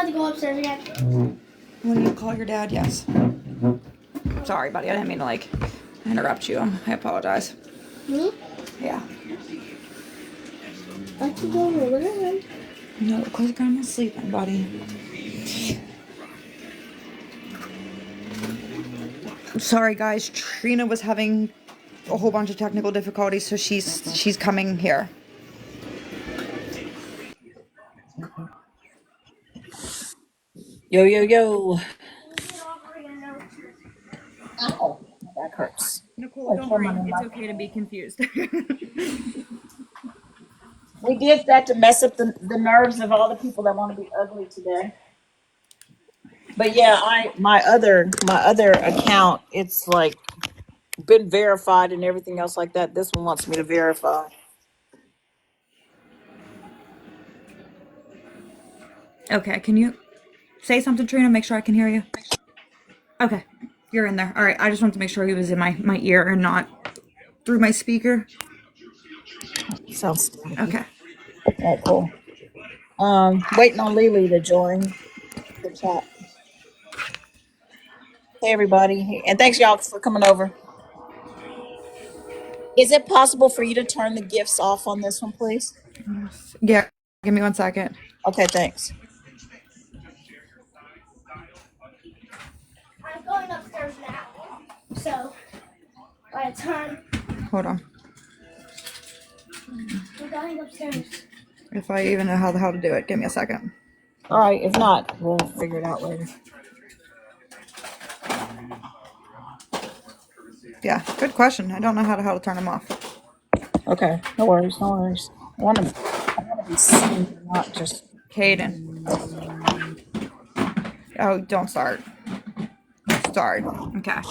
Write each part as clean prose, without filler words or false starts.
have to go upstairs again. When you call your dad, yes. Sorry, buddy. I didn't mean to like interrupt you. I apologize. Me? Yeah. I can go over there. No, because grandma's sleeping, buddy. Sorry, guys. Trina was having a whole bunch of technical difficulties, so she's coming here. Yo, yo, yo. Ow, my back hurts. Nicole, don't worry. It's okay to be confused. We did that to mess up the nerves of all the people that want to be ugly today. But yeah, my other account, it's like been verified and everything else like that. This one wants me to verify. Okay, can you say something, Trina? Make sure I can hear you. Okay, you're in there. All right, I just wanted to make sure he was in my ear and not through my speaker. Sounds stupid. Okay. All right, cool. Waiting on Lily to join the chat. Hey everybody, and thanks y'all for coming over. Is it possible for you to turn the gifts off on this one, please? Yeah, give me 1 second. Okay, thanks. I'm going upstairs now. So, I turn. Hold on. I'm going upstairs. If I even know how to do it, give me a second. All right, if not, we'll figure it out later. Yeah, good question. I don't know how to turn them off. Okay, no worries, no worries. I want to be seen, not just. Caden. Oh, don't start. Start. Okay.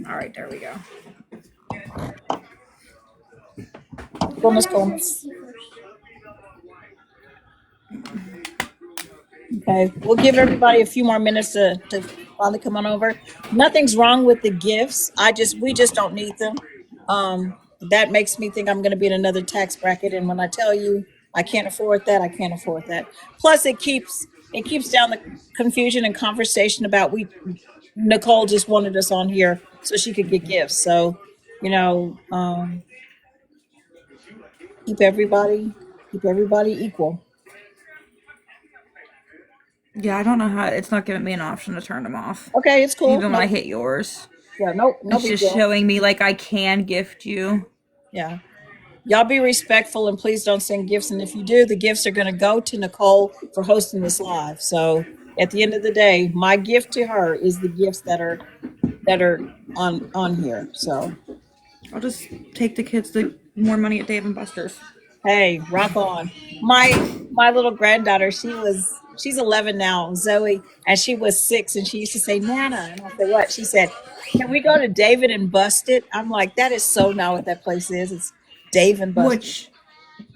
All right, there we go. Goodness. Okay, we'll give everybody a few more minutes to finally come on over. Nothing's wrong with the gifts. We just don't need them. That makes me think I'm going to be in another tax bracket, and when I tell you I can't afford that, I can't afford that. Plus, it keeps down the confusion and conversation about Nicole just wanted us on here so she could get gifts. So, keep everybody equal. Yeah, I don't know how. It's not giving me an option to turn them off. Okay, it's cool. Even when I hit yours. Yeah, no it's big just deal. showing me like I can gift you. Yeah. Y'all be respectful and please don't send gifts. And if you do, the gifts are going to go to Nicole for hosting this live. So at the end of the day, my gift to her is the gifts that are on here. So I'll just take the kids to more money at Dave and Buster's. Hey, rock on. My little granddaughter, she's 11 now, Zoe, and she was 6, and she used to say, Nana. And I said, what? She said, can we go to David and Busted? I'm like, that is so not what that place is. It's Dave and Busted. Which,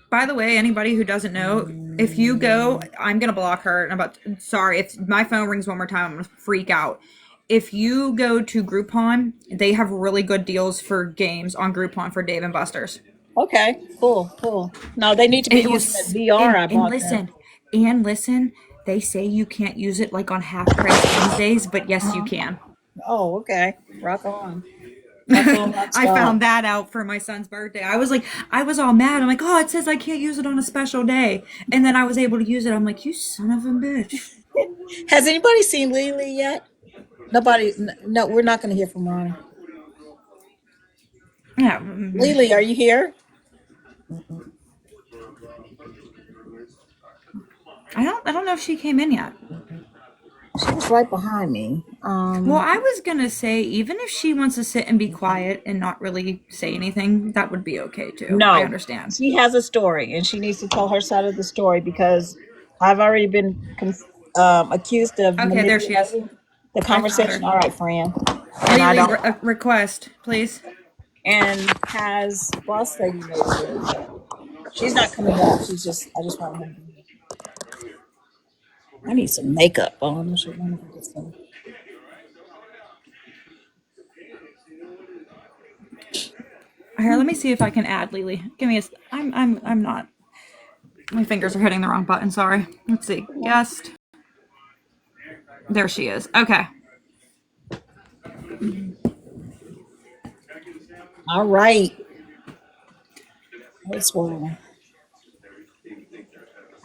by the way, anybody who doesn't know, if you go, I'm going to block her. Sorry, if my phone rings one more time, I'm going to freak out. If you go to Groupon, they have really good deals for games on Groupon for Dave and Buster's. Okay, cool. No, they need to be using that VR. And listen, they say you can't use it like on half price Wednesdays, but yes, you can. Oh, okay. Rock on. I found that out for my son's birthday. I was all mad. I'm like, oh, it says I can't use it on a special day. And then I was able to use it. I'm like, you son of a bitch. Has anybody seen Lily yet? Nobody. No, we're not going to hear from Ronni. Yeah. Lily, are you here? I don't know if she came in yet. She was right behind me. Well, I was gonna say, even if she wants to sit and be quiet and not really say anything, that would be okay too. No, I understand. She has a story, and she needs to tell her side of the story because I've already been accused of Okay, there she is. The conversation. All right, Fran. And I don't request, please. And has boss lady made it. She's not coming up. I just want her. I need some makeup on. Here, let me see if I can add Lily. Give me a. I'm not. My fingers are hitting the wrong button. Sorry. Let's see. Guest. There she is. Okay. All right. Let's roll.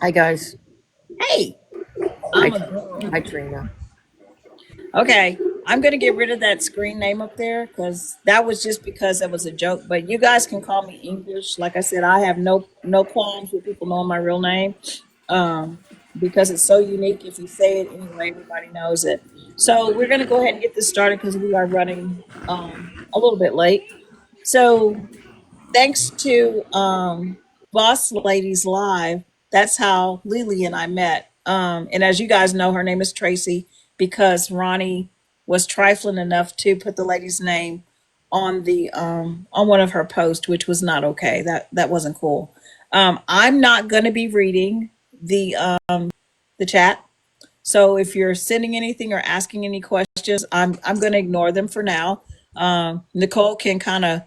Hi guys. Hey, Hi, I'm a girl. hi Trina. Okay, I'm gonna get rid of that screen name up there because that was just because that was a joke. But you guys can call me English. Like I said, I have no qualms with people knowing my real name, um, because it's so unique. If you say it anyway, everybody knows it. So we're gonna go ahead and get this started because we are running a little bit late. So thanks to Boss Ladies Live, that's how Lily and I met. And as you guys know, her name is Tracy because Ronnie was trifling enough to put the lady's name on one of her posts, which was not okay. That wasn't cool. I'm not going to be reading the chat. So if you're sending anything or asking any questions, I'm going to ignore them for now. Nicole can kind of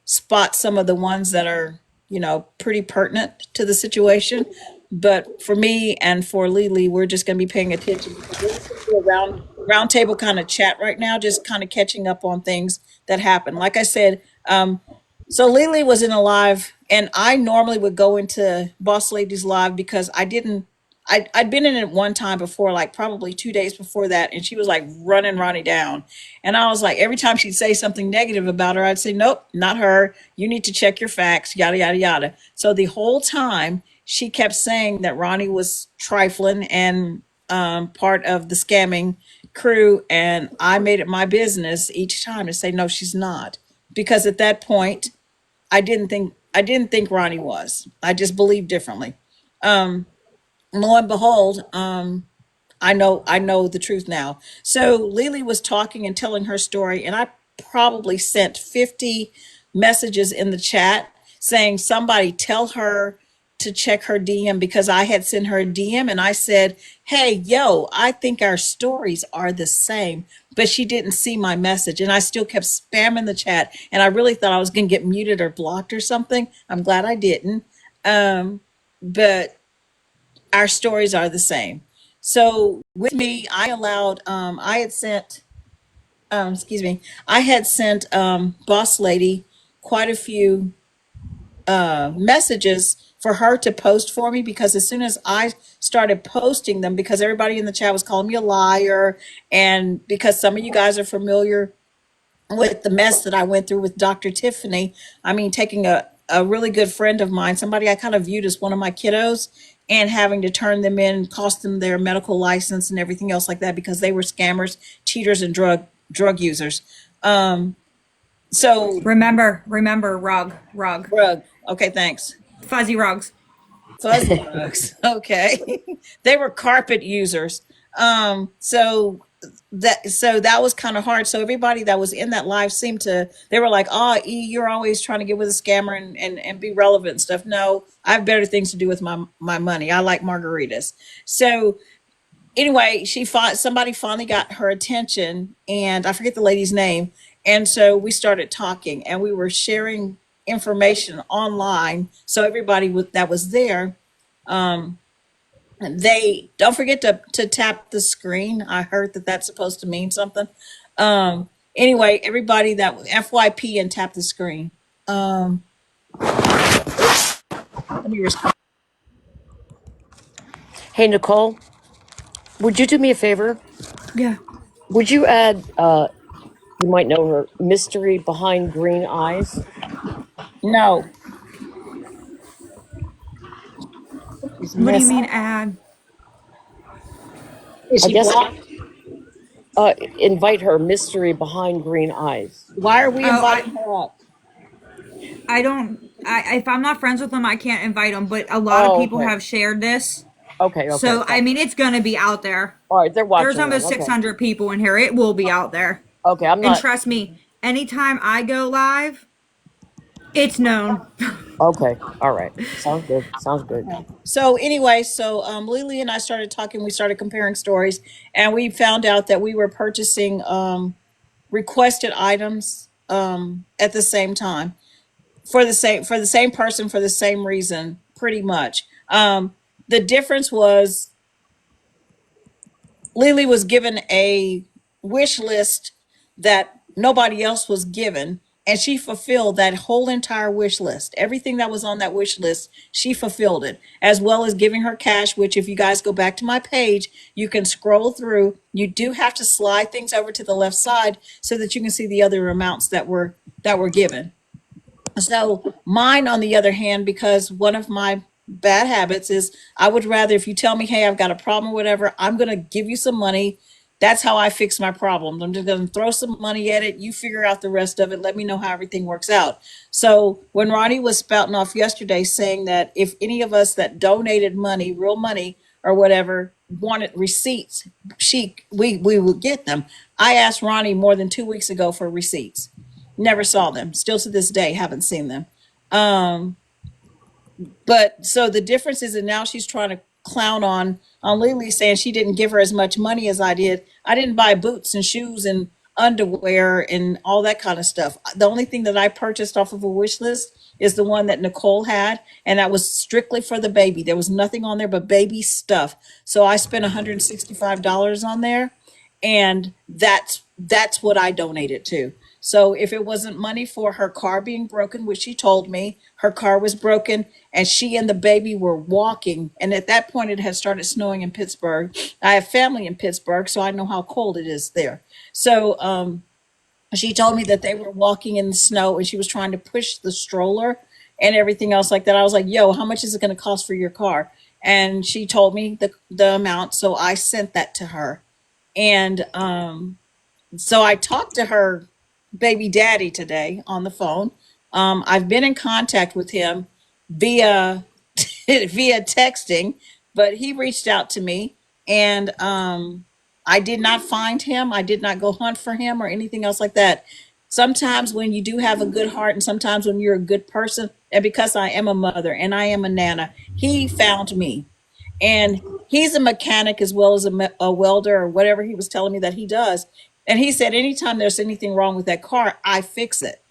spot some of the ones that are, pretty pertinent to the situation. But for me and for Lily, we're just going to be paying attention because we're just going to do a round table kind of chat right now, just kind of catching up on things that happen. Like I said, so Lily was in a live, and I normally would go into Boss Ladies live because I didn't. I'd been in it one time before, like probably 2 days before that, and she was like running Ronnie down. And I was like, every time she'd say something negative about her, I'd say, nope, not her. You need to check your facts, yada, yada, yada. So the whole time she kept saying that Ronnie was trifling and part of the scamming crew. And I made it my business each time to say, no, she's not. Because at that point, I didn't think Ronnie was. I just believed differently. Lo and behold, I know the truth now. So Lily was talking and telling her story, and I probably sent 50 messages in the chat saying somebody tell her to check her DM because I had sent her a DM and I said, "Hey, yo, I think our stories are the same." But she didn't see my message, and I still kept spamming the chat, and I really thought I was going to get muted or blocked or something. I'm glad I didn't. But our stories are the same. So with me, I had sent, excuse me, I had sent Boss Lady quite a few messages for her to post for me because as soon as I started posting them, because everybody in the chat was calling me a liar, and because some of you guys are familiar with the mess that I went through with Dr. Tiffany. I mean, taking a really good friend of mine, somebody I kind of viewed as one of my kiddos, and having to turn them in, cost them their medical license and everything else like that because they were scammers, cheaters, and drug users. So, Remember, rug. rug. Okay, thanks. Fuzzy rugs. Fuzzy rugs. Okay. They were carpet users. So that was kind of hard. So everybody that was in that live seemed to they were like, "Oh, E, you're always trying to get with a scammer and be relevant and stuff." No, I have better things to do with my money. I like margaritas. So anyway, somebody finally got her attention, and I forget the lady's name. And so we started talking, and we were sharing information online. So everybody that was there, they don't forget to tap the screen. I heard that that's supposed to mean something. Anyway, everybody that FYP and tap the screen. Let me respond. Hey Nicole, would you do me a favor? Yeah. Would you add you might know her, Mystery Behind Green Eyes? No, she's What do you missing. mean add? Is I she guess blocked? invite her, Mystery Behind Green Eyes. Why are we Oh, inviting her up? I don't. If I'm not friends with them, I can't invite them. But a lot of Oh, people okay. have shared this, Okay. so I mean, it's gonna be out there. All right, they're There's watching then. almost Okay. 600 people in here. It will be out there. Okay, I'm And not trust me, anytime I go live, it's known. okay. All right. Sounds good. Sounds good. So anyway, so Lily and I started talking. We started comparing stories, and we found out that we were purchasing requested items at the same time for the same person for the same reason, pretty much. The difference was Lily was given a wish list that nobody else was given, and she fulfilled that whole entire wish list. Everything that was on that wish list, she fulfilled it, as well as giving her cash, which, if you guys go back to my page, you can scroll through. You do have to slide things over to the left side so that you can see the other amounts that were given. So mine, on the other hand, because one of my bad habits is I would rather, if you tell me, hey, I've got a problem or whatever, I'm going to give you some money. That's how I fix my problems. I'm just going to throw some money at it. You figure out the rest of it. Let me know how everything works out. So when Ronni was spouting off yesterday saying that if any of us that donated money, real money or whatever, wanted receipts, we would get them. I asked Ronni more than 2 weeks ago for receipts. Never saw them. Still to this day, haven't seen them. Um, but so the difference is that now she's trying to clown on Lily, saying she didn't give her as much money as I did. I didn't buy boots and shoes and underwear and all that kind of stuff. The only thing that I purchased off of a wish list is the one that Nicole had, and that was strictly for the baby. There was nothing on there but baby stuff. So I spent $165 on there, and that's what I donated to. So if it wasn't money for her car being broken, which she told me her car was broken, and she and the baby were walking, and at that point it had started snowing in Pittsburgh. I have family in Pittsburgh, so I know how cold it is there. So she told me that they were walking in the snow, and she was trying to push the stroller and everything else like that. I was like, yo, how much is it going to cost for your car? And she told me the amount, so I sent that to her. And so I talked to her baby daddy today on the phone. I've been in contact with him via via texting, but he reached out to me, and I did not find him. I did not go hunt for him or anything else like that. Sometimes when you do have a good heart, and sometimes when you're a good person, and because I am a mother and I am a nana, he found me. And he's a mechanic as well as a welder or whatever he was telling me that he does. And he said, anytime there's anything wrong with that car, I fix it.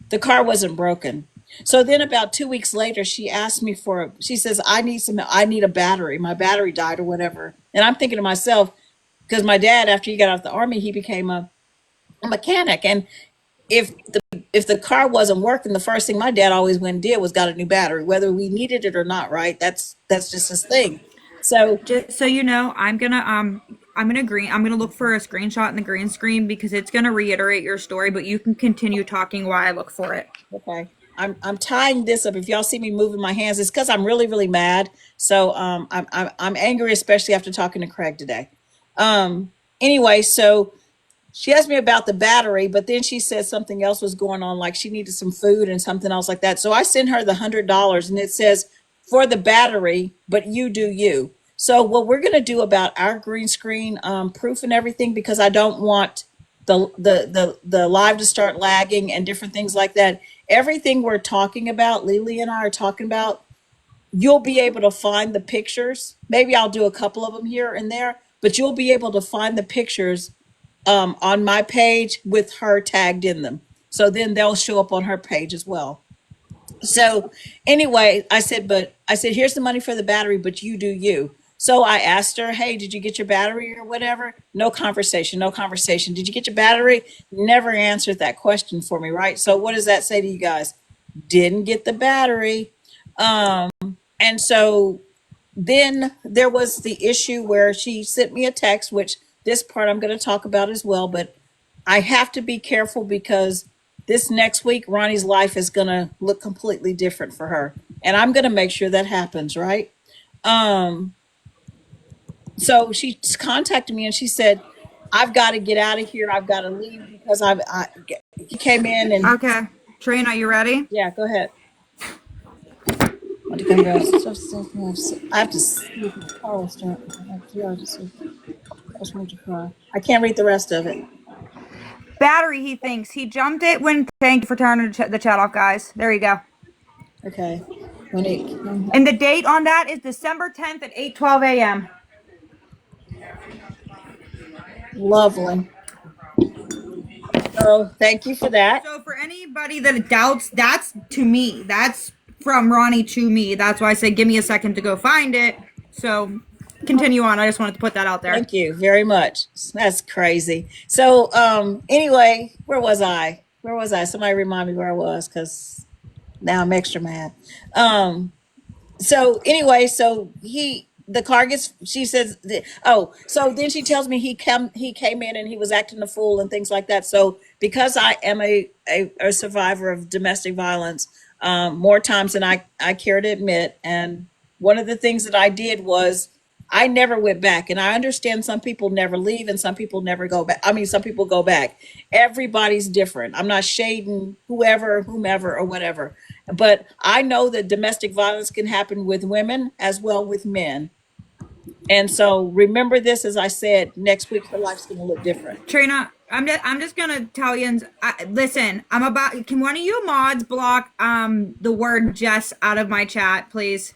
The car wasn't broken. So then about 2 weeks later, she asked me she says, I need a battery. My battery died or whatever. And I'm thinking to myself, because my dad, after he got out of the army, he became a mechanic. And if the car wasn't working, the first thing my dad always went and did was got a new battery, whether we needed it or not, right? That's just his thing. So Just so you know, I'm gonna look for a screenshot in the green screen because it's gonna reiterate your story, but you can continue talking while I look for it. okay. I'm tying this up. If y'all see me moving my hands, it's because I'm really, really mad. So I'm angry, especially after talking to Craig today. Anyway, so she asked me about the battery, but then she said something else was going on, like she needed some food and something else like that. So I sent her the $100, and it says for the battery, but you do you. So what we're gonna do about our green screen proof and everything, because I don't want the live to start lagging and different things like that. Everything we're talking about, Lily and I are talking about, you'll be able to find the pictures. Maybe I'll do a couple of them here and there, but you'll be able to find the pictures on my page with her tagged in them. So then they'll show up on her page as well. So anyway, I said, here's the money for the battery, but you do you. So I asked her, hey, did you get your battery or whatever? No conversation, no conversation. Did you get your battery? Never answered that question for me, right? So what does that say to you guys? Didn't get the battery. And so then there was the issue where she sent me a text, which this part I'm going to talk about as well, but I have to be careful because this next week, Ronnie's life is going to look completely different for her. And I'm going to make sure that happens, right? Um, so she contacted me and she said, I've got to get out of here. I've got to leave because he came in and Okay. Trina, you ready? yeah, go ahead. Want to come back? I have to see if my car will start. I just want to cry. I can't read the rest of it. Battery, he thinks. He jumped it when. Thank you for turning the chat off, guys. There you go. Okay. When it, And the date on that is December 10th at 8:12 a.m. lovely. So thank you for that. So for anybody that doubts, that's to me. That's from Ronnie to me. That's why I said give me a second to go find it. So continue on. I just wanted to put that out there. Thank you very much. That's crazy. So, anyway, where was I? Where was I? Somebody remind me where I was, because now I'm extra mad. So anyway, so the car gets, she says, oh, so then she tells me he came in and he was acting a fool and things like that. So because I am a survivor of domestic violence, more times than I care to admit, and one of the things that I did was I never went back. And I understand some people never leave and some people never go back. I mean, some people go back. Everybody's different. I'm not shading whoever, whomever, or whatever. But I know that domestic violence can happen with women as well with men. And so remember this, as I said, next week her life's going to look different. Trina, I'm just gonna tell you. Listen, I'm about. Can one of you mods block the word Jess out of my chat, please?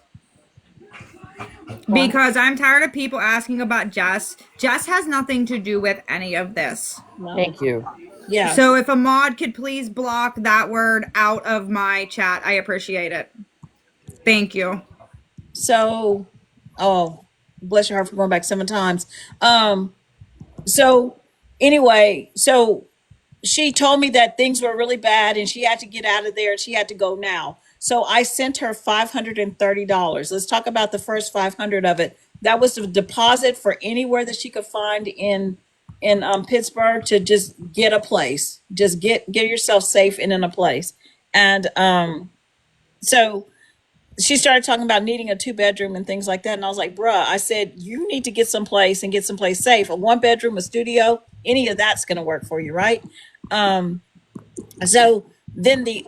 Because I'm tired of people asking about Jess. Jess has nothing to do with any of this. No. Thank you. Yeah. So if a mod could please block that word out of my chat, I appreciate it. Thank you. So, oh, bless your heart for going back 7 times. So anyway, so she told me that things were really bad and she had to get out of there and she had to go now. So I sent her $530. Let's talk about the first 500 of it. That was the deposit for anywhere that she could find in Pittsburgh to just get a place, just get yourself safe and in a place. And so she started talking about needing a 2 bedroom and things like that. And I was like, bruh, I said, you need to get someplace and get someplace safe. A 1 bedroom, a studio, any of that's going to work for you, right? So then the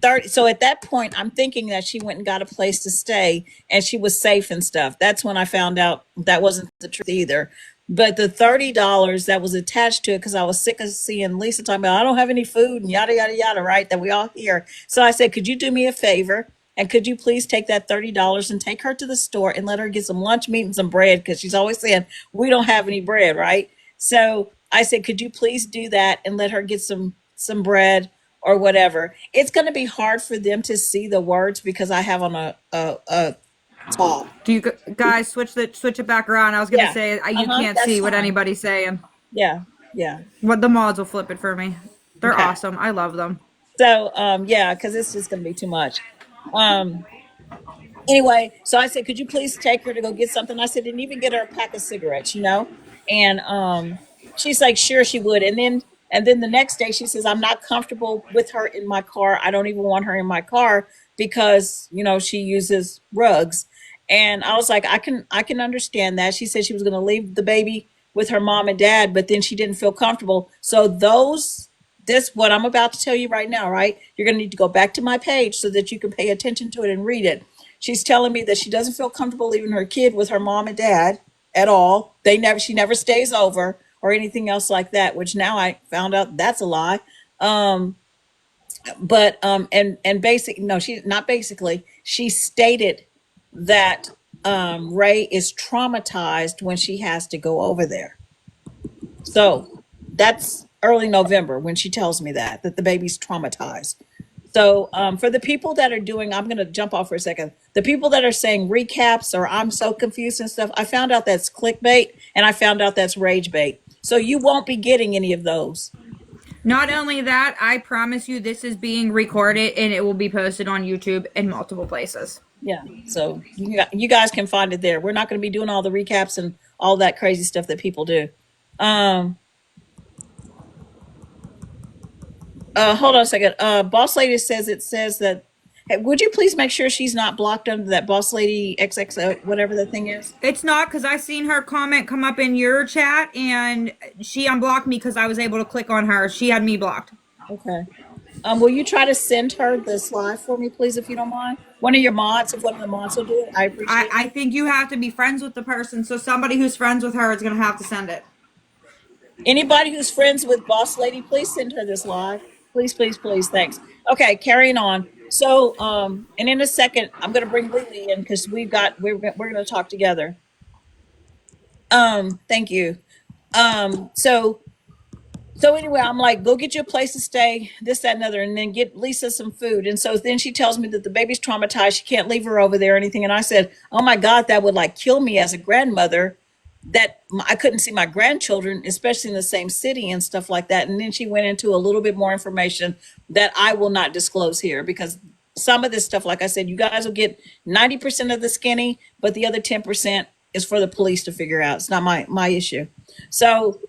30, so at that point I'm thinking that she went and got a place to stay and she was safe and stuff. That's when I found out that wasn't the truth either. But the $30 that was attached to it, because I was sick of seeing Lisa talking about I don't have any food and yada yada yada, right? That we all hear. So I said, could you do me a favor? And could you please take that $30 and take her to the store and let her get some lunch meat and some bread? Because she's always saying, we don't have any bread, right? So I said, could you please do that and let her get some bread or whatever? It's going to be hard for them to see the words because I have on a top. Do you guys switch it back around? I was gonna Yeah. say you can't That's see what fine. anybody's saying. Yeah. Yeah. What the mods will flip it for me. They're Okay. awesome. I love them. So, yeah, because it's just going to be too much. Anyway, so I said, could you please take her to go get something? I said, and even get her a pack of cigarettes. And she's like, sure, she would. And then the next day she says, I'm not comfortable with her in my car. I don't even want her in my car because she uses rugs. And I was like, I can understand that. She said she was going to leave the baby with her mom and dad, but then she didn't feel comfortable. So this what I'm about to tell you right now, right? You're going to need to go back to my page so that you can pay attention to it and read it. She's telling me that she doesn't feel comfortable leaving her kid with her mom and dad at all. She never stays over or anything else like that, which now I found out that's a lie. But and basic no, she not basically. She stated that Ray is traumatized when she has to go over there. So that's early November when she tells me that the baby's traumatized. So for the people that are doing, I'm going to jump off for a second. The people that are saying recaps or I'm so confused and stuff, I found out that's clickbait and I found out that's rage bait. So you won't be getting any of those. Not only that, I promise you this is being recorded and it will be posted on YouTube in multiple places. Yeah. So you guys can find it there. We're not going to be doing all the recaps and all that crazy stuff that people do. Hold on a second. Boss Lady says that. Hey, would you please make sure she's not blocked under that Boss Lady XX whatever the thing is? It's not because I seen her comment come up in your chat and she unblocked me because I was able to click on her. She had me blocked. Okay. Will you try to send her this live for me, please, if you don't mind? One of your mods, if one of the mods will do it, I appreciate it. I think you have to be friends with the person, so somebody who's friends with her is going to have to send it. Anybody who's friends with Boss Lady, please send her this live. Please, please, please. Thanks. Okay, carrying on. So, and in a second, I'm going to bring Lily in because we're going to talk together. Thank you. So So anyway, I'm like, go get you a place to stay, this, that, and other, and then get Lisa some food. And so then she tells me that the baby's traumatized. She can't leave her over there or anything. And I said, oh my God, that would like kill me as a grandmother, that I couldn't see my grandchildren, especially in the same city and stuff like that. And then she went into a little bit more information that I will not disclose here, because some of this stuff, like I said, you guys will get 90% of the skinny, but the other 10% is for the police to figure out. It's not my issue. So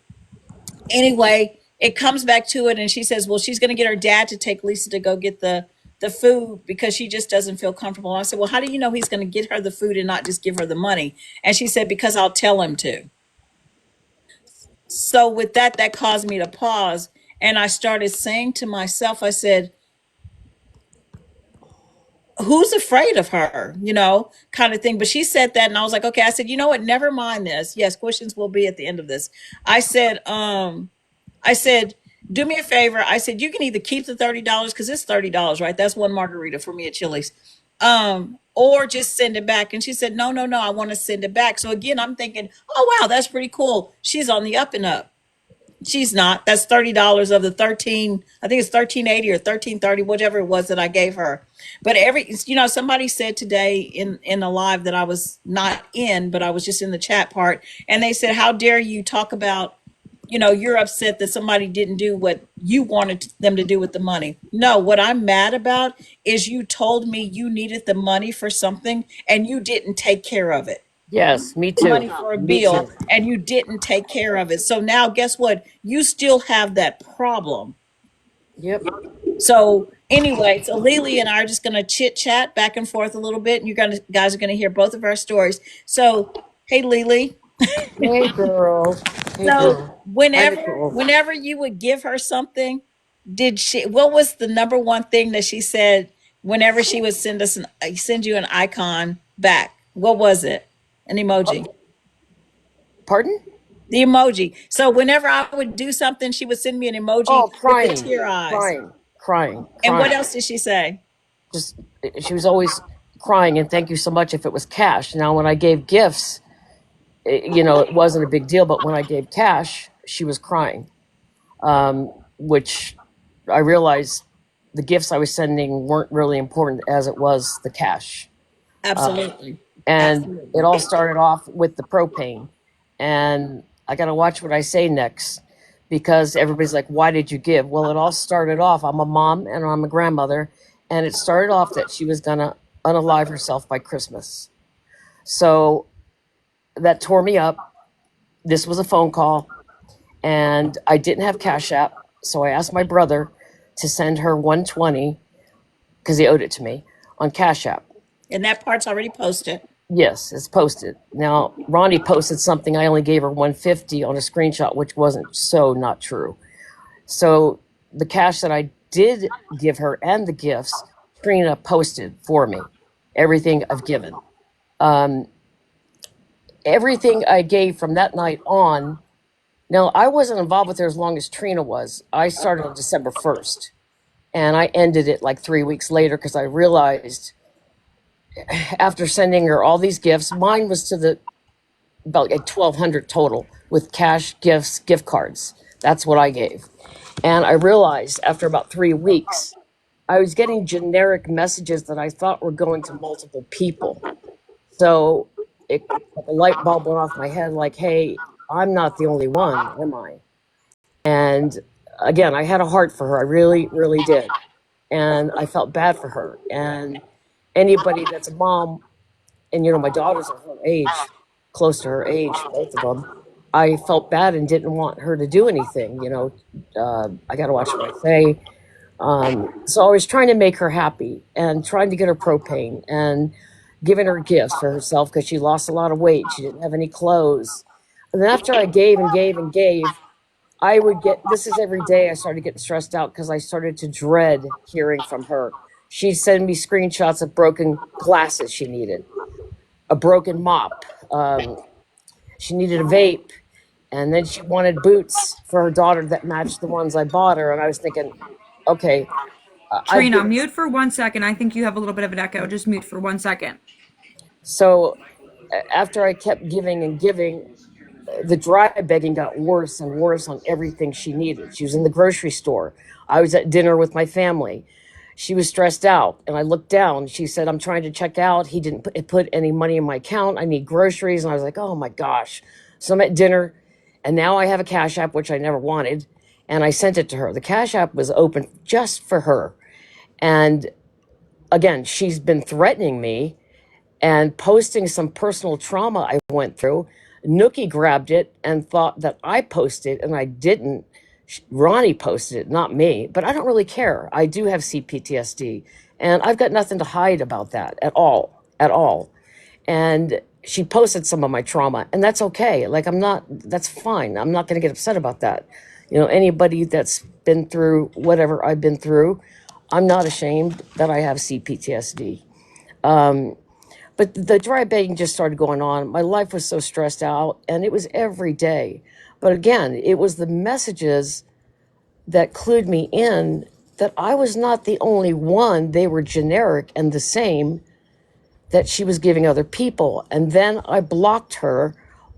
anyway, it comes back to it, and she says, well, she's going to get her dad to take Lisa to go get the food because she just doesn't feel comfortable. And I said, well, how do you know he's going to get her the food and not just give her the money? And she said, because I'll tell him to. So with that, that caused me to pause, and I started saying to myself, I said, who's afraid of her, kind of thing. But she said that, and I was like, okay. I said, you know what, never mind this. Yes, questions will be at the end of this. I said, do me a favor. I said, you can either keep the $30, because it's $30, right? That's one margarita for me at Chili's. Or just send it back. And she said, no, no, no, I want to send it back. So again, I'm thinking, oh wow, that's pretty cool. She's on the up and up. She's not. That's $30 of the 13. I think it's 1380 or 1330, whatever it was that I gave her. But somebody said today in a live that I was not in, but I was just in the chat part, and they said, how dare you talk about, you're upset that somebody didn't do what you wanted them to do with the money. No, what I'm mad about is you told me you needed the money for something and you didn't take care of it. Yes, me Money too. for a Me bill too. and you didn't take care of it. So now guess what? You still have that problem. Yep. So anyway, so Lily and I are just gonna chit chat back and forth a little bit, and guys are gonna hear both of our stories. So hey Lily. Hey, girl. Hey, So girl. Hi, whenever Nicole. whenever you would give her something, what was the number one thing that she said whenever she would send you an icon back? What was it? An emoji. Pardon? The emoji. So whenever I would do something, she would send me an emoji Oh, with the crying, tear eyes. crying, crying, And what crying. else did she say? Just she was always crying and thank you so much if it was cash. Now, when I gave gifts, it wasn't a big deal, but when I gave cash, she was crying, which I realized the gifts I was sending weren't really important as it was the cash. Absolutely. And it Absolutely. all started off with the propane. And I got to watch what I say next because everybody's like, why did you give? Well, it all started off. I'm a mom and I'm a grandmother. And it started off that she was going to unalive herself by Christmas. So that tore me up. This was a phone call, and I didn't have Cash App. So I asked my brother to send her 120 because he owed it to me on Cash App. And that part's already posted. Yes, it's posted. Now, Ronni posted something. I only gave her 150 on a screenshot, which wasn't so not true. So the cash that I did give her and the gifts, Trina posted for me. Everything I've given. Um, Everything I gave from that night on. Now, I wasn't involved with her as long as Trina was. I started on December 1st, and I ended it like 3 weeks later because I realized after sending her all these gifts, mine was to the about like 1,200 total with cash, gifts, gift cards. That's what I gave. And I realized after about 3 weeks, I was getting generic messages that I thought were going to multiple people. So like a light bulb went off my head like, hey, I'm not the only one, am I? And again, I had a heart for her. I really, really did. And I felt bad for her. And anybody that's a mom, and my daughters are her age, close to her age, both of them. I felt bad and didn't want her to do anything. I got to watch what I say. So I was trying to make her happy and trying to get her propane and giving her gifts for herself because she lost a lot of weight. She didn't have any clothes. And then after I gave and gave and gave, I would get this is every day I started getting stressed out because I started to dread hearing from her. She'd send me screenshots of broken glasses she needed, a broken mop. She needed a vape, and then she wanted boots for her daughter that matched the ones I bought her. And I was thinking, okay, I've Trina, been mute for 1 second. I think you have a little bit of an echo. Just mute for 1 second. so after I kept giving and giving. the dry begging got worse and worse on everything she needed. She was in the grocery store. I was at dinner with my family. She was stressed out, and I looked down. She said, "I'm trying to check out. He didn't put any money in my account. I need groceries." And I was like, "Oh my gosh." So I'm at dinner, and now I have a Cash App, which I never wanted, and I sent it to her. The Cash App was open just for her. And again, she's been threatening me and posting some personal trauma I went through. Nookie grabbed it and thought that I posted, and I didn't. Ronni posted it, not me, but I don't really care. I do have CPTSD, and I've got nothing to hide about that at all, at all. And she posted some of my trauma, and that's okay. Like, that's fine. I'm not going to get upset about that. You know, anybody that's been through whatever I've been through, I'm not ashamed that I have CPTSD. But the dry begging just started going on. My life was so stressed out, and it was every day. But again, it was the messages that clued me in that I was not the only one. They were generic and the same that she was giving other people. And then I blocked her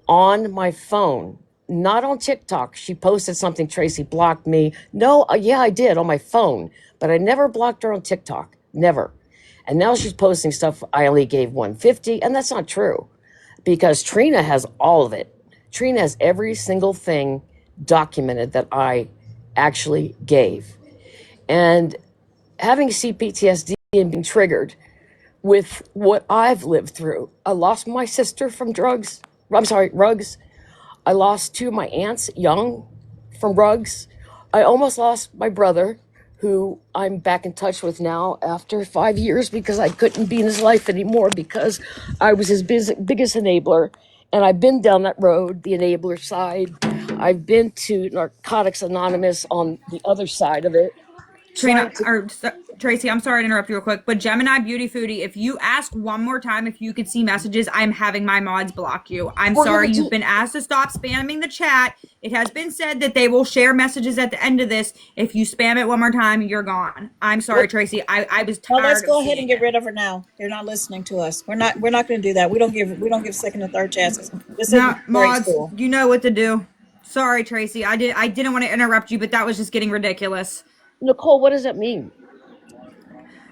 on my phone, not on TikTok. She posted something, Tracy blocked me. No, yeah, I did on my phone, but I never blocked her on TikTok, never. And now she's posting stuff. I only gave 150, and that's not true because Trina has all of it. Trina has every single thing documented that I actually gave. And having CPTSD and being triggered with what I've lived through. I lost my sister from drugs. Rugs. I lost two of my aunts young from rugs. I almost lost my brother, who I'm back in touch with now after 5 years because I couldn't be in his life anymore because I was his biggest enabler. And I've been down that road, the enabler side. I've been to Narcotics Anonymous on the other side of it. Trina, Tracy, I'm sorry to interrupt you real quick, but Gemini Beauty Foodie, if you ask one more time if you could see messages, I'm having my mods block you. I'm sorry, you've been asked to stop spamming the chat. It has been said that they will share messages at the end of this. If you spam it one more time, you're gone. I'm sorry, Tracy. I was tired. Well, let's go ahead and get rid of her now. They're not listening to us. We're not going to do that. We don't give second and third chances. This isn't grade mods, school. you know what to do. Sorry, Tracy. I didn't want to interrupt you, but that was just getting ridiculous. Nicole, what does that mean?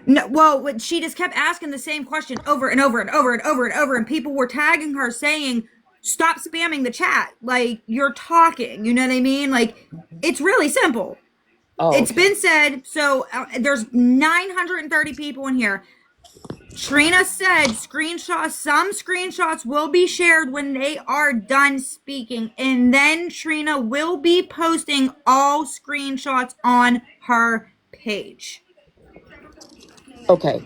No, well, she just kept asking the same question over and over and over and over and over, and people were tagging her saying, "Stop spamming the chat. Like, you're talking." You know what I mean? Like, it's really simple. Oh, it's been said. So there's 930 people in here. Trina said some screenshots will be shared when they are done speaking, and then Trina will be posting all screenshots on her page. Okay.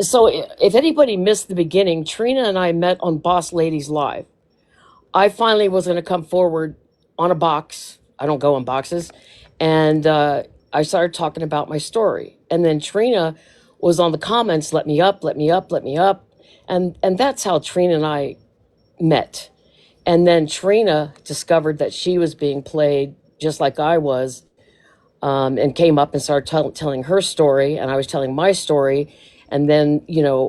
So if anybody missed the beginning, Trina and I met on Boss Ladies Live. I finally was going to come forward on a box. I don't go on boxes. And I started talking about my story. And then Trina was on the comments, let me up, let me up, let me up. And that's how Trina and I met. And then Trina discovered that she was being played just like I was, and came up and started telling her story, and I was telling my story. And then,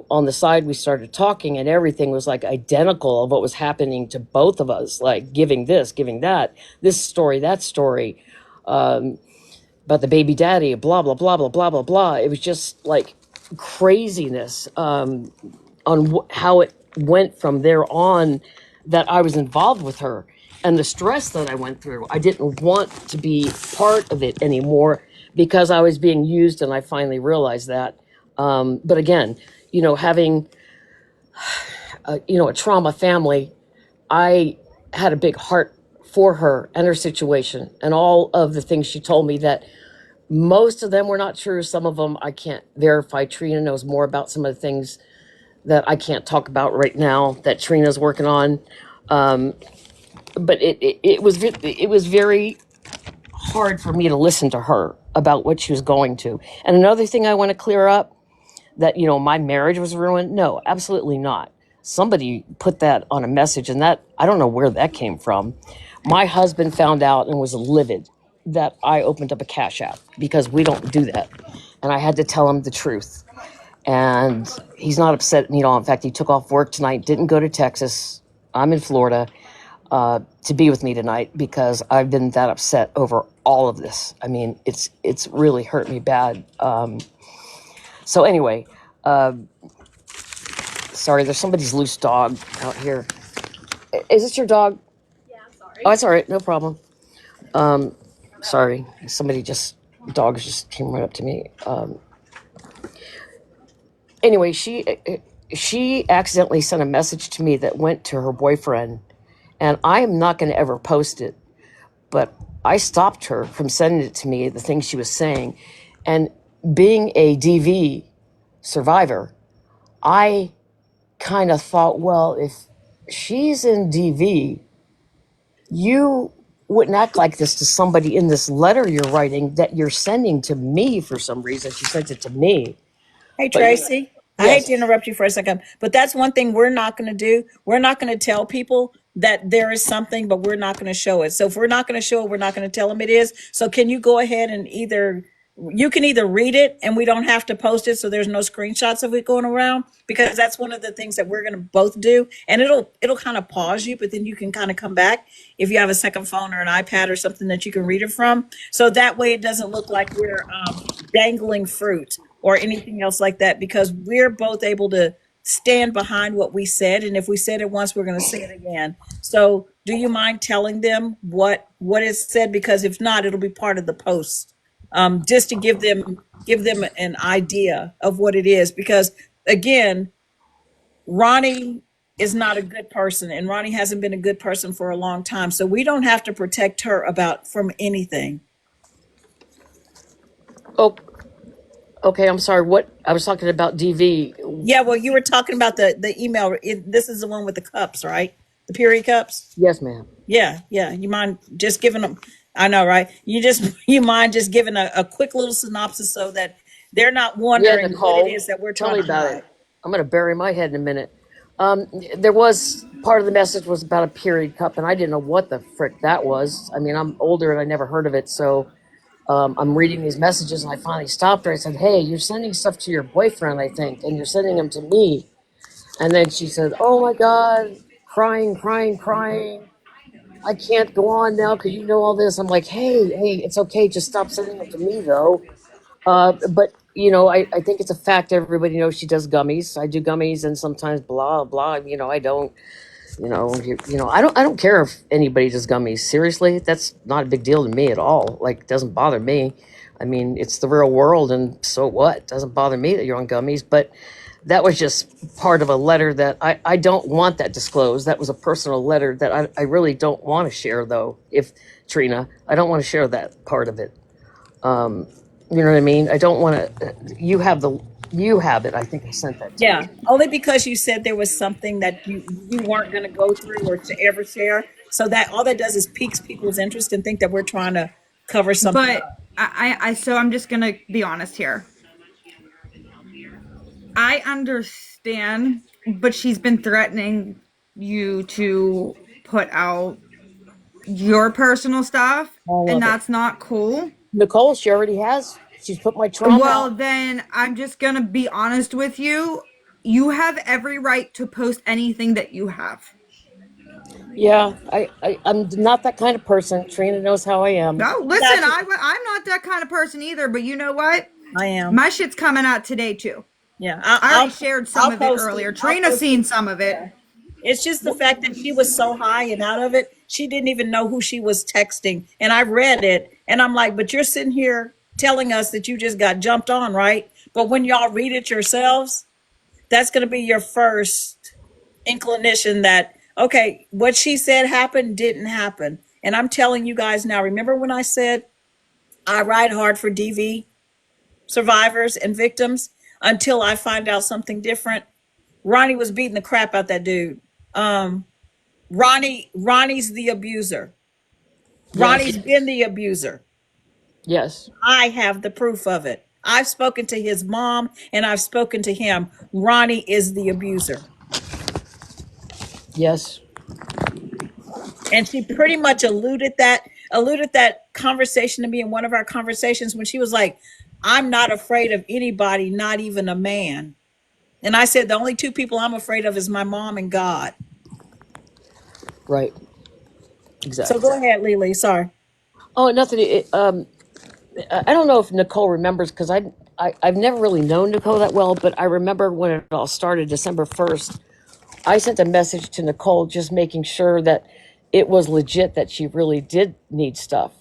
on the side, we started talking, and everything was like identical of what was happening to both of us, like giving this, giving that, this story, that story, about the baby daddy, blah, blah, blah, blah, blah, blah, blah. It was just like craziness on how it went from there on that I was involved with her. And the stress that I went through, I didn't want to be part of it anymore because I was being used, and I finally realized that. But again, having, a trauma family, I had a big heart for her and her situation and all of the things she told me that most of them were not true. Some of them I can't verify. Trina knows more about some of the things that I can't talk about right now that Trina's working on. But it was very hard for me to listen to her about what she was going to. And another thing I want to clear up, that, my marriage was ruined. No, absolutely not. Somebody put that on a message, and that, I don't know where that came from. My husband found out and was livid that I opened up a Cash App because we don't do that. And I had to tell him the truth. And he's not upset at me at all. In fact, he took off work tonight, didn't go to Texas, I'm in Florida to be with me tonight because I've been that upset over all of this. I mean, it's really hurt me bad. So anyway, sorry, there's somebody's loose dog out here. Is this your dog? Yeah, sorry. Oh, it's all right, no problem. Sorry, dogs just came right up to me. Anyway, she accidentally sent a message to me that went to her boyfriend, and I am not going to ever post it, but I stopped her from sending it to me, the things she was saying. And being a DV survivor, I kind of thought, well, if she's in DV, you wouldn't act like this to somebody in this letter you're writing that you're sending to me for some reason. She sent it to me. Hey, But Tracy, I hate yes, to interrupt you for a second, but that's one thing we're not going to do. We're not going to tell people that there is something, but we're not going to show it. So if we're not going to show it, we're not going to tell them it is. So can you go ahead and you can either read it and we don't have to post it, so there's no screenshots of it going around, because that's one of the things that we're going to both do, and it'll kind of pause you, but then you can kind of come back if you have a second phone or an iPad or something that you can read it from. So that way it doesn't look like we're dangling fruit or anything else like that, because we're both able to stand behind what we said, and if we said it once, we're going to say it again. So do you mind telling them what is said? Because if not, it'll be part of the post, just to give them an idea of what it is, because again, Ronni is not a good person, and Ronni hasn't been a good person for a long time, so we don't have to protect her about from anything. oh, okay, I'm sorry. What I was talking about DV. Yeah, well, you were talking about the email. This is the one with the cups, right? The period cups. Yes, ma'am. Yeah, yeah. You mind just giving them? I know, right? You mind just giving a quick little synopsis so that they're not Yeah, wondering what it Nicole, is that we're tell trying me to about hide. it. I'm going to bury my head in a minute. There was part of the message was about a period cup, and I didn't know what the frick that was. I mean, I'm older and I never heard of it, so I'm reading these messages, and I finally stopped her. I said, "Hey, you're sending stuff to your boyfriend, I think, and you're sending them to me." And then she said, "Oh my God, crying, crying, crying. I can't go on now because you know all this." I'm like, hey, it's okay. Just stop sending them to me, though. But I think it's a fact everybody knows she does gummies. I do gummies, and sometimes blah blah. I don't. I don't care if anybody does gummies. Seriously, that's not a big deal to me at all. Like, it doesn't bother me. I mean, it's the real world, and so what? It doesn't bother me that you're on gummies. But that was just part of a letter that I don't want that disclosed. That was a personal letter that I really don't want to share, though. If Trina, I don't want to share that part of it. Um, you know what I mean? I don't want to. You have it. I think I sent that to you. Yeah, only because you said there was something that you weren't going to go through or to ever share. So that all that does is piques people's interest and think that we're trying to cover something But up. so I'm just gonna be honest here. I understand, but she's been threatening you to put out your personal stuff, All and of it. that's not cool. Nicole, she already has. She's put my trauma Well, out. then I'm just gonna be honest with you. You have every right to post anything that you have. Yeah, I'm not that kind of person. Trina knows how I am. No, I listen, got you. I'm not that kind of person either, but you know what? I am. My shit's coming out today too. Yeah, I already shared some I'll of it post it. earlier. I'll Trina's post it. seen some of it. Yeah. It's just the fact that she was so high and out of it, she didn't even know who she was texting. And I read it and I'm like, but you're sitting here telling us that you just got jumped on, right? But when y'all read it yourselves, that's going to be your first inclination that, okay, what she said happened didn't happen. And I'm telling you guys now, remember when I said I ride hard for DV survivors and victims until I find out something different? Ronni was beating the crap out that dude. Um, Ronnie's the abuser. Yes, Ronnie's been the abuser. yes, I have the proof of it. I've spoken to his mom and I've spoken to him. Ronni is the abuser. yes, And she pretty much alluded that conversation to me in one of our conversations when she was like, I'm not afraid of anybody, not even a man. And I said the only two people I'm afraid of is my mom and God. Right. So Exactly. go ahead, Lily. Sorry. Oh, nothing. I don't know if Nicole remembers because I've never really known Nicole that well, but I remember when it all started, December 1st. I sent a message to Nicole just making sure that it was legit that she really did need stuff,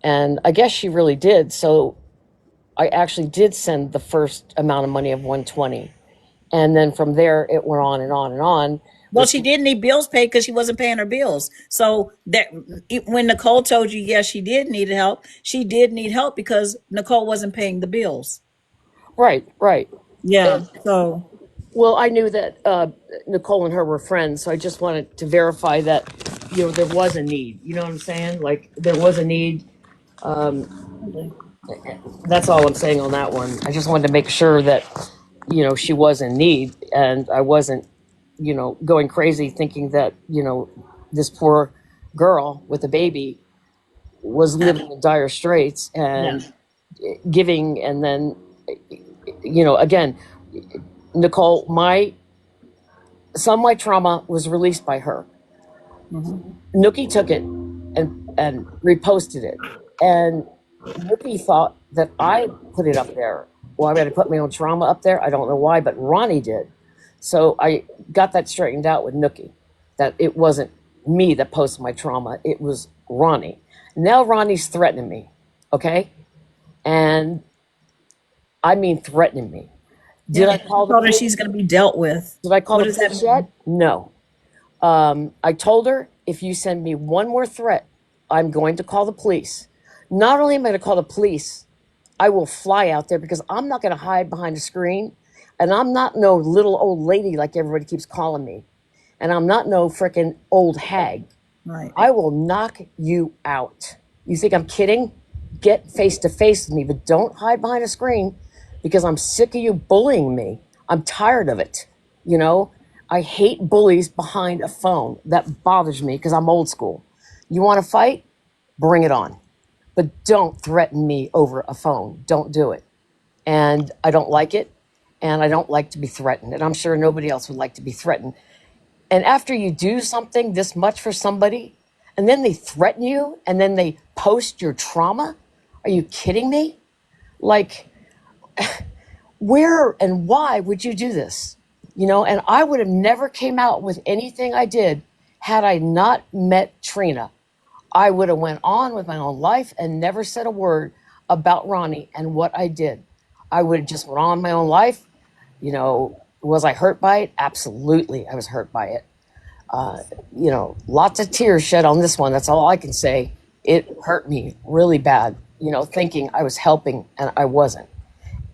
and I guess she really did. So I actually did send the first amount of money of 120, and then from there it went on and on and on. Well, But she did need bills paid because she wasn't paying her bills. So that when Nicole told you, yes, she did need help. She did need help because Nicole wasn't paying the bills. right, right. Yeah. So Well, I knew that Nicole and her were friends, so I just wanted to verify that there was a need. You know what I'm saying? Like there was a need. That's all I'm saying on that one. I just wanted to make sure that she was in need, and I wasn't going crazy thinking that this poor girl with a baby was living in dire straits yeah. and giving, and then again, Nicole, some of my trauma was released by her. Hmm. Nookie took it and reposted it, and Nookie thought that I put it up there. Well, I had to put my own trauma up there. I don't know why, but Ronni did. So I got that straightened out with Nookie, that it wasn't me that posted my trauma. It was Ronni. Now Ronnie's threatening me, okay? And I mean threatening me. Did Yeah. I She call the told her police? she's going to be dealt with. Did I call What the does that police mean? yet? No. I told her, if you send me one more threat, I'm going to call the police. Not only am I going to call the police, I will fly out there because I'm not going to hide behind a screen. And I'm not no little old lady like everybody keeps calling me. And I'm not no freaking old hag. Right. I will knock you out. You think I'm kidding? Get face to face with me, but don't hide behind a screen because I'm sick of you bullying me. I'm tired of it. You know, I hate bullies behind a phone. That bothers me because I'm old school. You want to fight? Bring it on. But don't threaten me over a phone. Don't do it. And I don't like it. And I don't like to be threatened. And I'm sure nobody else would like to be threatened. And after you do something this much for somebody, and then they threaten you, and then they post your trauma, are you kidding me? Like, where and why would you do this? And I would have never came out with anything I did had I not met Trina. I would have went on with my own life and never said a word about Ronnie and what I did. I would have just went on my own life. Was I hurt by it? Absolutely, I was hurt by it. Lots of tears shed on this one. That's all I can say. It hurt me really bad, thinking I was helping and I wasn't.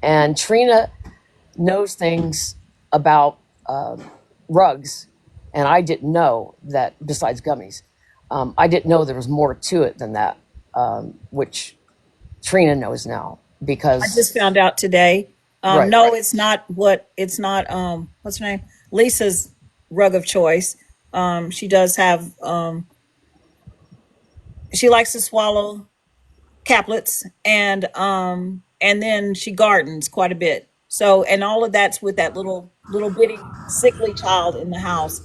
And Trina knows things about rugs, and I didn't know that besides gummies. I didn't know there was more to it than that, which Trina knows now I because, just found out today. right, No, it's not what's her name? Lisa's rug of choice. She does have she likes to swallow caplets and then she gardens quite a bit. So and all of that's with that little bitty sickly child in the house.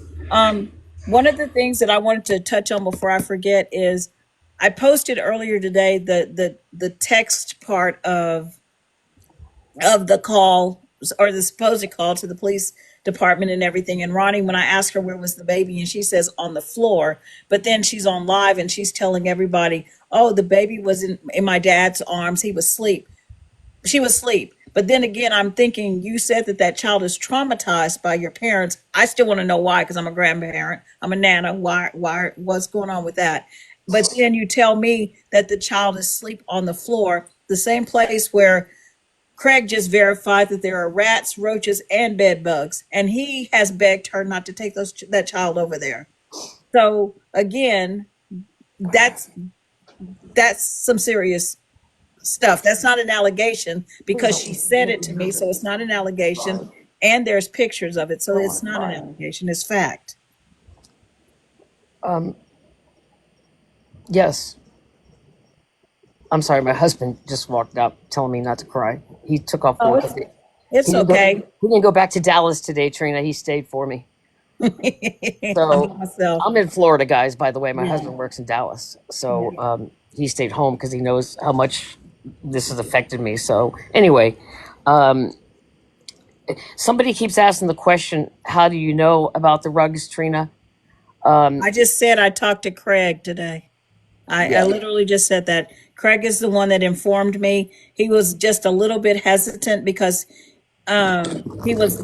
One of the things that I wanted to touch on before I forget is I posted earlier today the text part of the call or the supposed call to the police department and everything. And Ronnie, when I asked her where was the baby, and she says on the floor, but then she's on live and she's telling everybody, "Oh, the baby was in my dad's arms. He was asleep. She was asleep." But then again, I'm thinking you said that that child is traumatized by your parents. I still want to know why because I'm a grandparent. I'm a nana. Why? What's going on with that? But then you tell me that the child is asleep on the floor, the same place where Craig just verified that there are rats, roaches, and bed bugs, and he has begged her not to take that child over there. So again, that's that's some serious stuff. That's not an allegation because she said it to me, so it's not an allegation. And there's pictures of it, so it's not an allegation. It's fact. um, yes. I'm sorry, my husband just walked out telling me not to cry. He took off Oh, work. it's He okay. didn't go back to Dallas today, Trina. He stayed for me. So myself. I'm in Florida, guys, by the way. My Yeah. husband works in Dallas. Yeah. So he stayed home because he knows how much this has affected me. So anyway, um, somebody keeps asking the question, how do you know about the rugs, Trina? I just said I talked to Craig today. I Yeah. literally just said that. Craig is the one that informed me. He was just a little bit hesitant because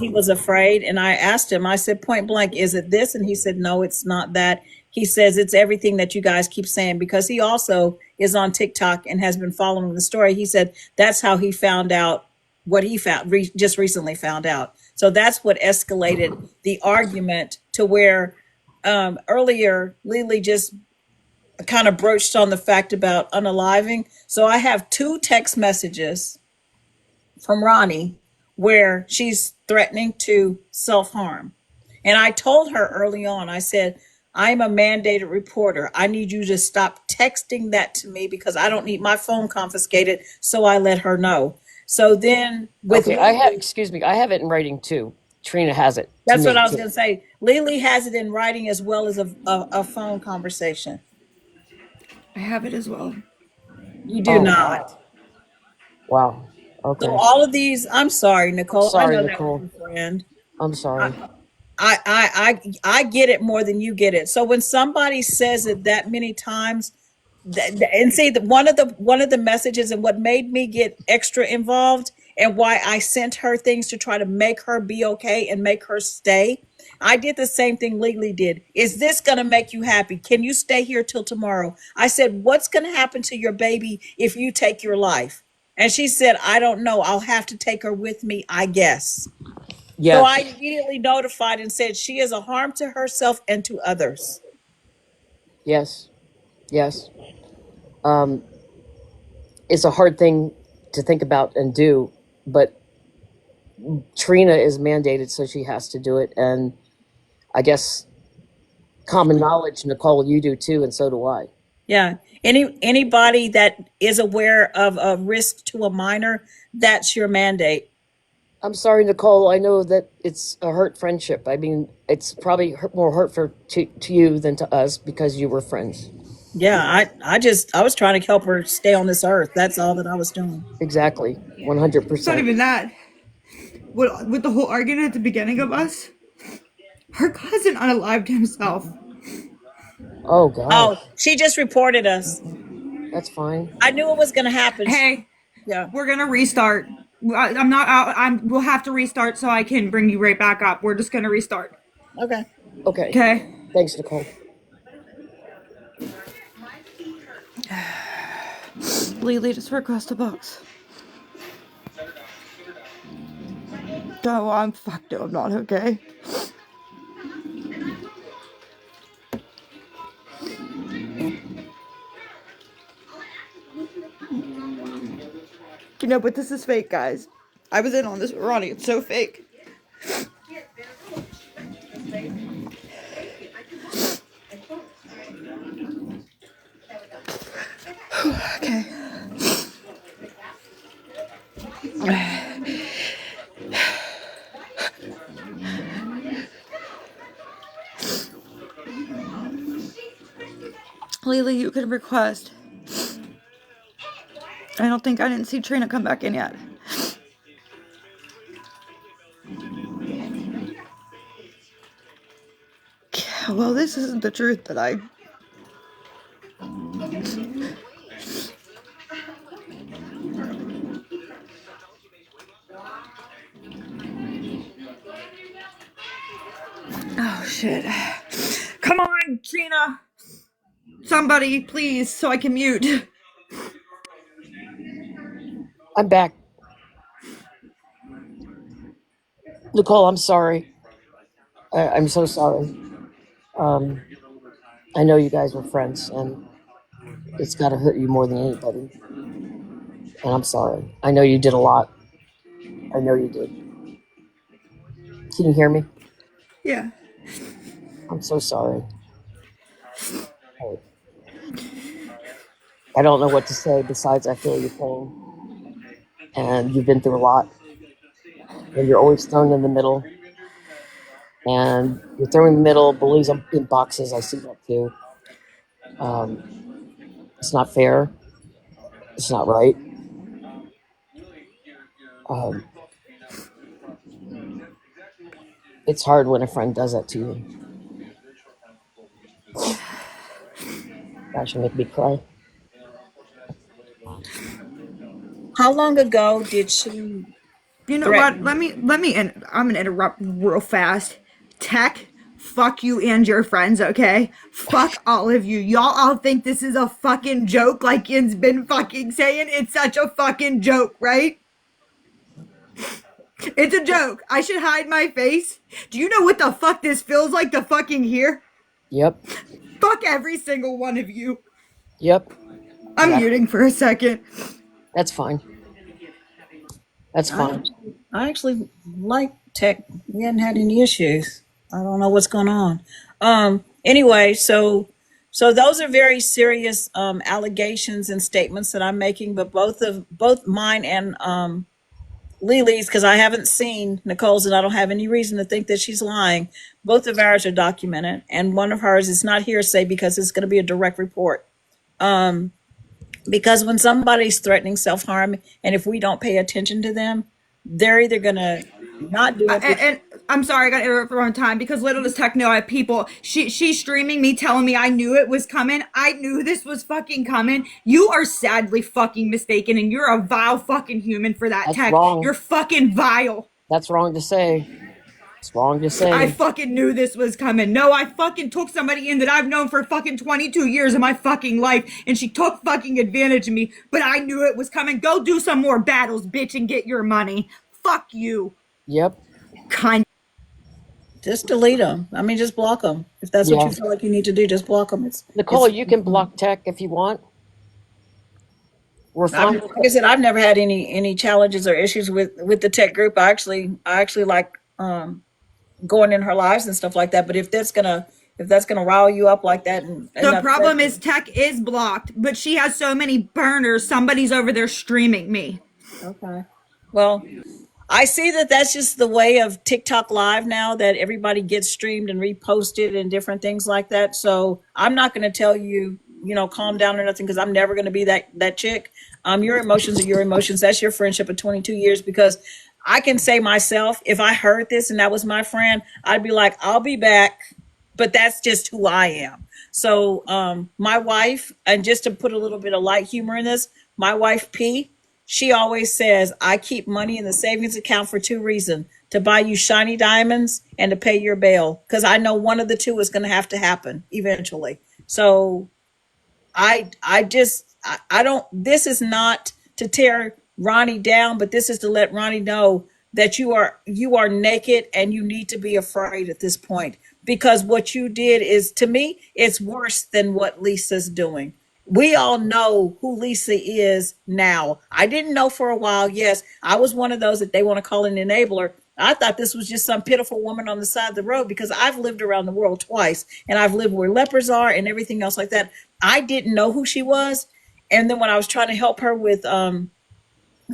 he was afraid, and I asked him, I said point blank, is it this? And he said no, it's not that. He says it's everything that you guys keep saying, because he also is on TikTok and has been following the story. He said that's how he found out what he found just recently found out. So that's what escalated the argument to where earlier Lily just kind of broached on the fact about unaliving. So I have two text messages from Ronni where she's threatening to self harm. And I told her early on, I said, I'm a mandated reporter. I need you to stop texting that to me because I don't need my phone confiscated. So I let her know. So then with Okay. I have, Lily, excuse me, I have it in writing too. Trina has it to that's what me I was too. going to say. Lily has it in writing as well as a phone conversation. I have it as well. You do Oh, not. wow. So Okay. all of these, I'm sorry, I'm Nicole. I sorry, know that was Nicole. your friend. I'm sorry. I get it more than you get it. So when somebody says it that many times, and see that one of the messages and what made me get extra involved and why I sent her things to try to make her be okay and make her stay. I did the same thing Legally did. Is this going to make you happy? Can you stay here till tomorrow? I said, what's going to happen to your baby if you take your life? And she said, I don't know. I'll have to take her with me, I guess. So I Yes. immediately notified and said she is a harm to herself and to others. Yes. Yes. Um, it's a hard thing to think about and do, but Trina is mandated, so she has to do it. And I guess common knowledge, Nicole, you do too, and so do I. Yeah. Anybody that is aware of a risk to a minor, that's your mandate. I'm sorry, Nicole. I know that it's a hurt friendship. I mean, it's probably more hurtful to you than to us because you were friends. Yeah, I was trying to help her stay on this earth. That's all that I was doing. Exactly. It's not 100%. even that. With the whole argument at the beginning of us, her cousin unalived himself. Oh, gosh. Oh, she just reported us. That's fine. I knew it was going to happen. Hey, Yeah. we're gonna restart. I'm not out. We'll have to restart so I can bring you right back up. We're just gonna restart. Okay. Okay. Okay. Thanks, Nicole. Lily, just request a box. Oh, I'm fucked up. I'm not okay. You know, but this is fake, guys. I was in on this with Ronnie. It's so fake. Okay. Lily, you can request. I didn't see Trina come back in yet. Well, this isn't the truth that I. Oh, shit. Come on, Trina! Somebody, please, so I can mute. I'm back. Nicole, I'm sorry. I'm so sorry. Um, I know you guys were friends, and it's got to hurt you more than anybody. And I'm sorry. I know you did a lot. I know you did. Can you hear me? Yeah. I'm so sorry. I don't know what to say besides I feel your pain. And you've been through a lot. And you're always thrown in the middle. and you're throwing the middle bullies in boxes. I see that too. Um, it's not fair. It's not right. Um, it's hard when a friend does that to you. Gosh, you make me cry. How long ago did she You know what? threaten? I'm gonna interrupt real fast. Tech, fuck you and your friends, okay? Fuck all of you. Y'all all think this is a fucking joke, like Ian's been fucking saying. It's such a fucking joke, right? It's a joke. I should hide my face. Do you know what the fuck this feels like to fucking hear? Yep. Fuck every single one of you. Yep. I'm Exactly. muting for a second. That's fine. That's fine. I actually like tech. We hadn't had any issues. I don't know what's going on. Anyway, so those are very serious allegations and statements that I'm making, but both mine and Lily's, because I haven't seen Nicole's and I don't have any reason to think that she's lying. Both of ours are documented, and one of hers is not hearsay because it's going to be a direct report. Because when somebody's threatening self harm, and if we don't pay attention to them, they're either going to not do it. And I'm sorry, I got to interrupt for one time because little does Tech know I have people. She's streaming me, telling me I knew it was coming. I knew this was fucking coming. You are sadly fucking mistaken, and you're a vile fucking human for that, That's Tech. wrong. You're fucking vile. That's wrong to say. It's wrong to I say. fucking knew this was coming. No, I fucking took somebody in that I've known for fucking 22 years of my fucking life, and she took fucking advantage of me, but I knew it was coming. Go do some more battles, bitch, and get your money. Fuck you. Yep. Kind. Just delete them. I mean, just block them. If that's what Yeah. you feel like you need to do, just block them. Nicole, you can block Tech if you want. We're fine. Like I said, I've never had any challenges or issues with the tech group. I actually like going in her lives and stuff like that. But if that's gonna rile you up like that, and The problem upset is Tech is blocked, but she has so many burners. Somebody's over there streaming me. you, okay. Well, I see that that's just the way of TikTok Live now, that everybody gets streamed and reposted and different things like that. So I'm not going to tell you, calm down or nothing, because I'm never going to be that chick. Your emotions are your emotions. That's your friendship of 22 years. Because I can say myself, if I heard this and that was my friend, I'd be like, I'll be back. But that's just who I am. So my wife, and just to put a little bit of light humor in this, my wife P, she always says, I keep money in the savings account for two reasons: to buy you shiny diamonds and to pay your bail. Because I know one of the two is going to have to happen eventually. So I don't, this is not to tear Ronnie down, but this is to let Ronnie know that you are naked and you need to be afraid at this point, because what you did is, to me, it's worse than what Lisa's doing. We all know who Lisa is now. I didn't know for a while. Yes, I was one of those that they want to call an enabler. I thought this was just some pitiful woman on the side of the road, because I've lived around the world twice and I've lived where lepers are and everything else like that. I didn't know who she was. And then when I was trying to help her with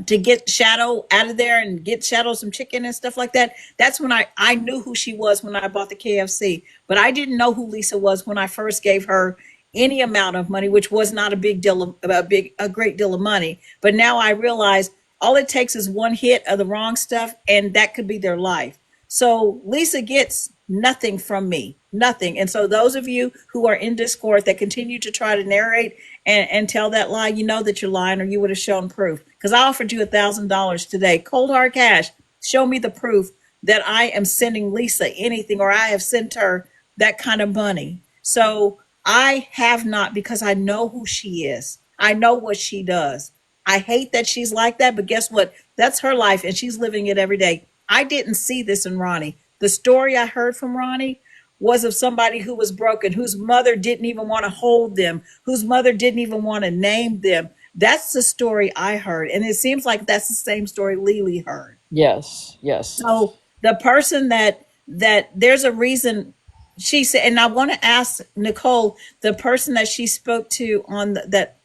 to get Shadow out of there and get Shadow some chicken and stuff like that, that's when I knew who she was, when I bought the KFC. But I didn't know who Lisa was when I first gave her any amount of money, which was not a big deal of a great deal of money. But now I realize all it takes is one hit of the wrong stuff, and that could be their life. So Lisa gets nothing from me, nothing. And so those of you who are in Discord that continue to try to narrate and tell that lie, you know that you're lying, or you would have shown proof. Because I offered you $1,000 today, cold hard cash. Show me the proof that I am sending Lisa anything, or I have sent her that kind of money. So I have not, because I know who she is. I know what she does. I hate that she's like that, but guess what? That's her life, and she's living it every day. I didn't see this in Ronnie. The story I heard from Ronnie was of somebody who was broken, whose mother didn't even want to hold them, whose mother didn't even want to name them. That's the story I heard. And it seems like that's the same story Lily heard. Yes. Yes. So the person that there's a reason she said, and I want to ask Nicole, the person that she spoke to on that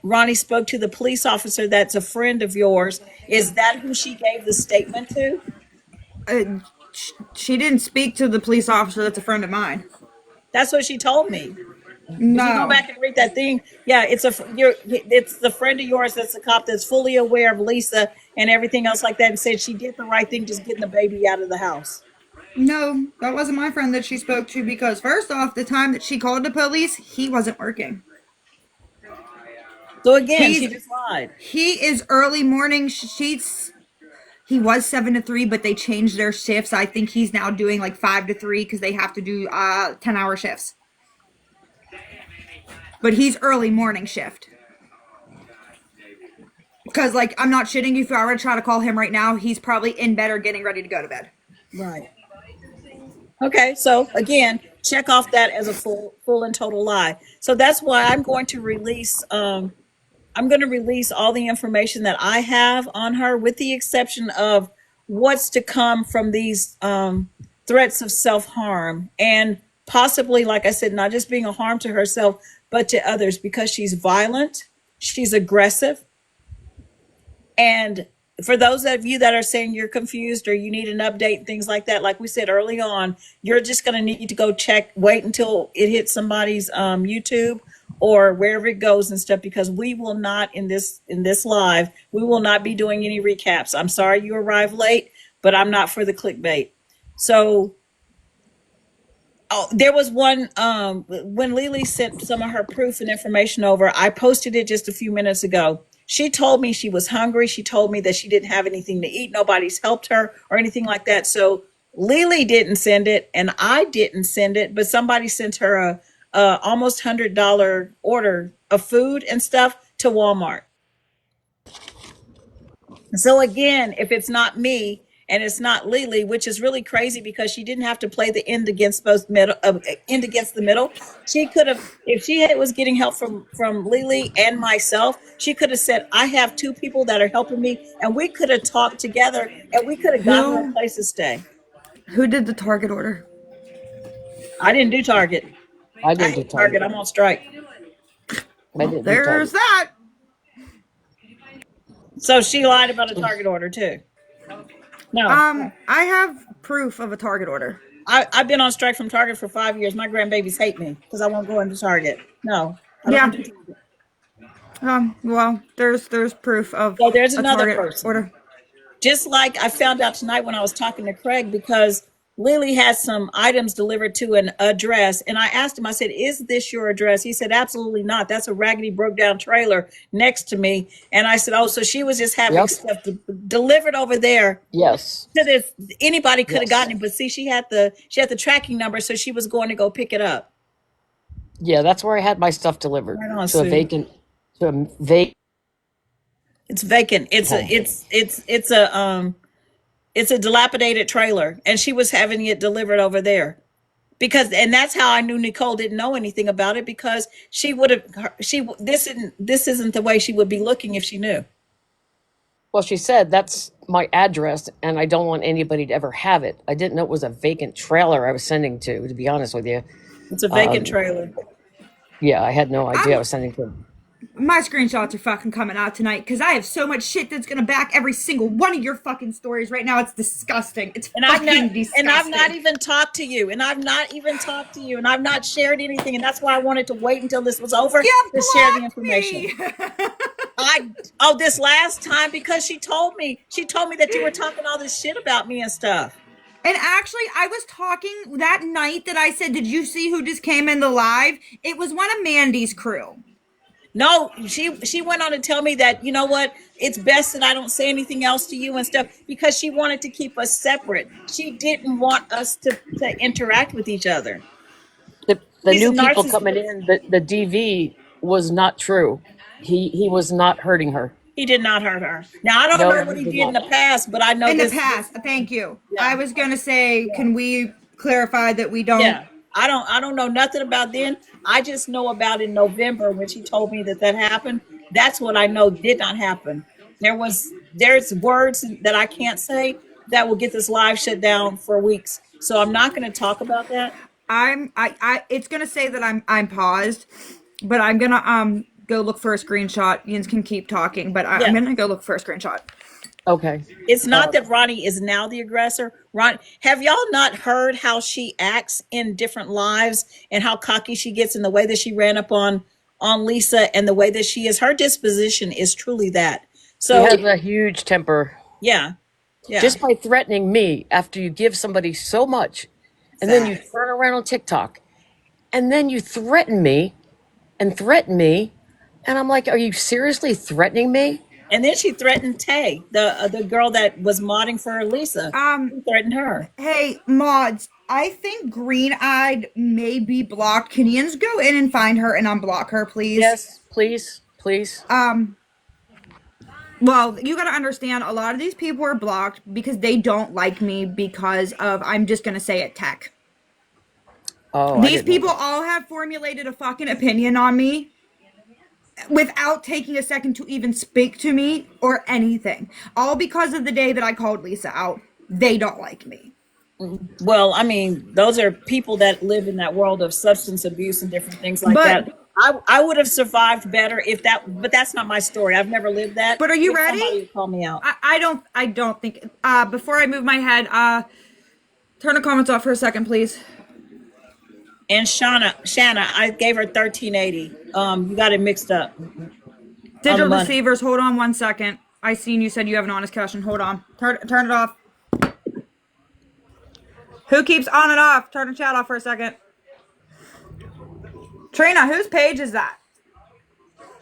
Ronnie spoke to, the police officer that's a friend of yours, is that who she gave the statement to? She didn't speak to the police officer that's a friend of mine. That's what she told me. If you go No. back and read that thing, yeah, it's the friend of yours that's the cop that's fully aware of Lisa and everything else like that, and said she did the right thing just getting the baby out of the house. No, that wasn't my friend that she spoke to because first off, the time that she called the police, he wasn't working. So again, she He's just lied. he is early morning. He was 7 to 3, but they changed their shifts. I think he's now doing like 5 to 3 because they have to do 10-hour shifts. But he's early morning shift. Because like I'm not shitting you. If I were to try to call him right now, he's probably in bed or getting ready to go to bed. Right. Okay, so again, check off that as a full and total lie. So that's why I'm going to release all the information that I have on her, with the exception of what's to come from these threats of self-harm, and possibly, like I said, not just being a harm to herself, but to others, because she's violent, she's aggressive. And for those of you that are saying you're confused or you need an update, things like that, like we said early on, you're just going to need to go wait until it hits somebody's YouTube or wherever it goes and stuff, because we will not in this live, we will not be doing any recaps. I'm sorry you arrived late, but I'm not for the clickbait. So there was one when Lily sent some of her proof and information over. I posted it just a few minutes ago. She told me she was hungry. She told me that she didn't have anything to eat. Nobody's helped her or anything like that. So Lily didn't send it, and I didn't send it, but somebody sent her a almost $100 order of food and stuff to Walmart. So again, if it's not me and it's not Lily, which is really crazy because she didn't have to play the end against the middle. She could have, if she was getting help from Lily and myself, she could have said, I have 2 people that are helping me, and we could have talked together and we could have gotten her a place to stay. Who did the Target order? I didn't do Target. I I didn't do hate Target. Target. I'm on strike. I didn't do There's Target. that. So she lied about a Target order too. No. I have proof of a Target order. I've been on strike from Target for 5 years. My grandbabies hate me because I won't go into Target. No. I Yeah. don't do Target. Well, there's proof of So there's a another Target person. order. Just like I found out tonight when I was talking to Craig, because Lily had some items delivered to an address, and I asked him, I said, is this your address? He said, absolutely not. That's a raggedy, broke down trailer next to me. And I said, oh, so she was just having Yep. stuff delivered over there. Yes. So that anybody could have Yes. gotten it, but see, she had the tracking number, so she was going to go pick it up. Yeah, that's where I had my stuff delivered, Right on, to a Sue. vacant It's vacant. It's a dilapidated trailer, and she was having it delivered over there. And that's how I knew Nicole didn't know anything about it, because she would have, this isn't the way she would be looking if she knew. Well, she said that's my address and I don't want anybody to ever have it. I didn't know it was a vacant trailer I was sending to be honest with you. It's a vacant trailer. Yeah, I had no idea I was sending to. My screenshots are fucking coming out tonight because I have so much shit that's gonna back every single one of your fucking stories right now. It's disgusting. It's fucking disgusting. And I've not even talked to you, and I've not shared anything, and that's why I wanted to wait until this was over to share the information. This last time, because she told me that you were talking all this shit about me and stuff. And actually, I was talking that night that I said, did you see who just came in the live? It was one of Mandy's crew. No, she went on to tell me that, you know what, it's best that I don't say anything else to you and stuff, because she wanted to keep us separate. She didn't want us to interact with each other. The He's new a people narcissist. coming in, the DV was not true. He was not hurting her. He did not hurt her. Now, I don't No, know what he he did did in the not. past, but I know In the this. past, thank you. Yeah. I was gonna say, can we clarify that we don't? Yeah, I don't know nothing about then. I just know about in November when she told me that happened. That's what I know did not happen. There's words that I can't say that will get this live shut down for weeks. So I'm not going to talk about that. It's gonna say that I'm paused, but I'm gonna go look for a screenshot. Yins can keep talking, but I'm gonna go look for a screenshot. Okay. It's Uh, not that Ronnie is now the aggressor. Have y'all not heard how she acts in different lives and how cocky she gets in the way that she ran up on Lisa and the way that she is? Her disposition is truly that. she So has a huge temper. yeah, yeah, Just by threatening me after you give somebody so much, and then you facts. turn around on TikTok, and then you threaten me and threaten me, and I'm like, are you seriously threatening me? And then she threatened Tay, the girl that was modding for Lisa. She threatened her. Hey, mods, I think Green Eyed may be blocked. Can Yins go in and find her and unblock her, please? Yes, please, please. Well, you gotta understand, a lot of these people are blocked because they don't like me because of, I'm just gonna say it, tech. Oh, I These didn't know people that. all have formulated a fucking opinion on me without taking a second to even speak to me or anything. All because of the day that I called Lisa out. They don't like me. Well, I mean, those are people that live in that world of substance abuse and different things like But that. I would have survived better if that, but that's not my story. I've never lived that. but are you If somebody ready? would call me out. I don't think before I move my head, turn the comments off for a second, please. And Shanna, I gave her 1380. You got it mixed up on the Digital money. deceivers, hold on one second. I seen you said you have an honest question. Hold on. Turn it off. Who keeps on and off? Turn the chat off for a second. Trina, whose page is that?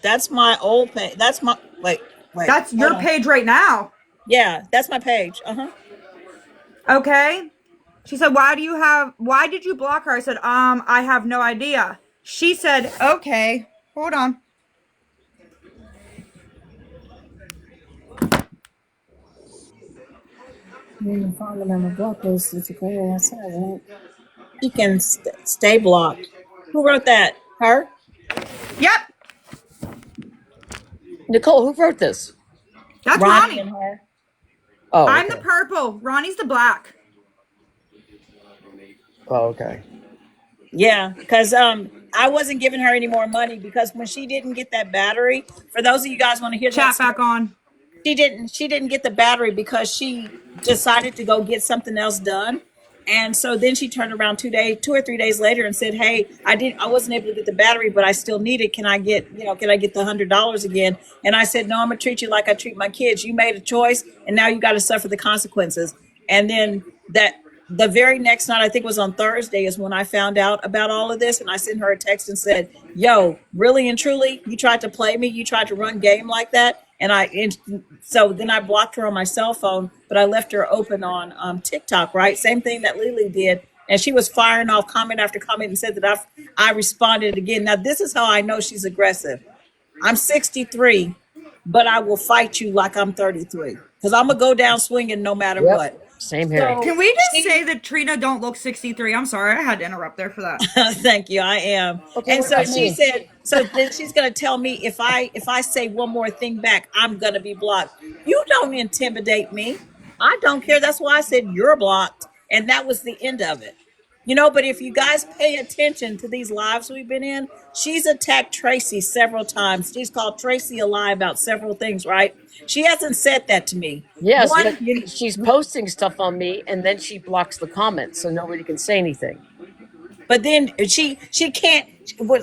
That's my old page. That's my wait. That's Hold your on. page right now. Yeah, that's my page. Uh-huh. Okay. She said, why did you block her? I said, I have no idea. She said, okay, hold on. You find them on the block list. It's okay. That's all right. She can stay blocked. Who wrote that? Her? Yep, Nicole, who wrote this? that's Ronnie Ronnie. and her. Oh, I'm the okay. purple. Ronnie's the black. Oh, okay. Yeah, because I wasn't giving her any more money because when she didn't get that battery, for those of you guys want to hear that Chat back story, on. she didn't get the battery because she decided to go get something else done. And so then she turned around 2 or 3 days later and said, hey, I wasn't able to get the battery, but I still need it. Can I get, can I get the $100 again? And I said, no, I'm gonna treat you like I treat my kids. You made a choice and now you got to suffer the consequences. And then the very next night, I think it was on Thursday, is when I found out about all of this. And I sent her a text and said, yo, really and truly, you tried to play me. You tried to run game like that. And so then I blocked her on my cell phone, but I left her open on TikTok, right? Same thing that Lily did. And she was firing off comment after comment and said that I responded again. Now, this is how I know she's aggressive. I'm 63, but I will fight you like I'm 33 because I'm going to go down swinging no matter Yep. what. Same here. So Can we just she, say that Trina don't look 63? I'm sorry, I had to interrupt there for that. thank you. I am. Okay, And what so about she me? said, so then she's going to tell me if I say one more thing back, I'm going to be blocked. You don't intimidate me. I don't care. That's why I said you're blocked. And that was the end of it. But if you guys pay attention to these lives we've been in, she's attacked Tracy several times. She's called Tracy a lie about several things, right? She hasn't said that to me. Yes, One, but she's posting stuff on me, and then she blocks the comments, so nobody can say anything. but then she can't,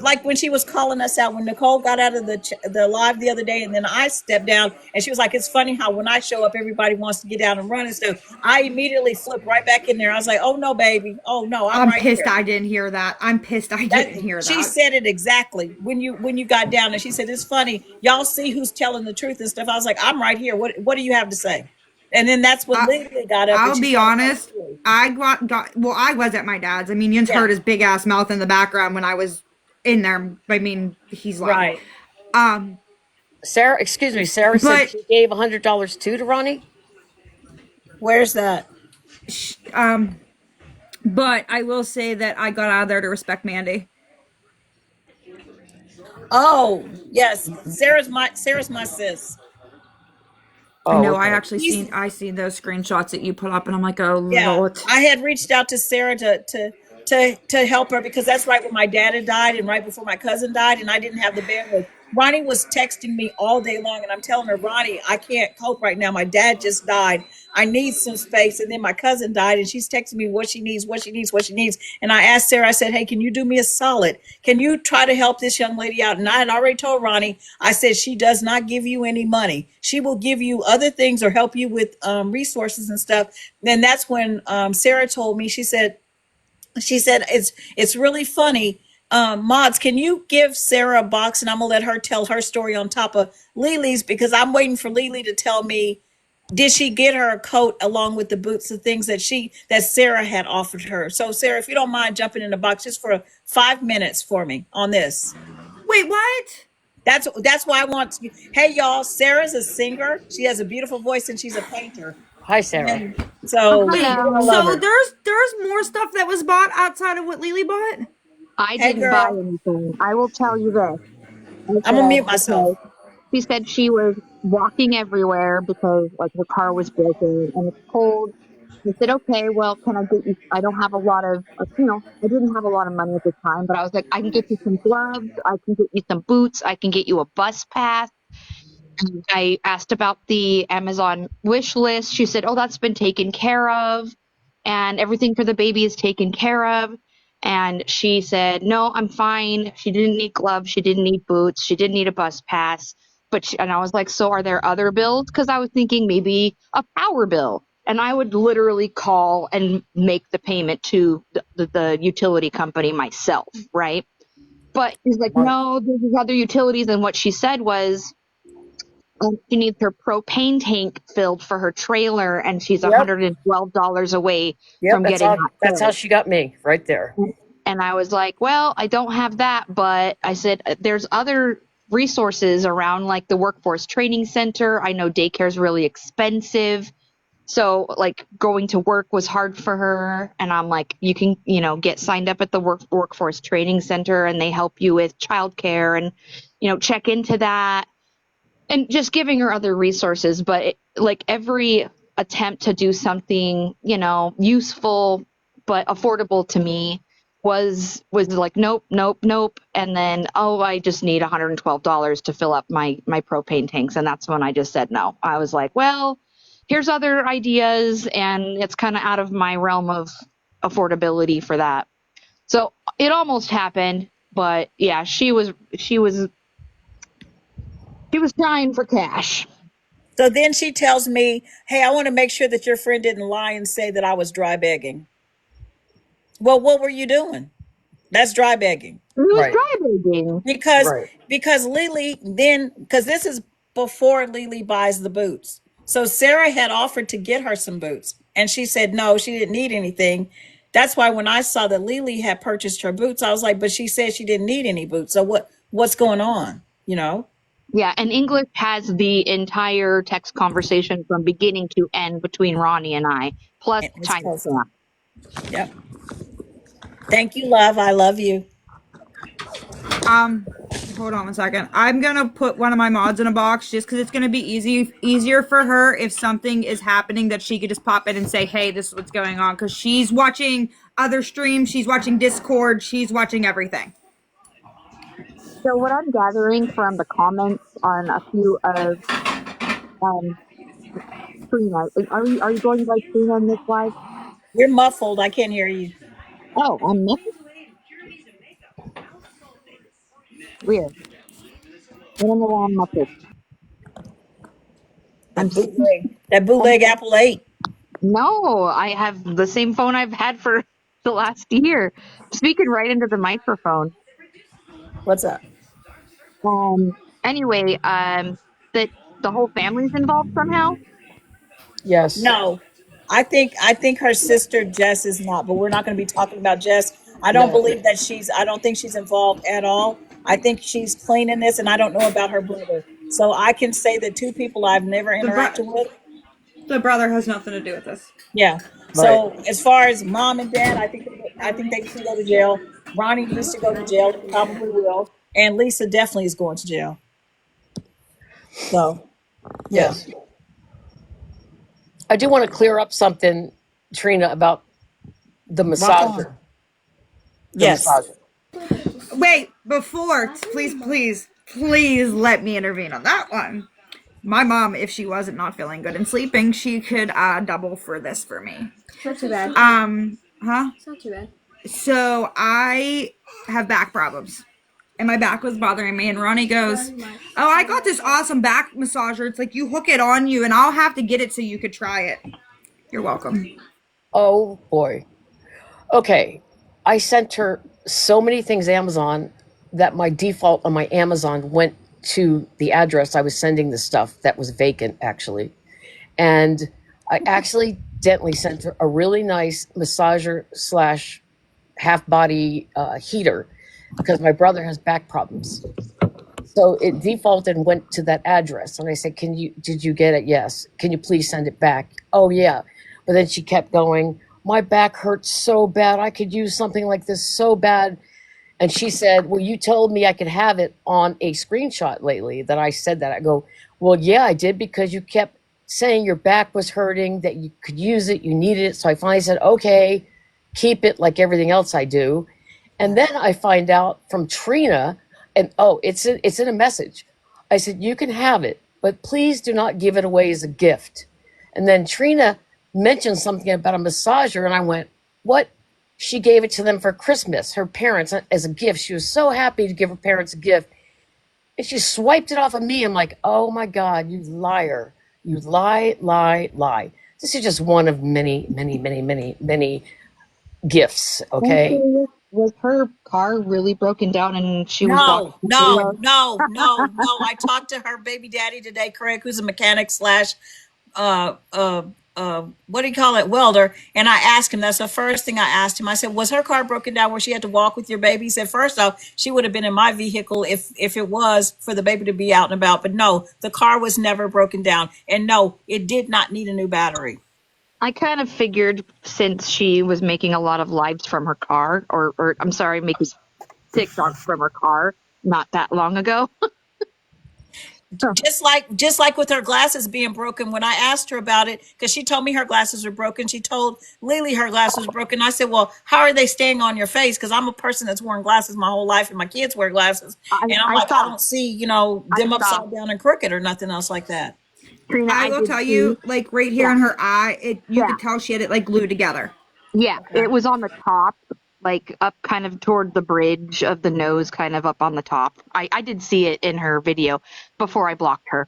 like when she was calling us out when Nicole got out of the live the other day, and then I stepped down, and she was like, "It's funny how when I show up, everybody wants to get out and run and stuff." I immediately flipped right back in there. I was like, "Oh no, baby! Oh no, I'm I'm right pissed here." I didn't hear that. I'm pissed I That didn't hear she that. said it exactly when you got down, and she said, "It's funny, y'all see who's telling the truth and stuff." I was like, "I'm right here. What do you have to say?" And then that's when I, Lily got up and I'll she be started telling honest. the truth. I was at my dad's. I mean, Yin's Yeah, heard his big ass mouth in the background when I was in there. I mean, he's loud. right. Um, Sarah, excuse me, Sarah said but she gave $100 too to Ronnie. Where's that? um, but I will say that I got out of there to respect Mandy. Oh yes, Sarah's my sis. I Oh, know. okay. I seen those screenshots that you put up, and I'm like, oh Yeah, lord. I had reached out to Sarah to help her because that's right when my dad had died and right before my cousin died, and I didn't have the bandwidth. Ronnie was texting me all day long, and I'm telling her, Ronnie, I can't cope right now. My dad just died. I need some space. And then my cousin died, and she's texting me what she needs, what she needs, what she needs. And I asked Sarah, I said, hey, can you do me a solid? Can you try to help this young lady out? And I had already told Ronnie, I said, she does not give you any money. She will give you other things or help you with resources and stuff. Then that's when Sarah told me, she said it's really funny. Mods, can you give Sarah a box and I'm gonna let her tell her story on top of Lily's, because I'm waiting for Lily to tell me, did she get her a coat along with the boots, the things that Sarah had offered her. So Sarah, if you don't mind jumping in the box just for 5 minutes for me on this. Wait, what? That's why I want to. Hey y'all, Sarah's a singer. She has a beautiful voice and she's a painter. Hi, Sarah. And so Wait, you're gonna Hello. love so her. there's more stuff that was bought outside of what Lily bought? I Hey didn't buy girl, anything. I will tell you this. I I'm gonna said, mute myself. okay. She said she was walking everywhere because like her car was broken and it's cold. I said, okay, well, can I get you? I don't have a lot of, I didn't have a lot of money at the time, but I was like, I can get you some gloves. I can get you some boots. I can get you a bus pass. And I asked about the Amazon wish list. She said, oh, that's been taken care of and everything for the baby is taken care of. And she said, no, I'm fine. She didn't need gloves. She didn't need boots. She didn't need a bus pass. And I was like, so are there other bills? Because I was thinking maybe a power bill. And I would literally call and make the payment to the utility company myself, right? But he's like, Right. no, there's other utilities. And what she said was, she needs her propane tank filled for her trailer, and she's Yep. $112 away Yep. from That's getting how. that That's how filled. she got me right there. And I was like, well, I don't have that, but I said, there's other resources around, like the workforce training center. I know daycare is really expensive. So, like, going to work was hard for her. And I'm like, you can, get signed up at the workforce training center and they help you with childcare and, check into that and just giving her other resources. But like every attempt to do something, useful but affordable to me was like nope, nope, nope. And then, oh, I just need $112 to fill up my propane tanks, and that's when I just said no. I was like, well, here's other ideas, and it's kind of out of my realm of affordability for that. So it almost happened, but yeah, she was trying for cash. So then she tells me, hey, I want to make sure that your friend didn't lie and say that I was dry begging. Well, what were you doing? That's dry begging. It was Right. dry bathing. Because Right. because Lily then, because this is before Lily buys the boots. So Sarah had offered to get her some boots and she said no, she didn't need anything. That's why when I saw that Lily had purchased her boots, I was like, but she said she didn't need any boots. So what's going on? You know? Yeah, and English has the entire text conversation from beginning to end between Ronnie and I, plus And it's posted. timestamp. Yep. Thank you, love. I love you. Um, hold on one second. I'm gonna put one of my mods in a box just because it's gonna be easier for her if something is happening that she could just pop in and say, "Hey, this is what's going on." Because she's watching other streams, she's watching Discord, she's watching everything. So what I'm gathering from the comments on a few of um Trina, are you going by Trina in this live? You're muffled. I can't hear you. Oh, I'm not weird. I don't know why I'm muffled. I'm That bootleg. That bootleg I'm- Apple 8. no, I have the same phone I've had for the last year. Speaking right into the microphone. What's up? Anyway, that the whole family's involved somehow. Yes. No, I think her sister Jess is not, but we're not going to be talking about Jess. I don't No. believe that she's. I don't think she's involved at all. I think she's cleaning this, and I don't know about her brother. So I can say that two people I've never The bro- interacted with. the brother has nothing to do with this. Yeah. Right. So as far as mom and dad, I think they can go to jail. Ronnie needs to go to jail. He probably will, and Lisa definitely is going to jail. So yeah, Yes. I do want to clear up something, Trina, about the rock on. massager. The Yes. massager. Wait, before, please, Please let me intervene on that one. My mom, if she wasn't not feeling good and sleeping, she could double for this for me. It's not too bad. Huh? It's not too bad. So I have back problems. And my back was bothering me. And Ronnie goes, "Oh, I got this awesome back massager. It's like you hook it on you, and I'll have to get it so you could try it." You're welcome. Oh boy. Okay. I sent her so many things Amazon that my default on my Amazon went to the address I was sending the stuff that was vacant actually. And I accidentally sent her a really nice massager slash half body heater because my brother has back problems. So it defaulted and went to that address. And I said, did you get it? Yes. Can you please send it back? Oh, yeah. But then she kept going, my back hurts so bad. I could use something like this so bad. And she said, well, you told me I could have it on a screenshot lately that I said that. I go, well, yeah, I did because you kept saying your back was hurting, that you could use it, you needed it. So I finally said, okay, keep it like everything else I do. And then I find out from Trina, and it's in a message. I said, you can have it, but please do not give it away as a gift. And then Trina mentioned something about a massager, and I went, what? She gave it to them for Christmas, her parents, as a gift. She was so happy to give her parents a gift. And she swiped it off of me. I'm like, oh my God, you liar. You lie, lie, lie. This is just one of many, many, many, many, many gifts, okay? Was her car really broken down and she was walking? I talked to her baby daddy today, Craig, who's a mechanic slash uh, uh, what do you call it, welder. And I asked him, that's the first thing I asked him. I said, was her car broken down where she had to walk with your baby? He said, first off, she would have been in my vehicle if it was for the baby to be out and about. But no, the car was never broken down. And no, it did not need a new battery. I kind of figured since she was making a lot of lives from her car, or I'm sorry, making TikToks from her car not that long ago. Just like with her glasses being broken, when I asked her about it, because she told me her glasses were broken, she told Lily her glasses were broken. I said, well, how are they staying on your face? Because I'm a person that's worn glasses my whole life, and my kids wear glasses, and I'm like, I don't see them upside down and crooked or nothing else like that. Trina, I will tell you, like right here in her eye, you could tell she had it like glued together. Yeah, it was on the top, like up kind of toward the bridge of the nose, kind of up on the top. I did see it in her video before I blocked her.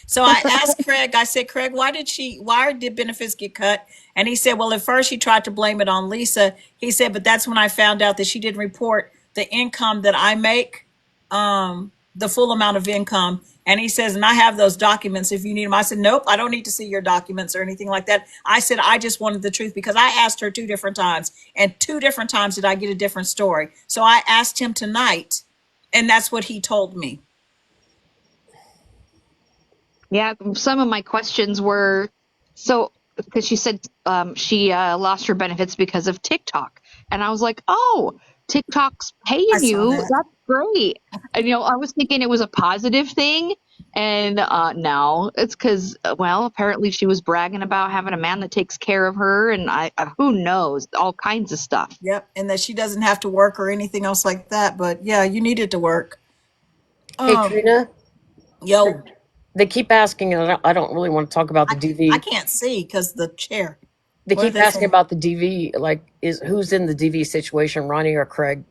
So I asked Craig, I said, Craig, why did benefits get cut? And he said, well, at first he tried to blame it on Lisa. He said, but that's when I found out that she didn't report the income that I make, the full amount of income. And he says, and I have those documents if you need them. I said, nope, I don't need to see your documents or anything like that. I said, I just wanted the truth because I asked her 2 different times, and 2 different times did I get a different story. So I asked him tonight, and that's what he told me. Yeah, some of my questions were because she said she lost her benefits because of TikTok, and I was like, oh, TikTok's paying you. That. That's great. And I was thinking it was a positive thing, and no, it's because apparently she was bragging about having a man that takes care of her, and who knows, all kinds of stuff. Yep, and that she doesn't have to work or anything else like that. But yeah, you needed to work. Hey, Trina, Yo, they keep asking, and I don't really want to talk about the DV. I can't see because the chair. They What are keep they asking saying? about the DV, like, who's in the DV situation, Ronnie or Craig?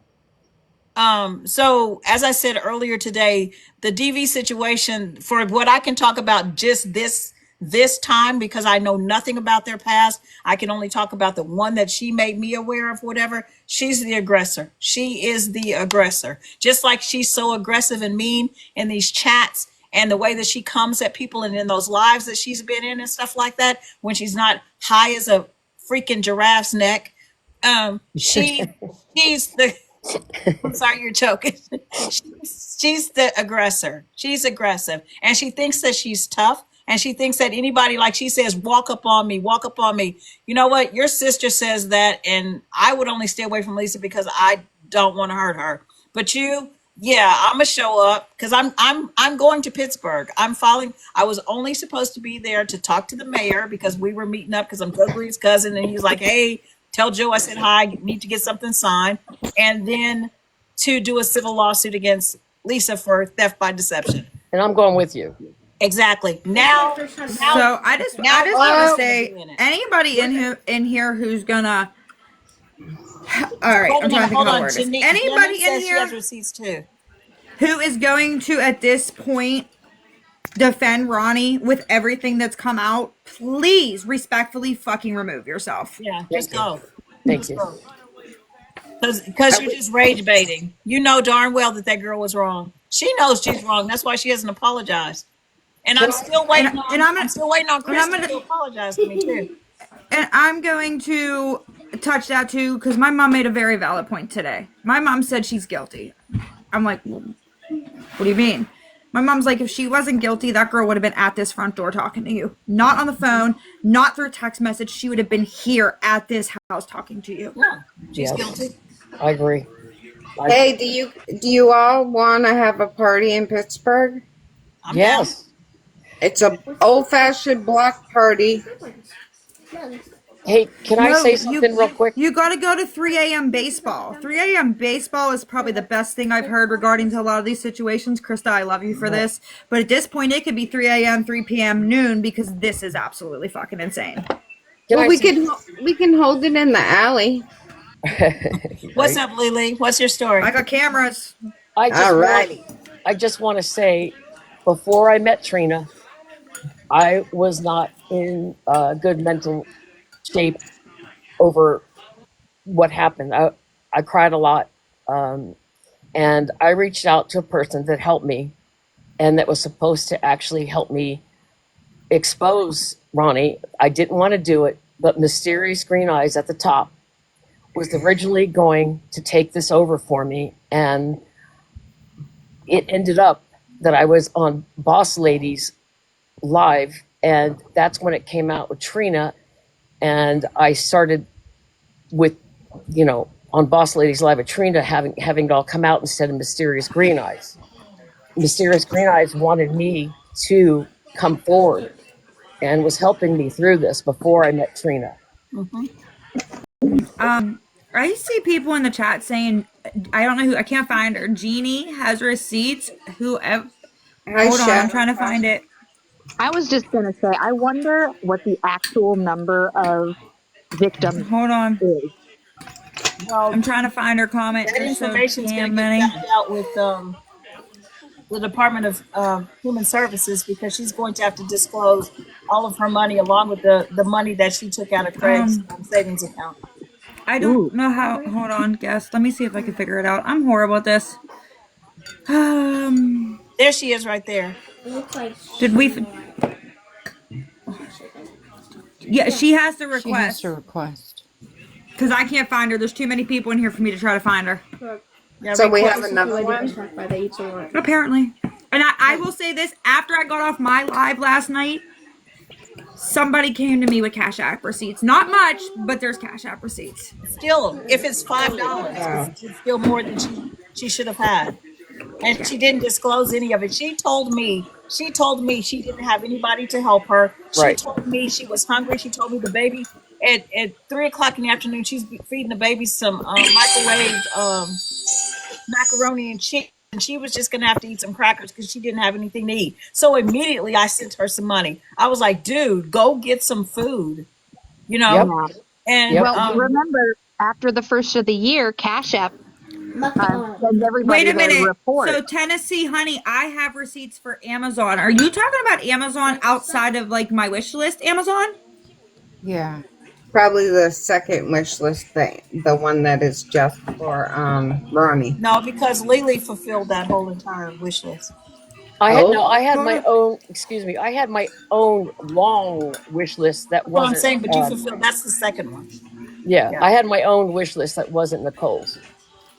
So as I said earlier today, the DV situation, for what I can talk about just this time, because I know nothing about their past, I can only talk about the one that she made me aware of, whatever. She's the aggressor. She is the aggressor. Just like she's so aggressive and mean in these chats and the way that she comes at people and in those lives that she's been in and stuff like that, when she's not high as a freaking giraffe's neck. She's the I'm sorry, you're choking. She's the aggressor. She's aggressive. And she thinks that she's tough. And she thinks that anybody, like she says, walk up on me, walk up on me. You know what? Your sister says that. And I would only stay away from Lisa because I don't want to hurt her. But yeah, I'm gonna show up because I'm going to Pittsburgh. I was only supposed to be there to talk to the mayor because we were meeting up because I'm Joe Green's cousin, and he's like, hey, tell Joe I said hi, need to get something signed, and then to do a civil lawsuit against Lisa for theft by deception. And I'm going with you. Exactly. Now, So I just now want to Donna's gonna say be in it. anybody in here who's gonna. All right, Wait a I'm trying to minute, think hold of how to on. word this. Jenny Anybody in says she has here receipts too. who is going to at this point defend Ronnie with everything that's come out, please respectfully fucking remove yourself. Yeah, just Thank you. go. Thank Just you. go. Because you're just rage baiting. You know darn well that girl was wrong. She knows she's wrong. That's why she hasn't apologized. And I'm still waiting And on I'm still waiting on and I'm Kristen gonna to apologize to me too. and I'm going to touch that too because my mom made a very valid point today. My mom said she's guilty. I'm like, well, what do you mean? My mom's like, if she wasn't guilty, that girl would have been at this front door talking to you. Not on the phone, not through text message. She would have been here at this house talking to you. No, she's Yes. guilty. I agree. Hey, do you all want to have a party in Pittsburgh? I'm Yes. It's a old-fashioned block party. Hey, can I say something real quick? You got to go to 3 a.m. baseball. 3 a.m. baseball is probably the best thing I've heard regarding to a lot of these situations. Krista, I love you for this. But at this point, it could be 3 a.m., 3 p.m., noon, because this is absolutely fucking insane. Well, we can hold it in the alley. What's up, Lily? What's your story? I got cameras. I just want to say, before I met Trina, I was not in good mental shape over what happened. I cried a lot, and I reached out to a person that helped me, and that was supposed to actually help me expose Ronnie. I didn't want to do it, but Mysterious Green Eyes at the top was originally going to take this over for me, and it ended up that I was on Boss Ladies live, and that's when it came out with Trina, and I started with, on Boss Ladies Live with Trina, having it all come out instead of Mysterious Green Eyes. Mysterious Green Eyes wanted me to come forward and was helping me through this before I met Trina. I see people in the chat saying, I don't know who, I can't find her. Jeannie has receipts. Whoever. Hold on, I'm trying to find it. I was just going to say, I wonder what the actual number of victims Hold on. is. Well, I'm trying to find her comment. that There's so information is damn going to many. get found out with the Department of Human Services, because she's going to have to disclose all of her money along with the money that she took out of Craig's savings account. I don't know how. Hold on, guess. Let me see if I can figure it out. I'm horrible at this. There she is right there. Did we? Yeah, she has to request. She has to request. Because I can't find her. There's too many people in here for me to try to find her. Yeah, So we have another one? Apparently. And I will say this, after I got off my live last night, somebody came to me with Cash App receipts. Not much, but there's Cash App receipts. Still, if it's $5, it's still more than she should have had. And she didn't disclose any of it. She told me she didn't have anybody to help her. She told me she was hungry. She told me the baby at 3:00 in the afternoon, she's feeding the baby some microwave macaroni and cheese, and she was just gonna have to eat some crackers because she didn't have anything to eat. So immediately I sent her some money. I was like, dude, go get some food, And Well, remember, after the first of the year, Cash App sends everybody Wait a minute. their report. So Tennessee, honey, I have receipts for Amazon. Are you talking about Amazon outside of like my wish list Amazon? Yeah. Probably the second wish list thing, the one that is just for Ronnie. no, because Lily fulfilled that whole entire wish list. I had my own. Excuse me. I had my own long wish list that Well, wasn't. I'm saying, but you fulfilled. That's the second one. Yeah, I had my own wish list that wasn't Nicole's.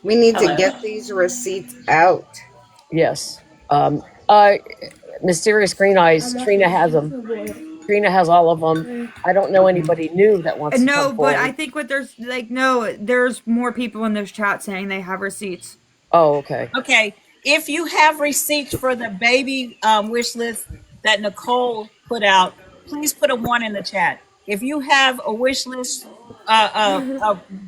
We need to get these receipts out. Yes. Mysterious Green Eyes. Trina has them. Trina has all of them. I don't know anybody new that wants to No, come but forward. I think there's more people in this chat saying they have receipts. Oh, okay. Okay, if you have receipts for the baby wish list that Nicole put out, please put a 1 in the chat. If you have a wish list,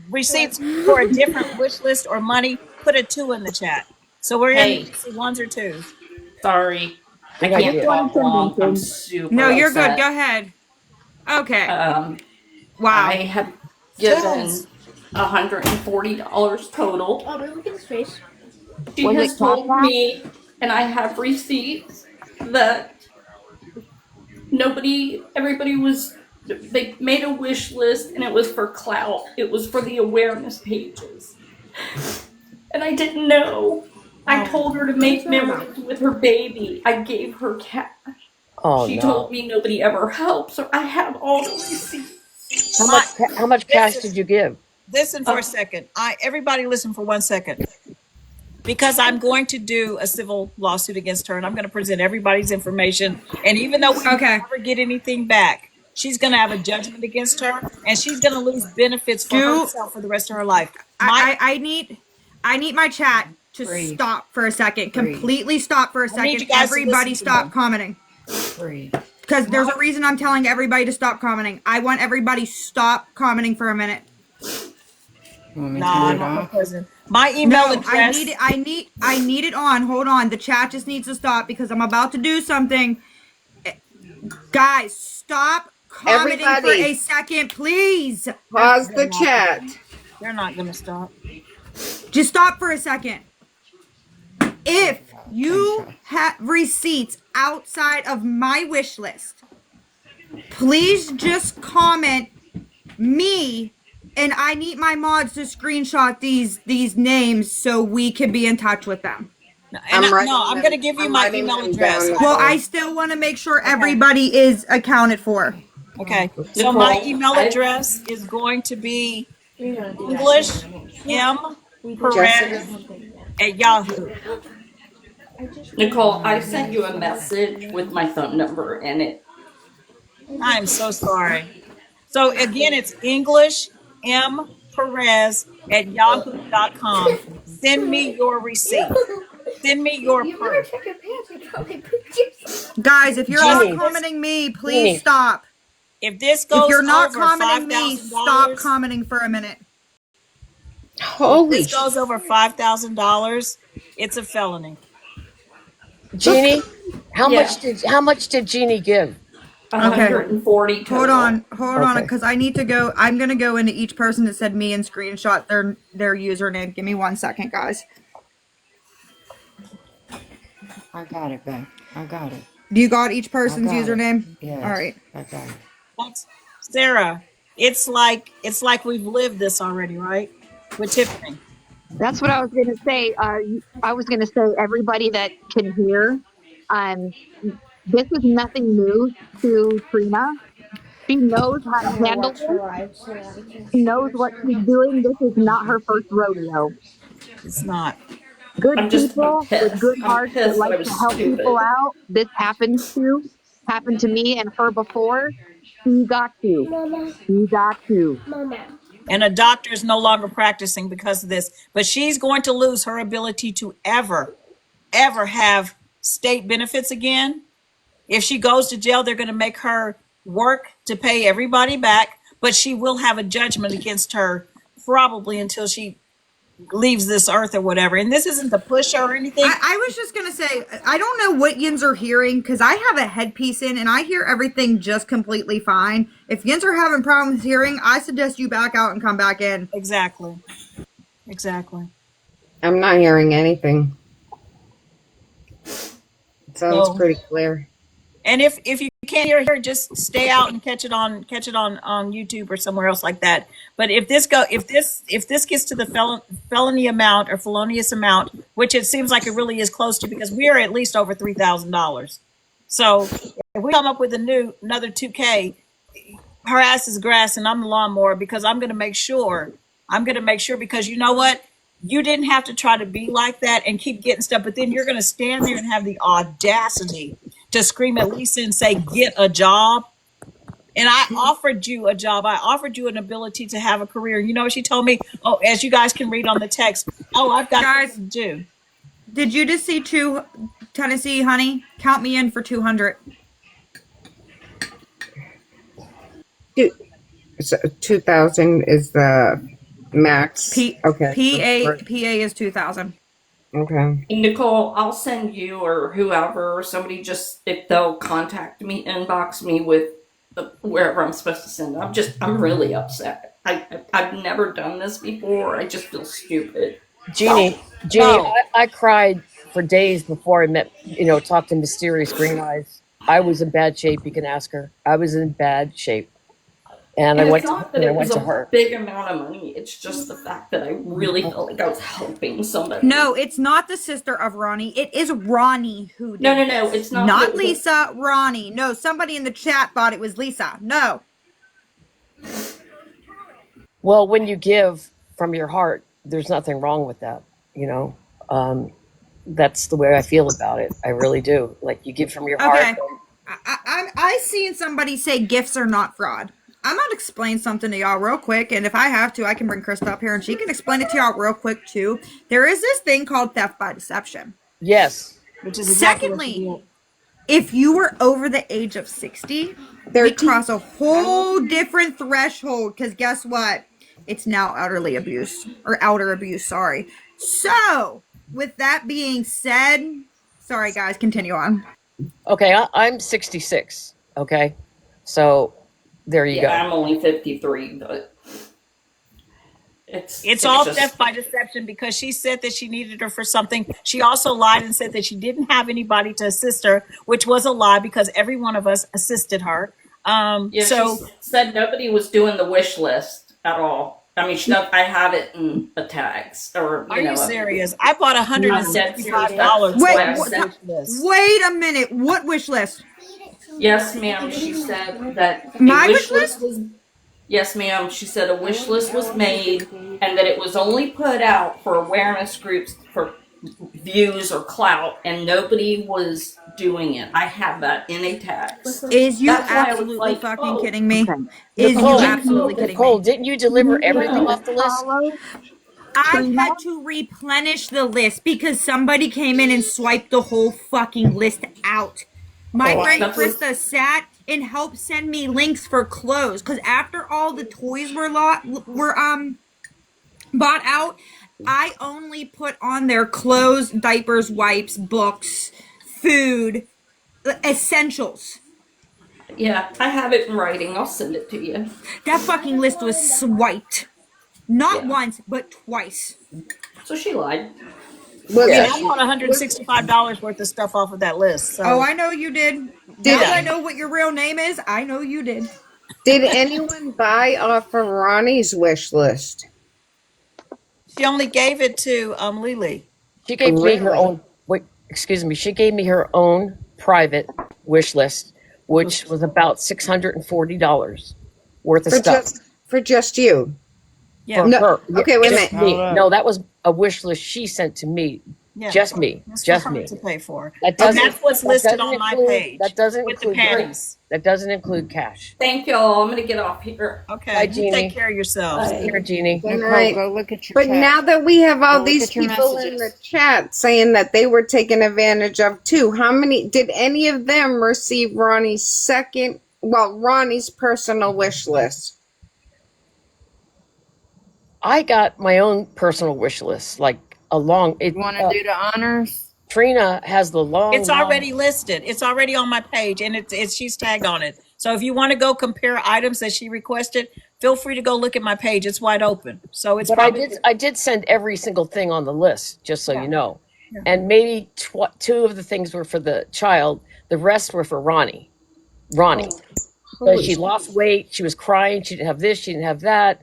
receipts for a different wish list or money, put a 2 in the chat. So we're Hey. in ones or twos. Sorry. I Good idea. can't talk long. I'm super No, you're upset. good. Go ahead. Okay. I Wow. have Twos. given $140 total. Oh, but look at his face. She Was it has Cash told App? me, and I have receipts, that everybody they made a wish list and it was for clout. It was for the awareness pages. And I didn't know. I told her to make memories with her baby. I gave her cash. Oh She no. told me nobody ever helps her. I have all the receipts. How much cash did you give? Listen for a second. Everybody listen for 1 second. Because I'm going to do a civil lawsuit against her and I'm going to present everybody's information. And even though we Okay. never get anything back, she's going to have a judgment against her and she's going to lose benefits for herself for the rest of her life. I need my chat to Free. stop for a second. Free. Completely stop for a I need second. you guys to Everybody listen to stop me. commenting. Free. Because there's a reason I'm telling everybody to stop commenting. I want everybody stop commenting for a minute. You want me No, to I'm turn it not off? present. My email No, address. I need it on. Hold on. The chat just needs to stop because I'm about to do something. Guys, stop commenting for Everybody. a second, please. Pause the chat. They're not going to stop. Just stop for a second. If you have receipts outside of my wish list, please just comment me, and I need my mods to screenshot these names so we can be in touch with them. I'm going to give you my email address. Well, I still want to make sure everybody is accounted for. Okay. So Nicole, my email address is going to be English M Perez at Yahoo. Nicole, I sent you a message with my phone number in it. I am so sorry. So again, it's English M Perez at yahoo.com. Send me your receipt. Send me your You better proof. check your pants. You probably pooped yourself. Guys, if you're Jeannie. not commenting me, please Jeannie. stop. If this If goes you're not over commenting me, stop $5,000, commenting for a minute. if Holy this goes over $5,000, it's a felony. Jeannie, how Yeah. much did Jeannie give? 140 total. Hold on, Okay. because I need to go. I'm gonna go into each person that said me and screenshot their username. Give me 1 second, guys. I got it, babe. I got it. Do you got each person's I got it. username? Yes. All right. I got it. That's, Sarah, it's like we've lived this already, right? With Tiffany. That's what I was gonna say. I was gonna say everybody that can hear, um, this is nothing new to Trina. She knows how I'm to gonna handle watch her this. live tonight. She knows what she's doing. This is not her first rodeo. It's not. Good I'm people with pissed. good I'm hearts that pissed that like I to was help people stupid. out. This happened to me and her before. She got to. Mama, She got to. Mama. And a doctor is no longer practicing because of this. But she's going to lose her ability to ever have state benefits again. If she goes to jail, they're going to make her work to pay everybody back, but she will have a judgment against her probably until she leaves this earth or whatever. And this isn't to push her or anything. I was just gonna say I don't know what Yins are hearing because I have a headpiece in and I hear everything just completely fine. If Yins are having problems hearing, I suggest you back out and come back in. Exactly. I'm not hearing anything. Sounds pretty clear. And if you can't hear her, just stay out and catch it on YouTube or somewhere else like that. But if this gets to the felony amount or felonious amount, which it seems like it really is close to, because we are at least over $3,000. So if we come up with another 2K, her ass is grass and I'm the lawnmower, because I'm going to make sure because you know what? You didn't have to try to be like that and keep getting stuff, but then you're going to stand there and have the audacity to scream at Lisa and say, get a job. And I offered you a job. I offered you an ability to have a career. You know what she told me? Oh, as you guys can read on the text. Oh, I've got Guys, things to do. Did you just see 2 Tennessee, honey? Count me in for 200. So 2,000 is the max. Okay. PA is 2,000. Okay. Nicole, I'll send you or whoever, or somebody, just if they'll contact me, inbox me with wherever I'm supposed to send it. I'm really upset. I've never done this before. I just feel stupid. Jeannie, No. I cried for days before I met, talked to Mysterious Green Eyes. I was in bad shape. You can ask her. I was in bad shape, and I And it's went to not that and I it was went to a her. big amount of money. It's just the fact that I really felt like I was helping somebody. No, it's not the sister of Ronnie. It is Ronnie who did No. this. It's not. Not Lisa, Ronnie. No, somebody in the chat thought it was Lisa. No. Well, when you give from your heart, there's nothing wrong with that. You know, um, that's the way I feel about it. I really do. Like, you give from your heart. Okay. I seen somebody say gifts are not fraud. I'm gonna explain something to y'all real quick, and if I have to, I can bring Krista up here and she can explain it to y'all real quick too. There is this thing called theft by deception. Yes. Which is exactly what she Secondly, did. if you were over the age of 60, we 13. cross a whole different threshold because guess what? It's now elderly abuse or outer abuse, sorry. So, with that being said, sorry guys, continue on. Okay, I'm 66. Okay, so there you Yeah, go. I'm only 53, but It's all just theft by deception because she said that she needed her for something. She also lied and said that she didn't have anybody to assist her, which was a lie because every one of us assisted her. yeah. She said nobody was doing the wish list at all. I mean, I have it in the tags, or Are you a serious? I bought I'm dead serious. $165 That's Wait, why I worth of sent. wish list. wait a minute. What wish list? Yes, ma'am. She said that a My wish wish list list? was. Yes, ma'am. She said a wish list was made, and that it was only put out for awareness groups for views or clout, and nobody was doing it. I have that in a text. Is you That's why I was absolutely like, fucking oh, kidding me? Okay. Is Nicole, you Jeannie, absolutely kidding Nicole, me? didn't you deliver everything no. off the list? follow I Trina? had to replenish the list because somebody came in and swiped the whole fucking list out. My Oh, friend that's what. Krista sat and helped send me links for clothes because after all the toys were bought out, I only put on their clothes, diapers, wipes, books, food, essentials. Yeah, I have it in writing. I'll send it to you. That fucking list was swiped. Not Yeah. once, but twice. So she lied. I Was mean, Yeah. I bought $165 worth of stuff off of that list. Oh, So I know you did. did Now that I know what your real name is, I know you did. did anyone buy off of Ronnie's wish list? she only gave it to Lily. She gave me her Really? own. Wait, excuse me. She gave me her own private wish list, which was about $640 worth of For stuff just you? Yeah, for No. her. Yeah, Okay, wait a just minute. me. No, that was a wish list she sent to me. yeah. Just me. That's for Just her me. to pay for. That And doesn't. that's what's that listed doesn't on my include- page That doesn't with the include. panties. That doesn't include cash. Thank y'all. I'm gonna get off here. Okay, Bye, you Jeannie. take care of yourselves. Bye. Here, Jeannie. Good Nicole, night. go look at your But chat. now that we have all Go look these at your people in messages. the chat saying that they were taken advantage of too, how many did any of them receive Ronnie's personal wish list? I got my own personal wish list, like a long. You want to do the honors? Trina has the long. It's already listed. It's already on my page, and it's she's tagged on it. So if you want to go compare items that she requested, feel free to go look at my page. It's wide open. So it's But probably I did send every single thing on the list, just so you know. Yeah. And maybe two of the things were for the child. The rest were for Ronnie. Ronnie, because she lost weight. She was crying. She didn't have this. She didn't have that.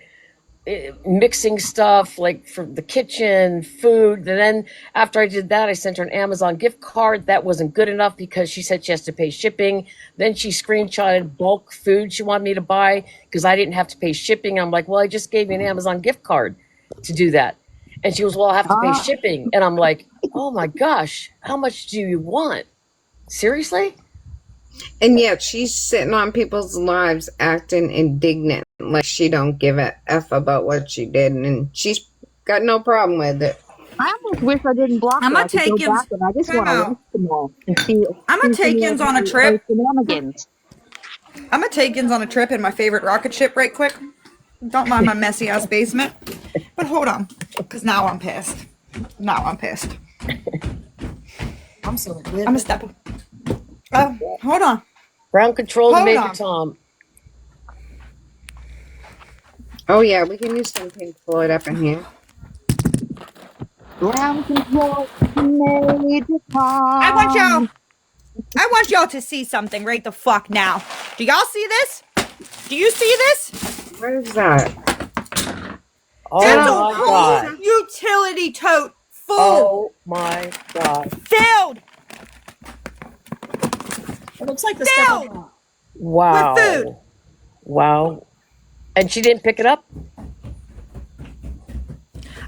Mixing stuff like for the kitchen, food. And then after I did that, I sent her an Amazon gift card. That wasn't good enough because she said she has to pay shipping. Then she screenshotted bulk food she wanted me to buy because I didn't have to pay shipping. I'm like, well, I just gave you an Amazon gift card to do that. And she was, well, I'll have to pay shipping. And I'm like, oh my gosh, how much do you want? Seriously? And yet she's sitting on people's lives acting indignant, like she don't give a F about what she did, and she's got no problem with it. I almost wish I didn't block I'm her. I gonna could take go yous. back and I just Time want to out. list them all and see. I'm gonna take yins on a trip. Shenanigans. I'm gonna take yins on a trip in my favorite rocket ship right quick. Don't mind my messy ass basement. But hold on, because now I'm pissed. Now I'm pissed. I'm so I'm livid. gonna step. Oh, hold on. Ground control to Hold Major on. Tom. Oh yeah, we can use some Pink Floyd up in here. Ground control Major I want y'all. Tom. I want y'all to see something right the fuck now. Do y'all see this? Do you see this? What is that? Oh It's a my whole God. utility tote full, Oh my God. filled It looks like the stuff I Filled. bought. Wow. with food. Wow. And she didn't pick it up?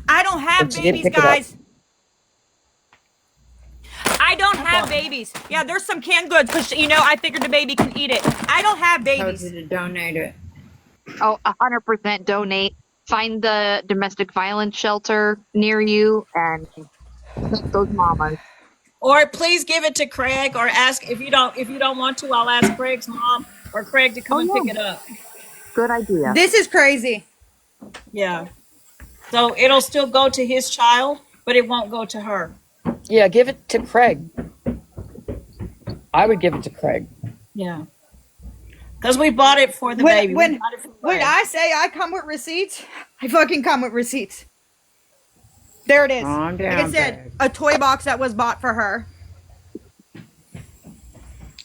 I don't have And she didn't babies, pick it up. guys. I don't have babies. Yeah, there's some canned goods because I figured the baby can eat it. I don't have Told babies. you to donate it. Oh, 100% donate. Find the domestic violence shelter near you and help those mamas. Or please give it to Craig, or ask if you don't want to, I'll ask Craig's mom or Craig to come and pick Oh, it up. yeah. Good idea. This is crazy. Yeah. So it'll still go to his child, but it won't go to her. Yeah, give it to Craig. I would give it to Craig. Yeah. Because we bought it for the baby. We When bought it for when Craig. I say I come with receipts, I fucking come with receipts. There it is. Calm Like I down, said, babe. a toy box that was bought for her.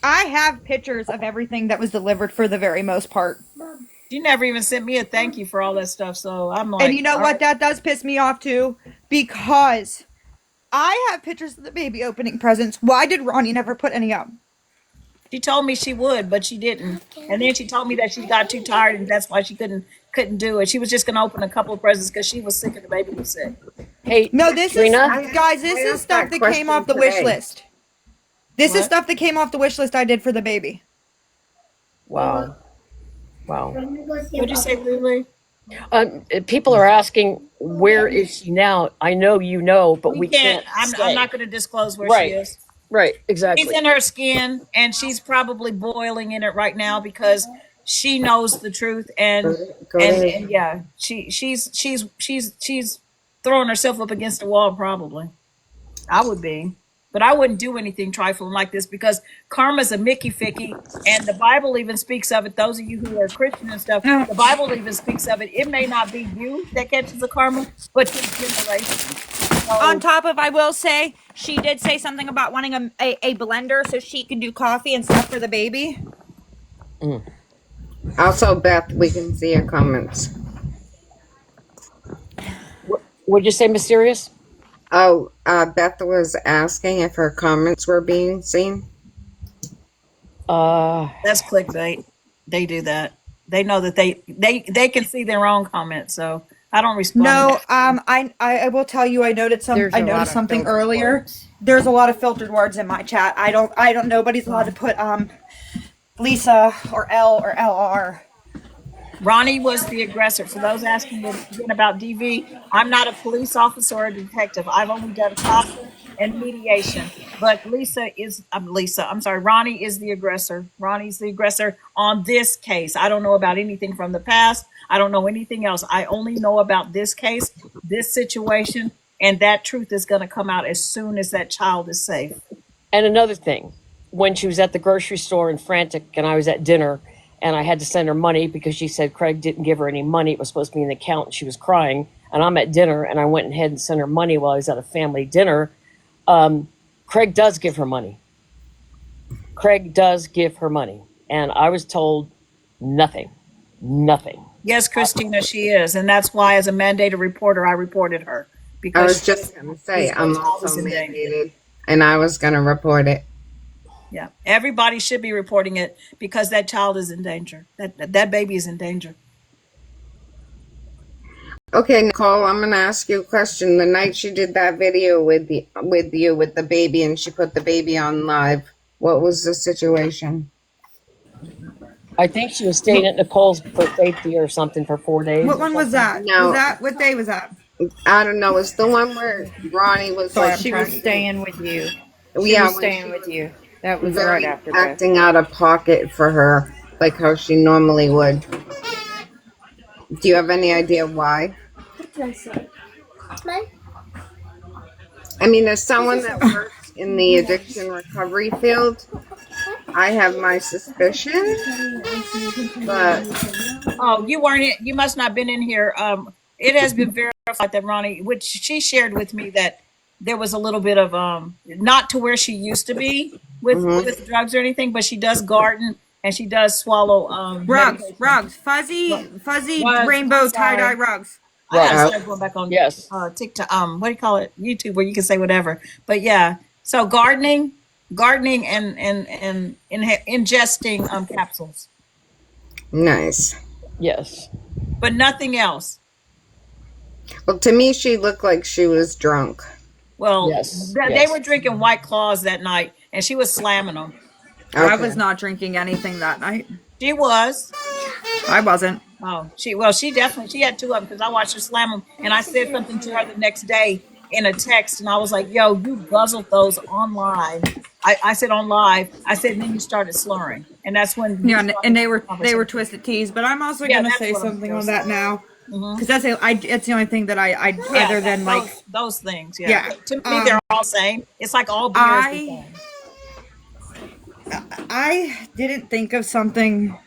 I have pictures of everything that was delivered for the very most part. She never even sent me a thank you for all that stuff. So I'm like, And you know all what? right. That does piss me off too, because I have pictures of the baby opening presents. Why did Ronnie never put any up? She told me she would, but she didn't. And then she told me that she got too tired and that's why she couldn't do it. She was just gonna open a couple of presents because she was sick and the baby was sick. Hey, No, this Trina? is guys. This I is asked stuff that that came off the question wish today. list. This is What? stuff that came off the wish list I did for the baby. Wow. Wow. What'd you say, Lily? People are asking, where is she now? I know you know, but we can't I'm say. not gonna disclose where Right. she is. Right, She's exactly. in her skin and she's probably boiling in it right now because she knows the truth and Go and, ahead. and yeah, she's throwing herself up against the wall probably. I would be. But I wouldn't do anything trifling like this because karma's a Mickey Ficky, and the Bible even speaks of it. Those of you who are Christian and stuff, the Bible even speaks of it. It may not be you that catches the karma, but your generation. On top of, I will say, she did say something about wanting a blender so she can do coffee and stuff for the baby. Also, Beth, we can see your comments. What'd you say, Mysterious? Oh, Beth was asking if her comments were being seen. That's clickbait. They do that. They know that they can see their own comments, so I don't respond. No, I will tell you, I noticed There's a lot noticed of something filtered earlier. words. There's a lot of filtered words in my chat. I don't. Nobody's allowed to put Lisa or L or LR. Ronnie was the aggressor. For those asking again about DV, I'm not a police officer or a detective. I've only done CASA and mediation. But I'm sorry, Ronnie is the aggressor. Ronnie's the aggressor on this case. I don't know about anything from the past. I don't know anything else. I only know about this case, this situation, and that truth is going to come out as soon as that child is safe. And another thing, when she was at the grocery store and frantic, and I was at dinner, and I had to send her money because she said Craig didn't give her any money. It was supposed to be in the account, and she was crying. And I'm at dinner, and I went ahead and sent her money while I was at a family dinner. Craig does give her money. Craig does give her money. And I was told nothing. Nothing. Yes, Christina, she is. And that's why, as a mandated reporter, I reported her. I Because was just going to say, that I'm child also is in danger. mandated, and I was going to report it. Yeah, everybody should be reporting it because that child is in danger. That baby is in danger. Okay, Nicole, I'm going to ask you a question. The night she did that video with the baby, and she put the baby on live, what was the situation? I think she was staying at Nicole's for safety or something for 4 days. What one was that? No. Was that what day was that? I don't know. It's the one where Ronnie was Sorry, like She was staying with you. She yeah, was when staying she with was you. That was right very after Beth. acting out of pocket for her, like how she normally would. Do you have any idea why? What did I say? Mine? I mean, as someone that works in the addiction recovery field. I have my suspicions, but Oh, you weren't in, you must not have been in here. It has been verified that Ronnie, which she shared with me, that there was a little bit of not to where she used to be with drugs or anything, but she does garden and she does swallow medication. Rugs, fuzzy Rugs, rainbow I'm sorry. tie-dye rugs. I gotta Right. start going back on Yes. TikTok. What do you call it? YouTube, where you can say whatever. But yeah, so gardening, and ingesting capsules, nice. Yes. but nothing else. Well, to me, she looked like she was drunk. Well, Yes, they yes. were drinking White Claws that night, and she was slamming them. I Okay. was not drinking anything that night. She was. I wasn't. Oh, she definitely, she had two of them because I watched her slam them, and I said something to her the next day in a text, and I was like, "Yo, you guzzled those on live." I said on live. I said, and then you started slurring, and that's when we Yeah, started and the they were conversation. twisted teas. But I'm also Yeah, gonna that's say what I'm something on saying. that now, Mhm. because it's the only thing that I Yeah, other than like those things. Yeah. yeah. To me, they're all the same. It's like all beer is the same. I didn't think of something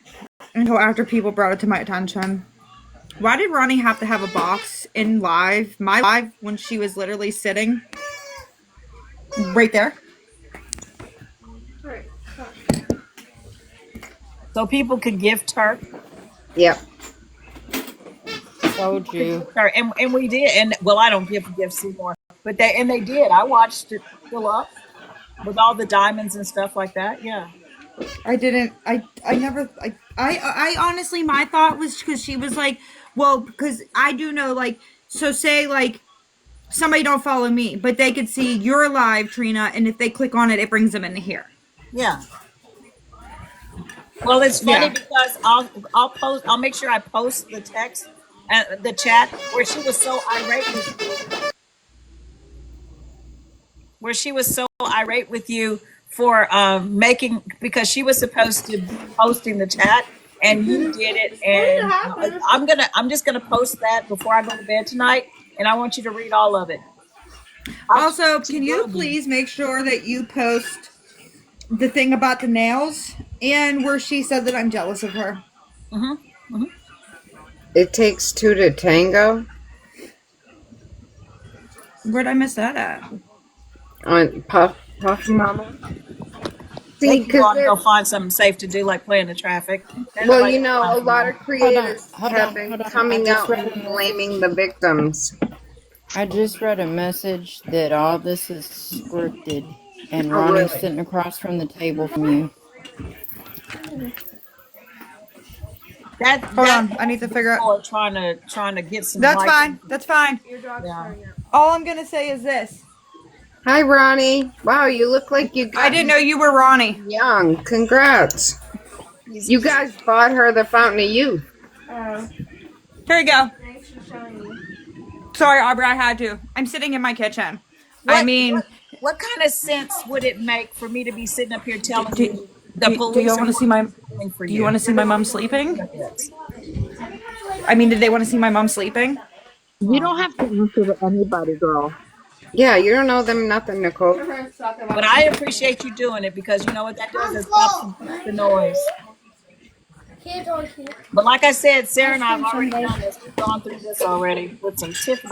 until after people brought it to my attention. Why did Ronni have to have a box in my live, when she was literally sitting right there? So people could gift her. Yep. Told you. And we did. And well, I don't give gifts anymore, but they did. I watched it fill up with all the diamonds and stuff like that. Yeah. I didn't. I never. I honestly, my thought was because she was like, well, because I do know, like, so say like somebody don't follow me, but they could see you're live, Trina, and if they click on it, it brings them into here. Yeah. Well, it's funny Yeah. because I'll make sure I post the text and the chat where she was so irate with you, for making, because she was supposed to be posting the chat and you did it, and I'm just gonna post that before I go to bed tonight, and I want you to read all of it. Also, can you please make sure that you post the thing about the nails and where she said that I'm jealous of her? It takes two to tango. Where'd I miss that at? On Puff Mama. See, Make you want to go because find something safe to do, like play in the traffic. well, you know, a lot of creators hold have on, been hold on. coming I just out read and a blaming the victims. I just read a message that all this is scripted, and Oh, Ronnie's really? sitting across from the table from you. Hold on, I need to figure out. People are trying to get some. That's likes. fine. That's fine. Yeah. All I'm gonna say is this: Hi, Ronnie. Wow, you look like you got I didn't know you were Ronnie. young. Congrats. You guys bought her the Fountain of Youth. Here you go. Thanks for showing me. Sorry, Aubrey, I had to. I'm sitting in my kitchen. I mean, what kind of sense would it make for me to be sitting up here telling do, you the do police you are want to see my? looking for Do you want to see my mom sleeping? Yes. I mean, did they want to see my mom sleeping? You don't have to answer to anybody, girl. Yeah, you don't know them nothing, Nicole. But I appreciate you doing it, because you know what that does? It stops the noise. Kids on kids. But like I said, Sarah and I have already done this. We've gone through this already with some Tiffany.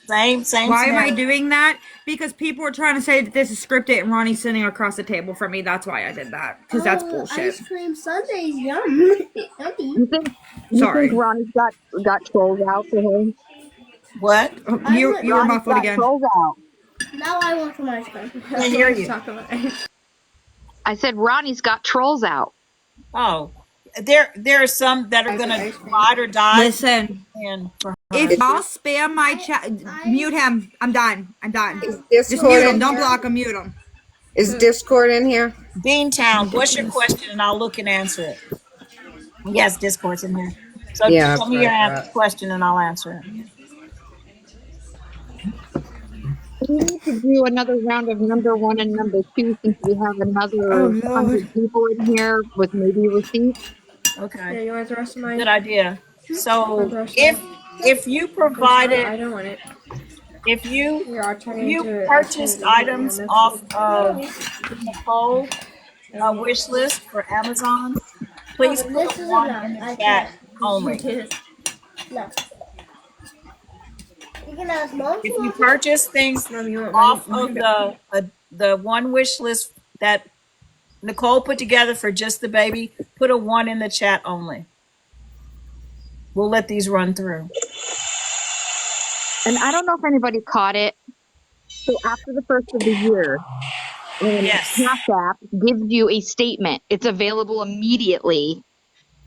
Same. Why am I scenario. doing that? Because people were trying to say that this is scripted and Ronnie's sitting across the table from me. That's why I did that. Because that's bullshit. Ice cream sundaes, yum. Yummy. You think Sorry. Ronnie's got trolls out for him? What? Oh, you were Ronnie's muffled got again. trolls out. Now I want some ice cream. Can't hear you. I said Ronnie's got trolls out. Oh, there are some that are gonna ride or die. Listen, And for her. if y'all spam my chat, mute him. I'm done. Is Just Discord mute him. in Don't here? block him. Mute him. Is Discord in here? Beantown, what's your question, and I'll look and answer it. Yes, Discord's in here. So Yeah, tell me your I've read that. question, and I'll answer it. We need to do another round of number 1 and number 2 since we have another Oh, Lord. 100 people in here with maybe receipts. Okay. You want the rest of mine? Good idea. So Rest if you provided, I don't want it. If you Here, I'll turn if you into a purchased items off of No, the Nicole wish list for Amazon, no, please but put a this is one enough. in the I chat can't. You only. do. No. You can ask mom if If you you want to. purchase things Mom, you want off my of the one wish list that Nicole put together for just the baby, put a one in the chat only. We'll let these run through. And I don't know if anybody caught it. So after the first of the year, Yes. Cash App gives you a statement. It's available immediately,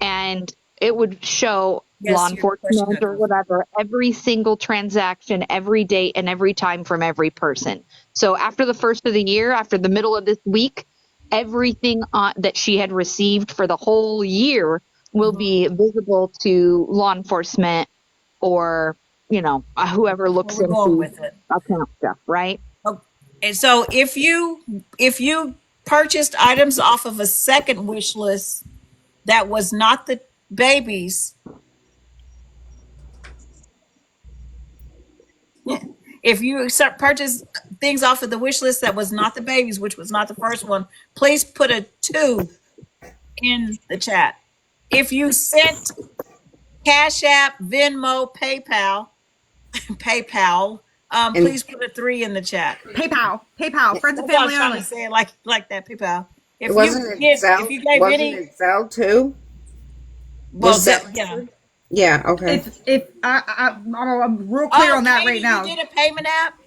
and it would show law Yes, your question enforcement got or cut. whatever every single transaction, every date, and every time from every person. So after the first of the year, after the middle of this week, everything that she had received for the whole year will be visible to law enforcement or whoever Where looks we're going into with it. account stuff, right? Oh, and so if you purchased items off of a second wish list that was not the babies, if you purchase things off of the wish list that was not the babies, which was not the first one, please put a 2 in the chat. If you sent Cash App, Venmo, PayPal, And please put a 3 in the chat. PayPal, friends and That's why I family was trying to only. say it like that, PayPal. it wasn't it If Zell? you gave Wasn't any, it Zell too? well, Was Zell? yeah. Yeah. Okay. If I'm real clear Oh, on that right Katie, you now. did a payment app,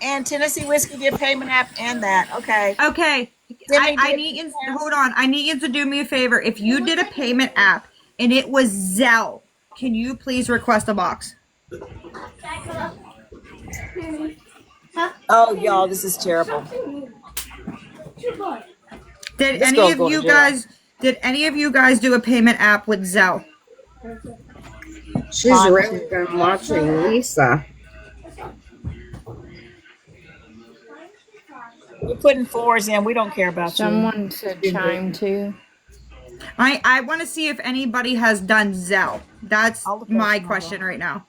and Tennessee Whiskey did payment app and that. Okay, Okay, Demi I did. need you. Hold on, I need you to do me a favor. If you did a payment app and it was Zelle, can you please request a box? Oh, y'all, this is terrible. Did This any girl's of going to you jail. guys? Did any of you guys do a payment app with Zelle? She's really been watching Lisa. You're putting fours in. We don't care about you. Someone said chime too. I want to see if anybody has done Zelle. That's I'll look at it my tomorrow. question right now.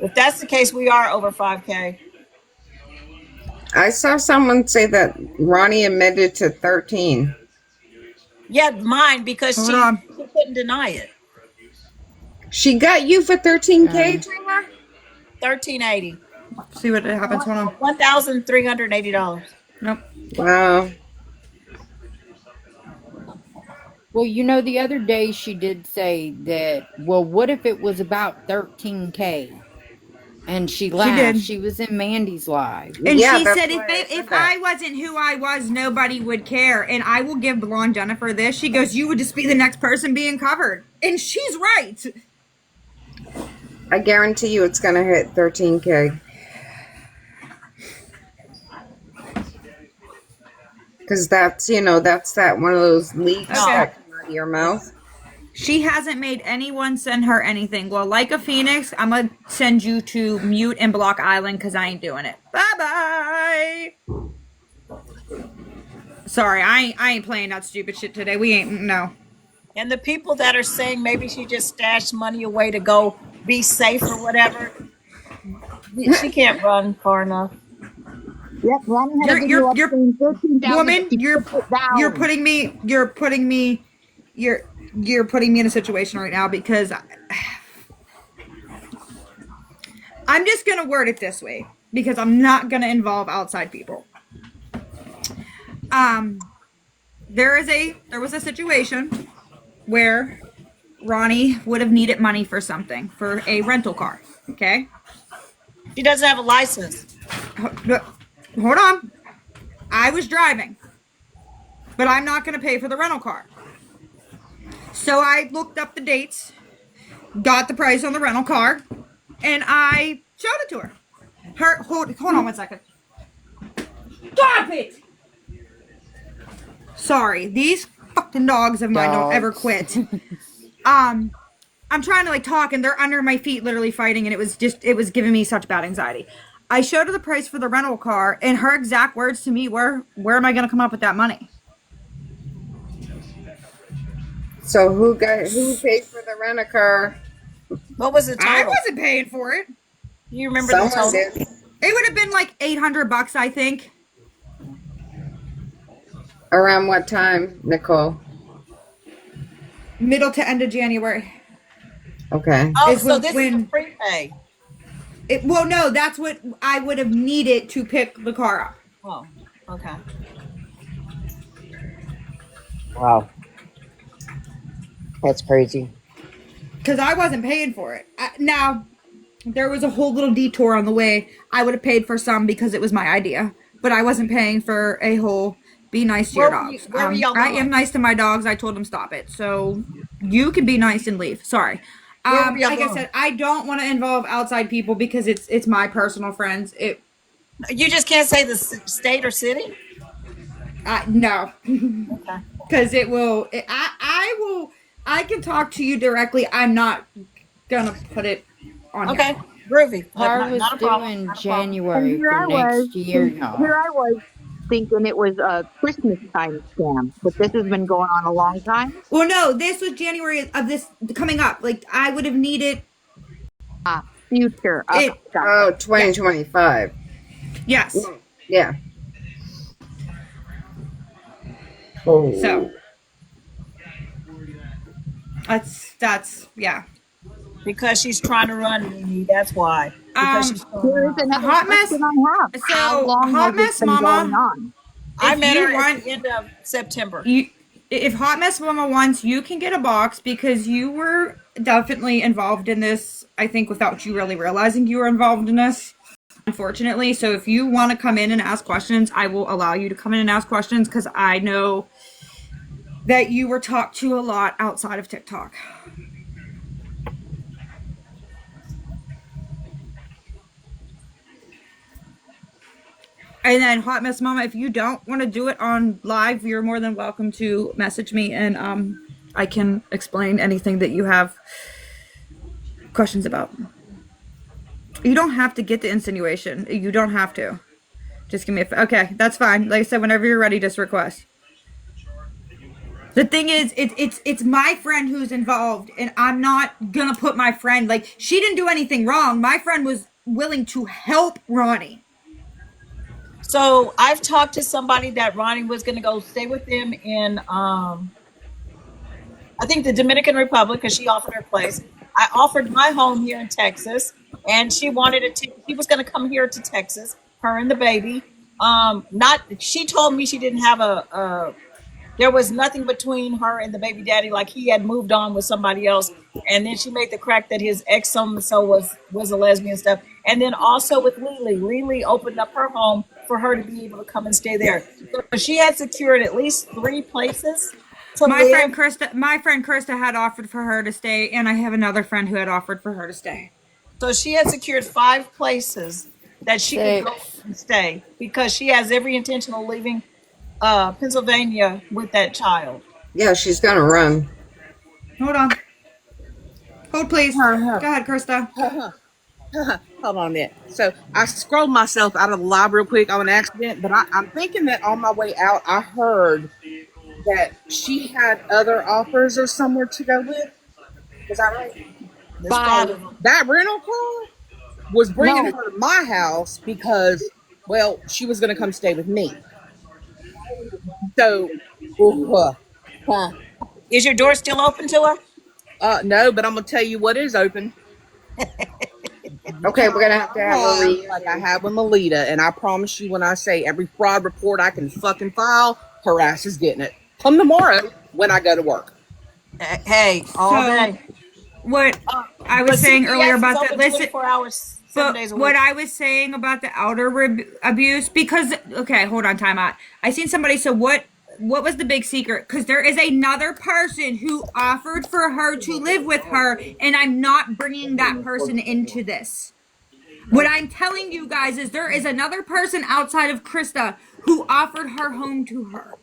If that's the case, we are over 5K. I saw someone say that Ronnie admitted to 13. Yeah, mine because Hold she on. couldn't deny it. She got you for 13K, Uh, Trina? 1380. See what happens. Hold on. $1,380. Nope. Wow. well, the other day she did say that, well, what if it was about 13K? And she She laughed. did. She was in Mandy's live. And Yeah, she that's said, why I if said that. I wasn't who I was, nobody would care. And I will give Blonde Jennifer this. She goes, you would just be the next person being covered. And she's right. I guarantee you it's going to hit 13K. Because that's that one of those leaks Okay. that come out of your mouth. She hasn't made anyone send her anything. Well, like a phoenix, I'm going to send you to mute and block island because I ain't doing it. Bye-bye. Sorry, I ain't playing that stupid shit today. We ain't, no. And the people that are saying maybe she just stashed money away to go be safe or whatever, she can't run far enough. Yep, Ronnie had a You're, video up you're, saying 13,000, but woman, she you're, took it you're down. putting me, you're putting me in a situation right now because I'm just going to word it this way because I'm not going to involve outside people. There was a situation where Ronnie would have needed money for something, for a rental car. Okay? She doesn't have a license. Hold on. I was driving, but I'm not going to pay for the rental car. So I looked up the dates, got the price on the rental car, and I showed it to her. Hold on 1 second. Stop it! Sorry, these fucking dogs of mine don't ever Dogs. quit. I'm trying to talk and they're under my feet literally fighting and it was giving me such bad anxiety. I showed her the price for the rental car and her exact words to me were, where am I going to come up with that money? So who paid for the rent a car? What was the I total? wasn't paying for it. You remember the Someone total? did. It would have been like $800, I think. Around what time, Nicole? Middle to end of January. Okay. Oh, Is so this is a when prepay. well, no, that's what I would have needed to pick the car up. Oh, okay. Wow. That's crazy. Because I wasn't paying for it. Now, there was a whole little detour on the way. I would have paid for some because it was my idea, but I wasn't paying for a whole be nice to your dogs. Where were y'all I going? am nice to my dogs. I told them stop it. So you can be nice and leave. Sorry. Where were y'all Like I going? said, I don't want to involve outside people because it's my personal friends. You just can't say the state or city? No, Okay. because I can talk to you directly. I'm not gonna put it on Okay. here. Groovy. Par was Not a due problem. in Not a problem. And January here for I was, next year, y'all. thinking it was a Christmas time scam, but this has been going on a long time. Well, no, this was January of this coming up. Like I would have needed Future. Okay, it. got it. Oh, 2025. Yes. Yeah. Oh. So that's yeah. Because she's trying to run, Mimi. That's why. Because she's trying to Here is run. another Hot mess. question I have. How So long hot has mess, it been going mama. on? I If met you her at want, the end of September. if hot mess mama wants, you can get a box because you were definitely involved in this. I think without you really realizing you were involved in this. Unfortunately, so if you want to come in and ask questions, I will allow you to come in and ask questions because I know that you were talked to a lot outside of TikTok. And then Hot Mess Mama, if you don't want to do it on live, you're more than welcome to message me and I can explain anything that you have questions about. You don't have to get the insinuation. You don't have to. Just give me okay, that's fine. Like I said, whenever you're ready, just request. The thing is, it's my friend who's involved, and I'm not gonna put my friend, like, she didn't do anything wrong. My friend was willing to help Ronni. So I've talked to somebody that Ronnie was going to go stay with them in, I think the Dominican Republic, because she offered her place. I offered my home here in Texas, and she wanted to. She was going to come here to Texas, her and the baby. Not. She told me she didn't have a. There was nothing between her and the baby daddy. Like he had moved on with somebody else, and then she made the crack that his ex so was a lesbian stuff. And then also with Lily opened up her home for her to be able to come and stay there. So she had secured at least 3 places to My live. friend Krista had offered for her to stay, and I have another friend who had offered for her to stay. So she had secured 5 places that she could go and stay because she has every intention of leaving Pennsylvania with that child. Yeah, she's gonna run. Hold on. Hold, please. Go ahead, Krista. Hold on a minute. So I scrolled myself out of the live real quick on accident, but I'm thinking that on my way out, I heard that she had other offers or somewhere to go with. Is that right? That rental car was bringing her to my house because, well, she was going to come stay with me. So, is your door still open to her? No, but I'm going to tell you what is open. Okay, we're gonna have to have a reunion. Like I have with Melita, and I promise you when I say every fraud report I can fucking file, her ass is getting it. Come tomorrow when I go to work. Hey, all day. What I was saying earlier about that, listen, 24 hours, 7 days a week. what I was saying about the outer abuse, because, okay, hold on, time out. I seen somebody, so what was the big secret? Because there is another person who offered for her to live with her, and I'm not bringing that person into this. What I'm telling you guys is there is another person outside of Krista who offered her home to her.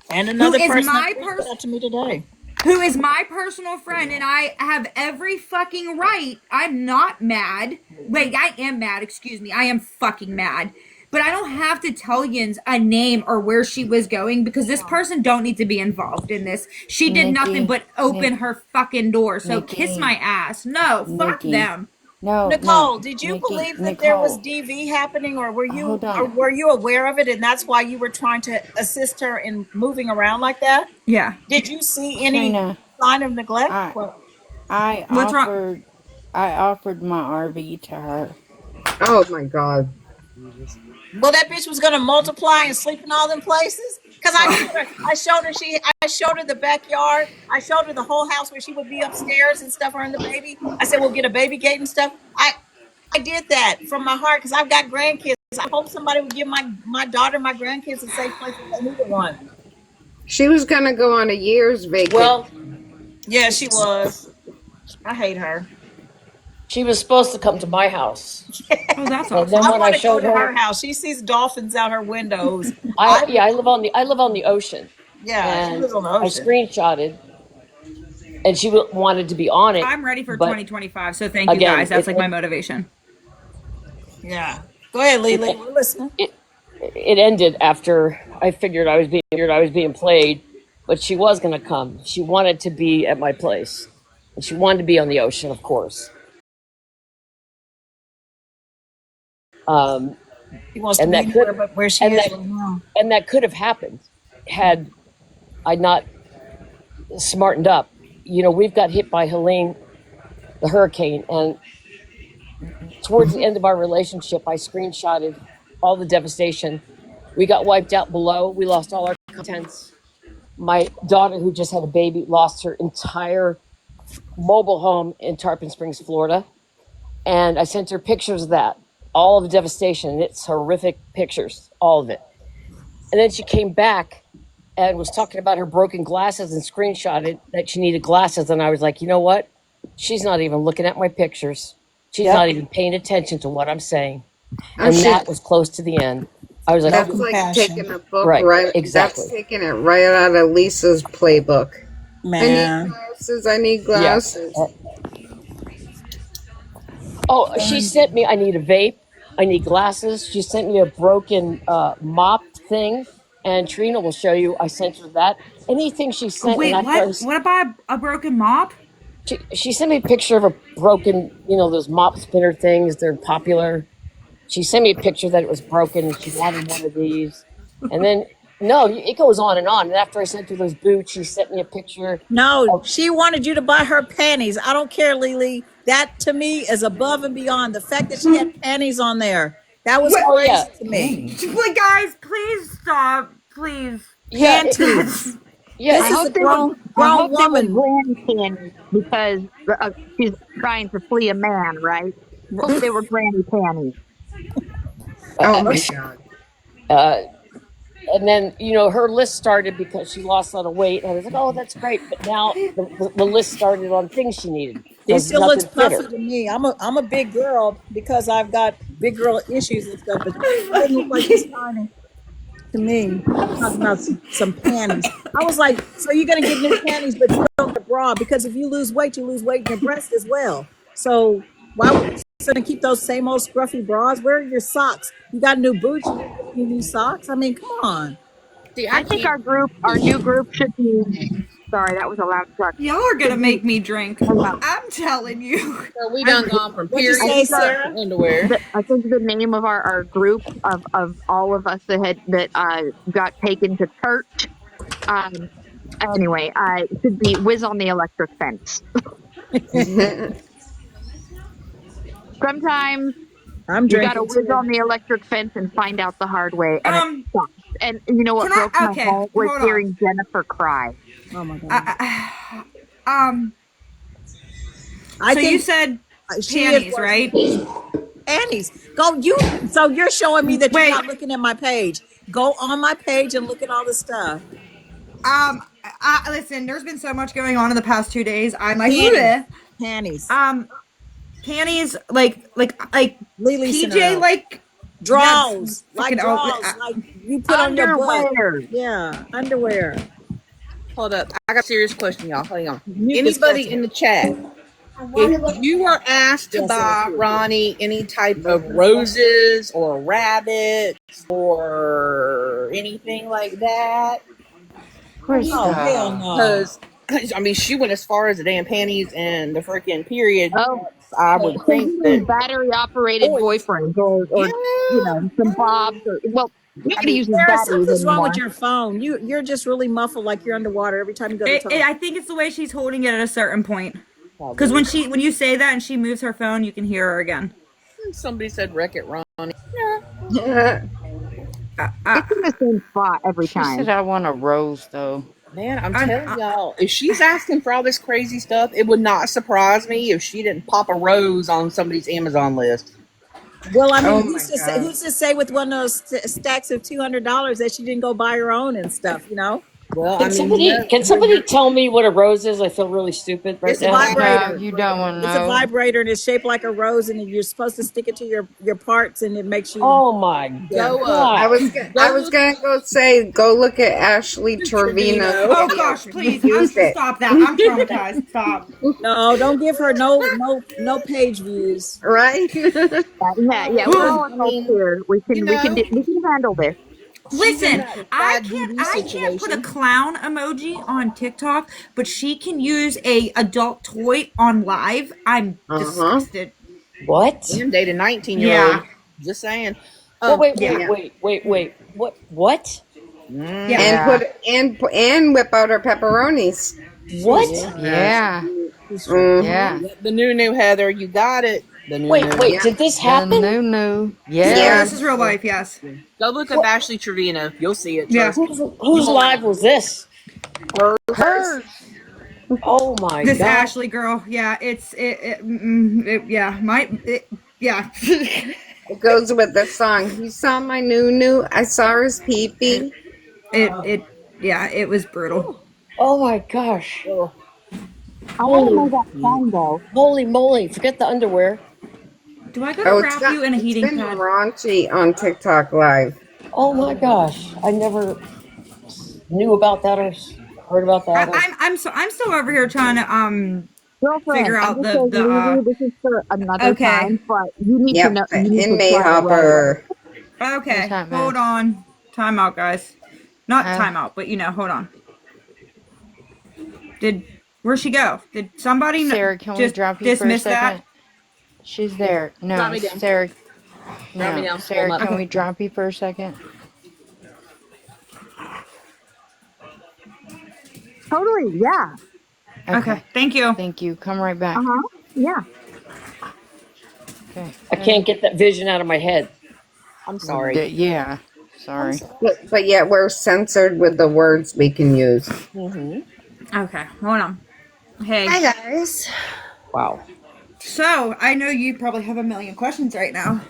And another who is person my that reached out to me today. Who is my personal friend, and I have every fucking right. I'm not mad. Wait, I am mad, excuse me. I am fucking mad. But I don't have to tell yins a name or where she was going because this person don't need to be involved in this. She did nothing but open her fucking door. So kiss my ass. No, fuck them. No, Nicole, did you Nikki, believe that there was Nicole, DV happening, or hold on. were you aware of it, and that's why you were trying to assist her in moving around like that? Yeah. Did you see any Trina, sign of neglect? I Well, I What's wrong? offered my RV to her. Oh my God. that bitch was gonna multiply and sleep in all them places. Cause I showed her the backyard. I showed her the whole house where she would be upstairs and stuff, her and the baby. I said, we'll get a baby gate and stuff. I did that from my heart because I've got grandkids. I hope somebody would give my daughter, my grandkids a safe place if they needed one. She was gonna go on a year's vacation. Well, Yeah, she was. I hate her. she was supposed to come to my house, Oh, that's and then awesome. I when I want to go showed to her her, house. She sees dolphins out her windows. I I live on the ocean, Yeah, she and lives on the I ocean. screenshotted, and she wanted to be on it, I'm ready for but 2025, so thank you again, guys. That's like my motivation. Yeah. Go ahead, Lily. it We're listening. it ended after I figured I was being played, but she was going to come. She wanted to be at my place, and she wanted to be on the ocean, of course. Um, She wants to and be that anywhere could but where she and is that right now. and that could have happened had I not smartened up. You know, we've got hit by Helene, the hurricane, and towards the end of our relationship, I screenshotted all the devastation. We got wiped out below. We lost all our contents. My daughter, who just had a baby, lost her entire mobile home in Tarpon Springs, Florida. And I sent her pictures of that, all of the devastation. It's horrific pictures, all of it. And then she came back and was talking about her broken glasses and screenshotted that she needed glasses. And I was like, you know what? She's not even looking at my pictures. She's Yep. not even paying attention to what I'm saying. Oh And shit. that was close to the end. I was like, No That's like compassion. taking a book right, right. exactly. That's taking it right out of Lisa's playbook. I need Man. glasses. I need Yeah. glasses. Oh, she sent me, I need a vape. I need glasses. She sent me a broken mop thing. And Trina will show you. I sent her that. Anything she sent, and Wait, after I what? was, What about a broken mop? she sent me a picture of a broken, you know, those mop spinner things. They're popular. She sent me a picture that it was broken and she wanted one of these. And then, no, it goes on and on. And after I sent her those boots, she sent me a picture No, of, she wanted you to buy her panties. I don't care, Lily. That to me is above and beyond. The fact that she had panties on there. That was What? oh, yeah. crazy to me. Like, guys, please stop. Please. Yeah. Panties. Yeah. This I is hope a they were. I grown hope they were woman. granny panties because she's trying to flee a man, right? Hope they were granny panties. Oh my God. uh, and then, you know, her list started because she lost a lot of weight. And I was like, oh, that's great. But now the list started on things she needed She because still looks nothing fit puffy her. to me. I'm a big girl because I've got big girl issues and stuff, but she doesn't look like she's tiny to me. Talking about some panties. I was like, so you're gonna get new panties, but you don't get a bra because if you lose weight, you lose weight in your breast as well. So why would you gonna keep those same old scruffy bras? Where are your socks? You got new boots, you didn't get any new socks. I mean, come on. See, I I think keep. our new group should be. Sorry, that was a loud truck. Y'all are gonna Should be. make me drink. Hang on. I'm telling you. So we I, done gone from what'd you I say, period think Sarah? to underwear. I think the name of our group of all of us that got taken to church. Um, anyway, should be whiz on the electric fence. Sometimes I'm you got to drinking whiz too. on the electric fence and find out the hard way, and it Um, sucks. And you know what can broke I? my Okay, heart was hold on. hearing Jennifer cry. Oh my god. Um, I so you think said she is panties, worse than right? me. Panties. Go you. So you're showing me that you're Wait. not looking at my page. Go on my page and look at all the stuff. Listen, there's been so much going on in the past 2 days. I'm like, Panties. bleh. Panties. um, panties, like Lily sent her PJ, out. like that's Draws. Like fucking. Oh, draws. Like you put on your butt. Underwear. Yeah. Underwear. Hold up. I got a serious question, y'all. Hang on. Mute this Anybody filter. in the chat, if you are asked to Yes, sir. buy Ronnie any type of roses or rabbits or anything like that, Oh hell no. because I mean, she went as far as the damn panties and the freaking period Oh, cups. I would so think you that mean battery operated boys, boyfriends yeah, some bobs or, well, I nobody mean, uses Sarah, batteries something's wrong with anymore. your phone. You're just really muffled, like you're underwater every time you go to talk. I think it's the way she's holding it at a certain point. Because probably. when you say that and she moves her phone, you can hear her again. Somebody said wreck it, Ronnie. It's in the same spot every She said, time. I want a rose, though. Man, I'm I, telling I, y'all, if she's asking for all this crazy stuff, it would not surprise me if she didn't pop a rose on somebody's Amazon list. Well, I mean, Oh my god. who's to say with one of those stacks of $200 that she didn't go buy her own and stuff? You know, Well, I Can mean, somebody can somebody tell me what a rose is? I feel really stupid right it's a now. No, vibrator. you don't want to It's a know. vibrator and it's shaped like a rose, and you're supposed to stick it to your parts, and it makes you. Oh my Yeah. I god. was go I was look gonna go say go look at Ashley Trevino's Trevino. oh video. gosh, She please. used it, Stop that. I'm traumatized. Stop. No, don't give her no page views. right? Yeah, we're Well, all I adults mean, here. We you can know, handle this. she's in Listen, that bad BB I can't put a situation. clown emoji on TikTok, but she can use a adult toy on live. I'm Uh-huh. disgusted. What? And date a 19-year-old. Yeah. Just saying. Well, wait, Yeah. wait, wait, wait, wait. What? Yeah. And Yeah. put and whip out her pepperonis. What? Yes, Yeah. she's true. Mm-hmm. Yeah. Yep, the new Heather, you got it. The new. Wait, Yeah. did this The happen? no. Yeah, Yeah. this Yes. is real life, yes. Go look up What? Ashley Trevino. You'll see it. Yeah. Trust me. Whose live was this? Hers. Hers. Oh my This god. Ashley girl, yeah, yeah, yeah. It goes with the song. You saw my new. I saw his pee it, pee. it, yeah, it was brutal. Oh my gosh. Oh, I want to know Holy that song though. holy moly. Forget the underwear. Do I Oh, gotta wrap you in a it's heating been pad? raunchy on TikTok Live. Oh my gosh. I never knew about that or heard about that or I'm still over here trying to Girlfriend, figure I'm out just saying, Lulu, this is for another okay. time, but you need to Yep, know, you the need to inmate try to write it. hopper. What's Okay, happening? hold on. Time out, guys. Not Uh, time out, but hold on. Where'd she go? Did somebody Sarah, can we just drop you for a dismiss that? second? She's there. drop No, me down. Sarah. Drop me No, down. Pull 'em Sarah, up. can Okay. we drop you for a second? Totally, yeah. Okay, thank you. Thank you. Come right back. Uh-huh. Yeah. Okay. I can't get that vision out of my head. I'm sorry. Yeah. I'm Sorry. sorry. But yet we're censored with the words we can use. Mm-hmm. Okay, hold on. Hey. Hi guys. Wow. So, I know you probably have a million questions right now.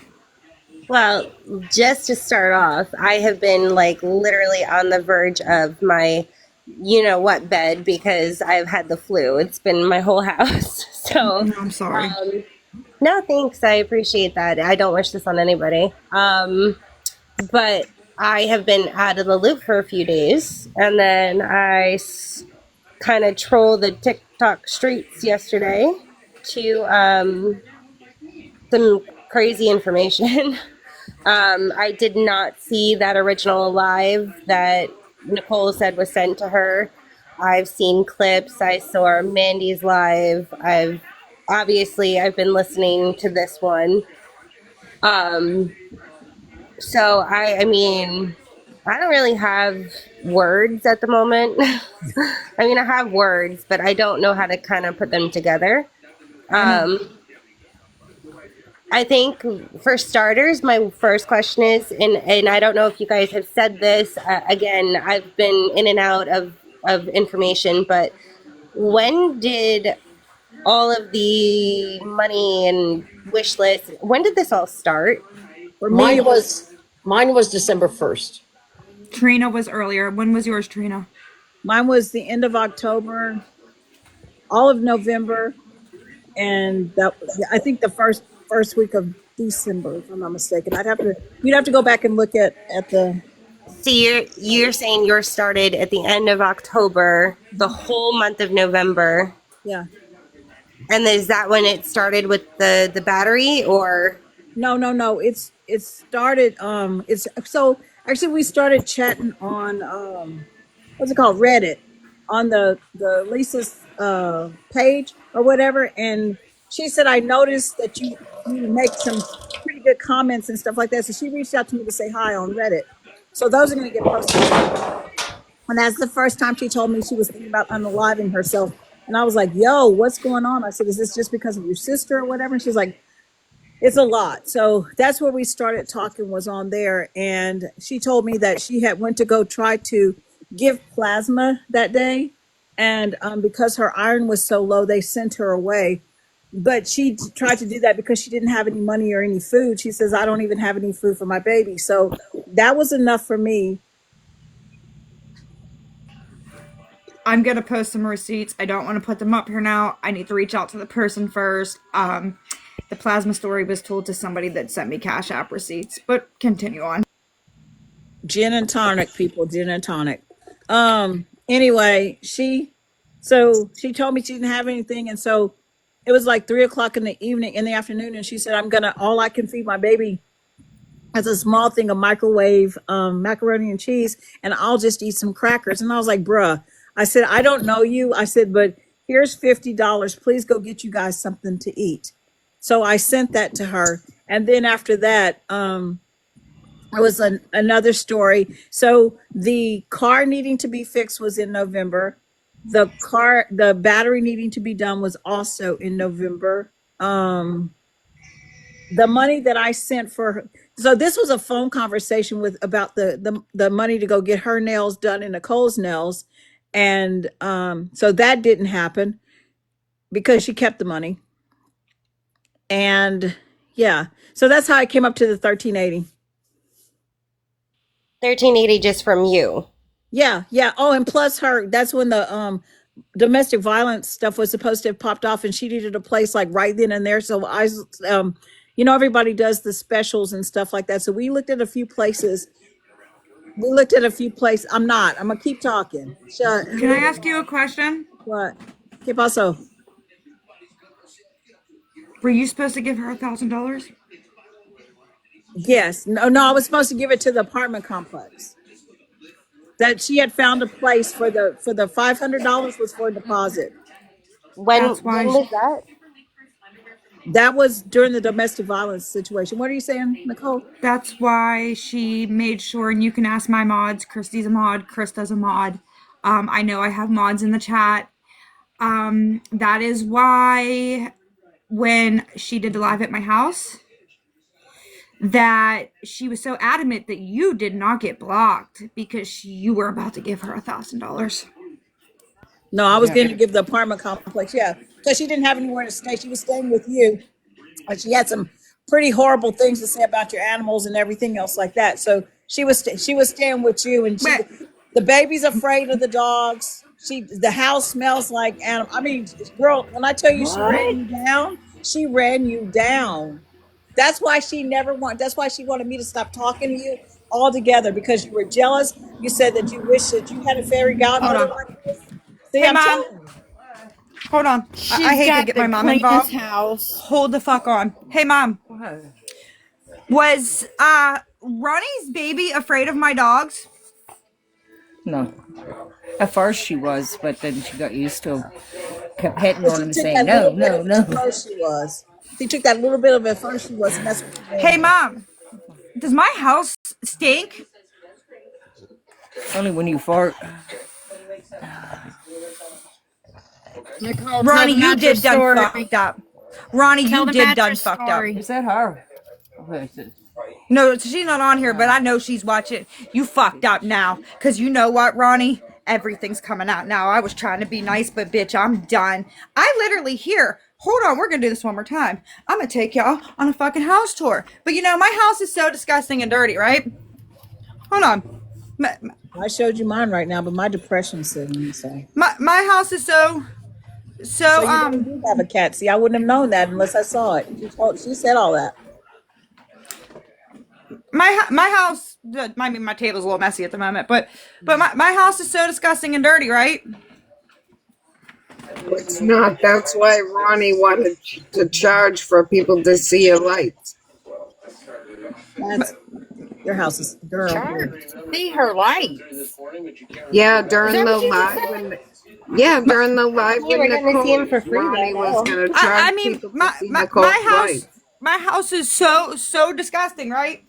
Well, just to start off, I have been like literally on the verge of my you know what bed because I've had the flu. It's been my whole house. So, I'm sorry. no, thanks. I appreciate that. I don't wish this on anybody. But I have been out of the loop for a few days, and then I kind of troll the TikTok streets yesterday to some crazy information. I did not see that original live that Nicole said was sent to her. I've seen clips. I saw Mandy's live. I've been listening to this one. So I mean, I don't really have words at the moment. I mean, I have words, but I don't know how to kind of put them together. I think for starters, my first question is, and I don't know if you guys have said this, again, I've been in and out of information, but when did all of the money and wish list, when did this all start? For me, it was Mine was December 1st. Trina was earlier. When was yours, Trina? mine was the end of October, all of November, and that I think the first week of December, if I'm not mistaken. You'd have to go back and look at the. So you're saying yours started at the end of October, the whole month of November, Yeah. and is that when it started with the battery, or? No. It started. It's so actually we started chatting on what's it called, Reddit, on the Lisa's page or whatever, and she said, I noticed that you make some pretty good comments and stuff like that. So she reached out to me to say hi on Reddit. So those are going to get posted tomorrow. And that's the first time she told me she was thinking about unaliving herself. And I was like, yo, what's going on? I said, is this just because of your sister or whatever? And she's like, it's a lot. So that's where we started talking, was on there. And she told me that she had went to go try to give plasma that day. And because her iron was so low, they sent her away. But she tried to do that because she didn't have any money or any food. She says, I don't even have any food for my baby. So that was enough for me. I'm gonna post some receipts. I don't want to put them up here now. I need to reach out to the person first. The plasma story was told to somebody that sent me Cash App receipts, but continue on. Gin and tonic, people, gin and tonic. Anyway, so she told me she didn't have anything, and so it was like 3 o'clock in the afternoon, and she said, all I can feed my baby is a small thing of microwave macaroni and cheese, and I'll just eat some crackers. And I was like, bruh, I said, I don't know you. I said, but here's $50. Please go get you guys something to eat. So I sent that to her. And then after that, it was another story. So the car needing to be fixed was in November. The battery needing to be done was also in November. The money that I sent for her, so this was a phone conversation about the money to go get her nails done and Nicole's nails. And so that didn't happen because she kept the money. And yeah, so that's how I came up to the 1380. 1380 just from you. Yeah. Oh, and plus that's when the domestic violence stuff was supposed to have popped off, and she needed a place like right then and there. So everybody does the specials and stuff like that. So we looked at a few places. I'm gonna keep talking. Shut. Can I ask you a question? What? ¿Qué pasó? Were you supposed to give her $1,000? Yes. No, I was supposed to give it to the apartment complex. That she had found a place for the $500 was for a deposit. When That's why was that? That was during the domestic violence situation. What are you saying, Nicole? That's why she made sure, and you can ask my mods. Christy's a mod. Krista's a mod. I know I have mods in the chat. That is why when she did the live at my house, that she was so adamant that you did not get blocked because you were about to give her $1,000. No, I was going to give the apartment complex. Yeah, because she didn't have anywhere to stay. She was staying with you. And she had some pretty horrible things to say about your animals and everything else like that. So she was staying with you, and the baby's afraid of the dogs. The house smells like animal. I mean, girl, when I tell you she ran you down, she ran you down. That's why that's why she wanted me to stop talking to you altogether, because you were jealous. You said that you wish that you had a fairy godmother like this. See, Hey, I'm Mom. telling you. Hold on. I hate to get my mom involved. House. Hold the fuck on. Hey, Mom. Was Ronnie's baby afraid of my dogs? No. At first she was, but then she got used to him. Kept hitting on him and She took saying, that no, little bit no, of no. it at first she was. She took that little bit of it first she was, and that's what she did. Hey, Mom. Does my house stink? Only when you fart. Nicole, Ronnie, you did done fucked up. Ronnie, you did done fucked up. Is that her? No, she's not on here, but I know she's watching. You fucked up now. Because you know what, Ronnie? Everything's coming out now. I was trying to be nice, but bitch, I'm done. I literally here. Hold on, we're going to do this one more time. I'm going to take y'all on a fucking house tour. But you know, my house is so disgusting and dirty, right? Hold on. I showed you mine right now, but my depression's sitting. So My house is so you do have a cat. See, I wouldn't have known that unless I saw it. She said all that. My house, I mean, my table's a little messy at the moment, but my house is so disgusting and dirty, right? It's not. That's why Ronnie wanted to charge for people to see your lights. Your house is girl. See her lights. Yeah, during the live Yeah, during the live Hey, with we're gonna see him Nicole, for free Ronnie was though. gonna I charge mean, people to see Nicole's life. my house is so disgusting, right?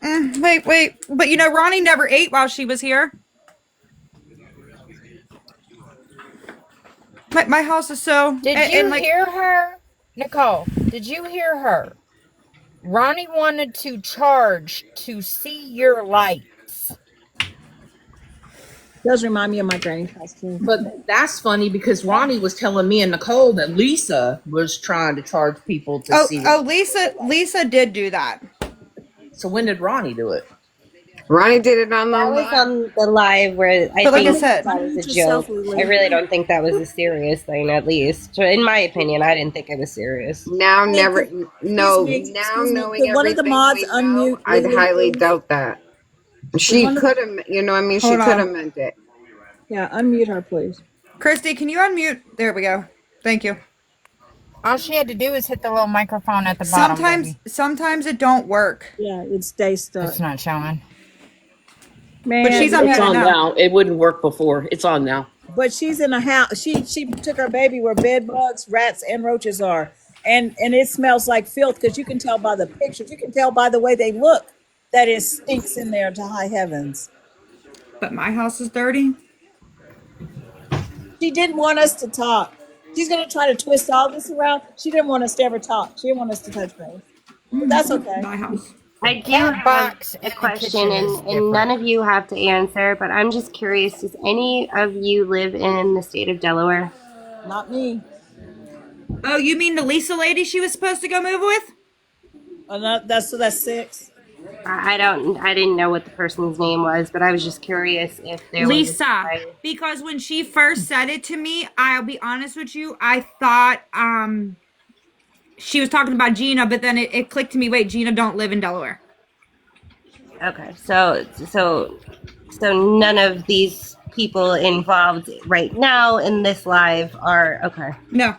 Wait, but you know, Ronnie never ate while she was here. My house is so Did and you like hear her? Nicole, did you hear her? Ronnie wanted to charge to see your lights. Does remind me of my granny's house too. But that's funny because Ronnie was telling me and Nicole that Lisa was trying to charge people to see. Lisa did do that. So when did Ronnie do it? Ronnie did it on the That was live. on the live where I But like I think said, that was a Unmute yourself, joke. Lily. I really don't think that was a serious thing, at least. In my opinion, I didn't think it was serious. Now, Hey, never, no. Now, excuse me. knowing Could one of the everything mods we know, unmute I'd Lily, highly please? doubt that. Could She one of could have, you know, what I mean, she hold could have on. meant it. yeah, unmute her, please. Christy, can you unmute? There we go. Thank you. All she had to do was hit the little microphone at the bottom, baby. Sometimes it don't work. Yeah, it stays stuck. It's not showing. Man, But she's It's unmuted on now. now. It wouldn't work before. It's on now. but she's in a house. She took her baby where bed bugs, rats, and roaches are, and it smells like filth because you can tell by the pictures. You can tell by the way they look that it stinks in there to high heavens. But my house is dirty. She didn't want us to talk. She's gonna try to twist all this around. She didn't want us to ever talk. She didn't want us to touch base. But that's okay. My house. I do Cat have box a in the question, kitchen is and none different. of you have to answer, but I'm just curious, does any of you live in the state of Delaware? Not me. Oh, you mean the Lisa lady she was supposed to go move with? That's six. I didn't know what the person's name was, but I was just curious if there was Lisa. Because when she first said it to me, I'll be honest with you, I thought she was talking about Gina, but then it clicked to me, wait, Gina don't live in Delaware. Okay, so none of these people involved right now in this live are okay. No.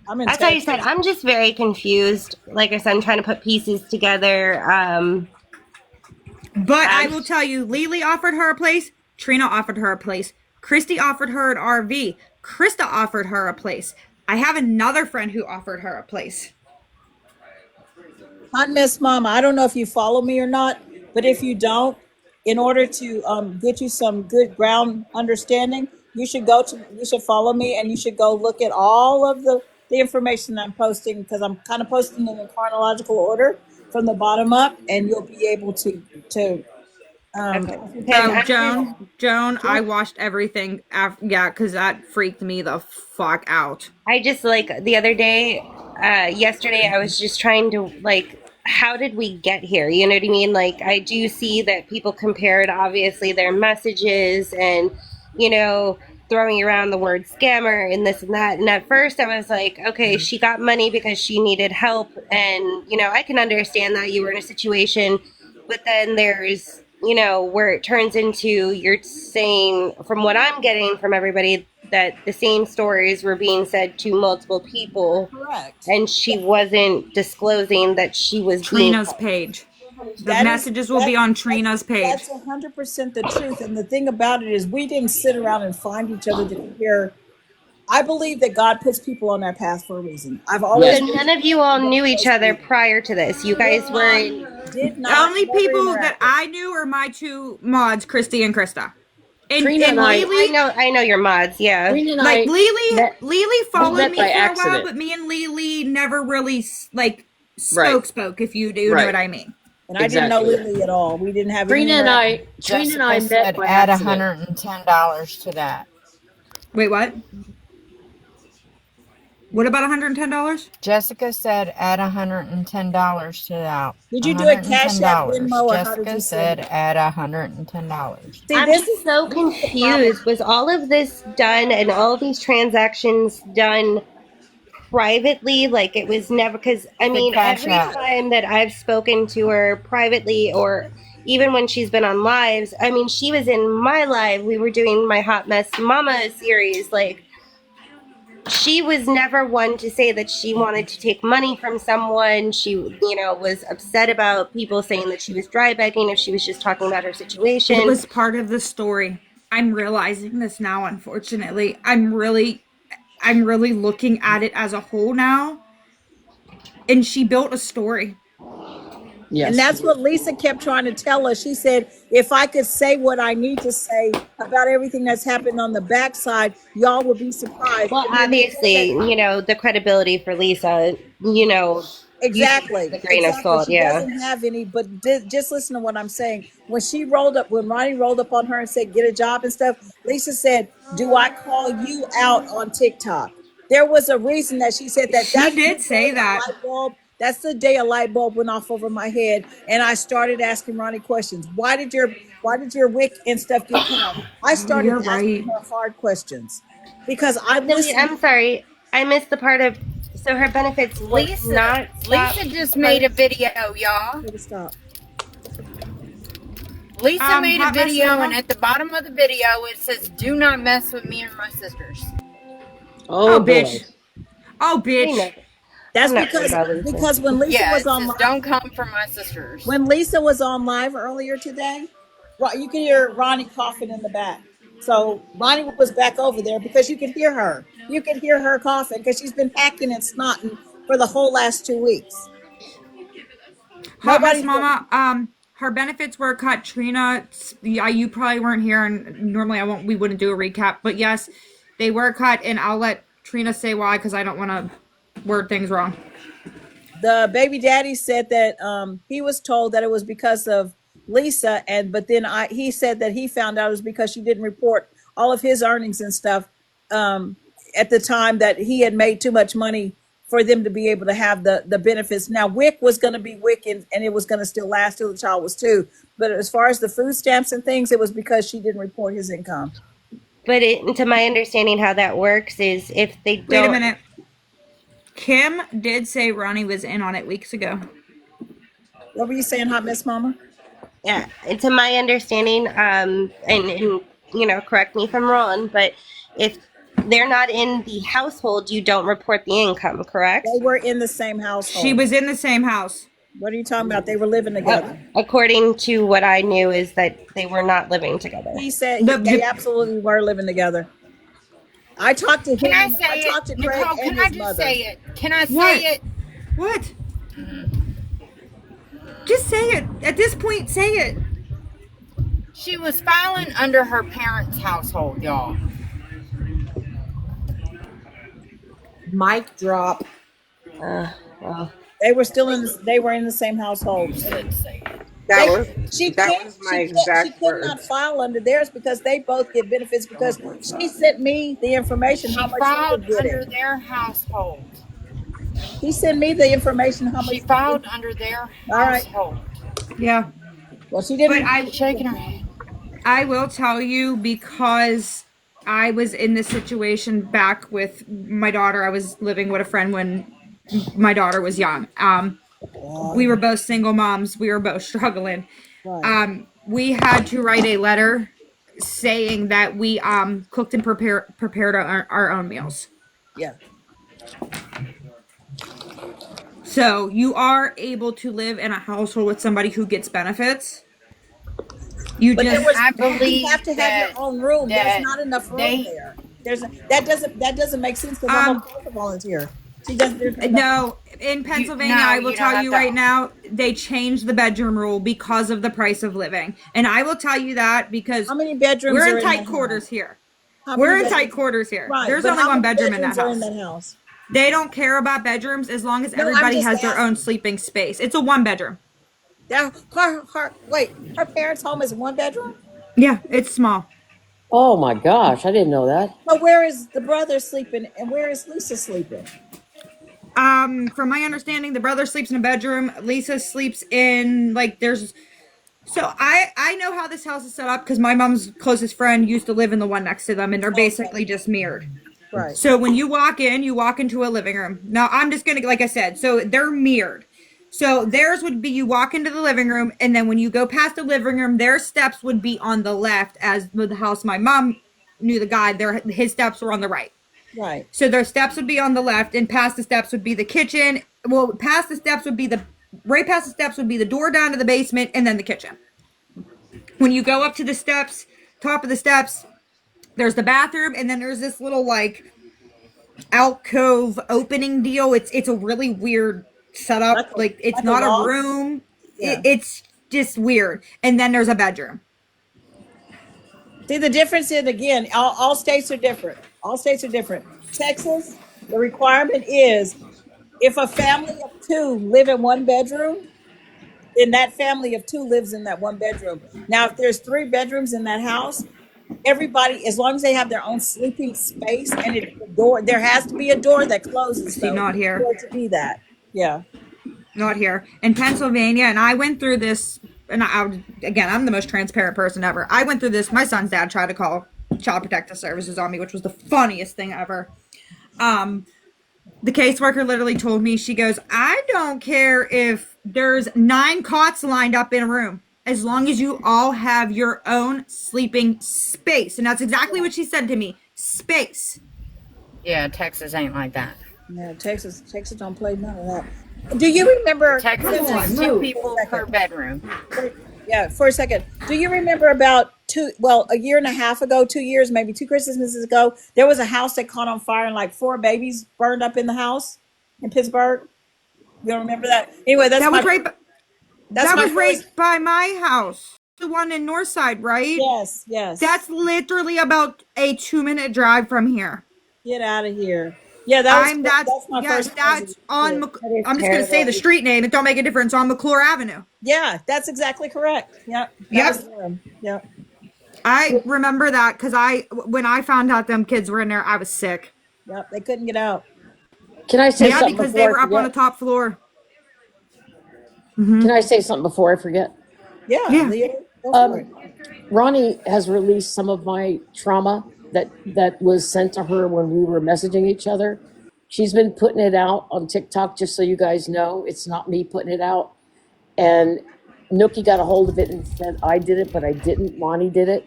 I'm in That's how you Texas. said. I'm just very confused. Like I said, I'm trying to put pieces together. But I will tell you, Lily offered her a place. Trina offered her a place. Christy offered her an RV. Krista offered her a place. I have another friend who offered her a place. Hot Mess Mama, I don't know if you follow me or not, but if you don't, in order to get you some good ground understanding, you should follow me and you should go look at all of the information I'm posting because I'm kind of posting them in chronological order from the bottom up, and you'll be able to Okay. So Joan, I watched everything. Because that freaked me the fuck out. I just like the other day, yesterday, I was just trying to like, how did we get here? You know what I mean? Like, I do see that people compared obviously their messages and, you know, throwing around the word scammer and this and that. And at first I was like, okay, she got money because she needed help. And, you know, I can understand that you were in a situation, but then there's, you know, where it turns into you're saying, from what I'm getting from everybody, that the same stories were being said to multiple people. correct. And she wasn't disclosing that she was Trina's being page. The That is- messages will be on Trina's page. That's 100% the truth. And the thing about it is, we didn't sit around and find each other to compare. I believe that God puts people on our path for a reason. I've always So none of you all knew each other prior to this. You guys were in, did The not. only never people that interacted. I knew are my two mods, Christy and Krista. And, Trina and I- Lily, I know your mods, yeah. Trina and like I Lily met followed me for by a while, accident. but me and Lily never really Right. spoke. If you do know Right. what I mean. And I didn't know Exactly. Lily at all. We didn't have Trina any and interaction. Trina and I Jessica met said by add accident. $110 to that. Wait, what? What about $110? Jessica said add $110 to that. Did you do a Cash App, $110. Venmo, or how did Jessica you said send it? add $110. See, I'm this just is so confused. Was all of this done and all of these transactions done privately? Like it was never, because I mean, Cash every App. time that I've spoken to her privately or even when she's been on lives, I mean, she was in my live. We were doing my Hot Mess Mama series. Like, she was never one to say that she wanted to take money from someone. She, you know, was upset about people saying that she was dry begging if she was just talking about her situation. It was part of the story. I'm realizing this now, unfortunately. I'm really looking at it as a whole now. And she built a story. And Yes. that's what Lisa kept trying to tell us. She said, if I could say what I need to say about everything that's happened on the backside, y'all would be surprised. Well, And then the thing obviously, that the credibility for Lisa, you take it exactly, with a grain of exactly. salt. She Yeah. doesn't have any, but just listen to what I'm saying. When Ronnie rolled up on her and said, get a job and stuff, Lisa said, do I call you out on TikTok? There was a reason that she said that. She That's the did say day a that. light bulb, that's the day a light bulb went off over my head. And I started asking Ronnie questions. Why did your wick and stuff get cut? I started You're asking right. her hard questions because I've So wait, listened. I'm sorry. I missed the part of so her benefits would Lisa not stop Lisa just her. made a video, y'all. Okay, to stop. Lisa made a Hot mess video, and mama. at the bottom of the video it says, "Do not mess with me or my sisters." Oh Oh, boy. bitch. Oh, We know. bitch. That's I'm not worried because about Lisa. because when Lisa Yeah, was it on says, live, "Don't come for my sisters." when Lisa was on live earlier today, you can hear Ronnie coughing in the back. So Ronnie was back over there because you could hear her. You could hear her coughing because she's been hacking and snotting for the whole last 2 weeks. Hot mess Nobody's been. mama. Her benefits were cut. Trina, yeah, you probably weren't here, and normally we wouldn't do a recap, but yes, they were cut, and I'll let Trina say why because I don't want to word things wrong. The baby daddy said that he was told that it was because of Lisa, but then he said that he found out it was because she didn't report all of his earnings and stuff um, at the time that he had made too much money for them to be able to have the benefits. Now WIC was going to be WIC and it was going to still last till the child was 2. But as far as the food stamps and things, it was because she didn't report his income. But to my understanding, how that works is if they Wait a don't. minute. Kim did say Ronnie was in on it weeks ago. What were you saying, Hot Miss Mama? Yeah, to my understanding, and correct me if I'm wrong, but if they're not in the household, you don't report the income, correct? They were in the same She household. was in the same house. What are you talking about? They were living together. According to what I knew, is that they were not living together. He said they The, absolutely were living together. I talked to Can I him. say I talked to it, Craig Nicole? and Can I his just mother. say it? Can I what? say it? What? Just say it. At this point, say it. She was filing under her parents' household, y'all. Mic drop. Well, They were still in. They were in the same household. You said say it. That They. was She that can't. was my She exact could not words. file under theirs because they both get benefits because she sent me the information how She much he was filed under getting. their household. He sent me the information how much. She filed under their All right. household. Yeah. Well, she But didn't. Shaking her head. I will tell you because I was in this situation back with my daughter. I was living with a friend when my daughter was young. We were both single moms. We were both struggling. Right. We had to write a letter saying that we cooked and prepared our own meals. Yeah. So you are able to live in a household with somebody who gets benefits. You But there just was. I You have believe to have your that own room. There's that not enough room they there. That doesn't make sense because I'm a volunteer. She doesn't. There's enough. no, in Pennsylvania, I will you don't tell have you to. right now, they changed the bedroom rule because of the price of living. And I will tell you that because How many bedrooms we're are in in tight that house? quarters here. How many We're in tight bedrooms? quarters here. Right, There's but only how one many bedroom in that bedrooms are in house. that house? They don't care about bedrooms as long as No, I'm everybody just has their own asking. sleeping space. It's a one bedroom. Her parents' home is 1 bedroom. Yeah, it's small. Oh my gosh, I didn't know that. But where is the brother sleeping, and where is Lisa sleeping? From my understanding, the brother sleeps in a bedroom. Lisa sleeps in there's. So I know how this house is set up because my mom's closest friend used to live in the one next to them, and they're Okay, basically just mirrored. right, So when you walk into a living room. Now I'm just gonna, like I said, so they're mirrored. So theirs would be you walk into the living room, and then when you go past the living room, their steps would be on the left. As with the house my mom knew the guy, his steps were on the right. right, So their steps would be on the left, and past the steps would be the kitchen. Well, past the steps would be right past the steps would be the door down to the basement, and then the kitchen. When you go up to the steps top of the steps, there's the bathroom, and then there's this little like alcove opening deal. It's a really weird setup. Like it's like a not a loft. room. Yeah. It's just weird. And then there's a bedroom. See, the difference is, again, all states are different. All states are different. Texas, the requirement is if a family of two live in one bedroom, then that family of two lives in that one bedroom. Now, if there's three bedrooms in that house, everybody, as long as they have their own sleeping space and it's the door, there has to be a door that closes See, though not here. for it to be that. Yeah. Not here. In Pennsylvania, and I went through this, and again, I'm the most transparent person ever. I went through this. My son's dad tried to call Child Protective Services on me, which was the funniest thing ever. The caseworker literally told me, she goes, I don't care if there's 9 cots lined up in a room, as long as you all have your own sleeping space. And that's exactly what she said to me. Space. Yeah, Texas ain't like that. No, Texas don't play none of that. Do you remember Texas is 2 people per bedroom. Yeah, for a second. Do you remember about a year and a half ago, 2 years, maybe 2 Christmases ago, there was a house that caught on fire and like 4 babies burned up in the house in Pittsburgh? You don't remember that? Anyway, That was right by my house. The one in Northside, right? Yes, yes. That's literally about a 2-minute drive from here. Get out of here. Yeah, that's my first. That's on. I'm just gonna say the street name. It don't make a difference. On McClure Avenue. Yeah, that's exactly correct. Yep. Yep. I remember that because when I found out them kids were in there, I was sick. Yep, they couldn't get out. Can I say something? Because they were up on the top floor. Can I say something before I forget? Yeah. Ronni has released some of my trauma that was sent to her when we were messaging each other. She's been putting it out on TikTok, just so you guys know. It's not me putting it out. And Nookie got a hold of it and said, I did it, but I didn't. Ronni did it.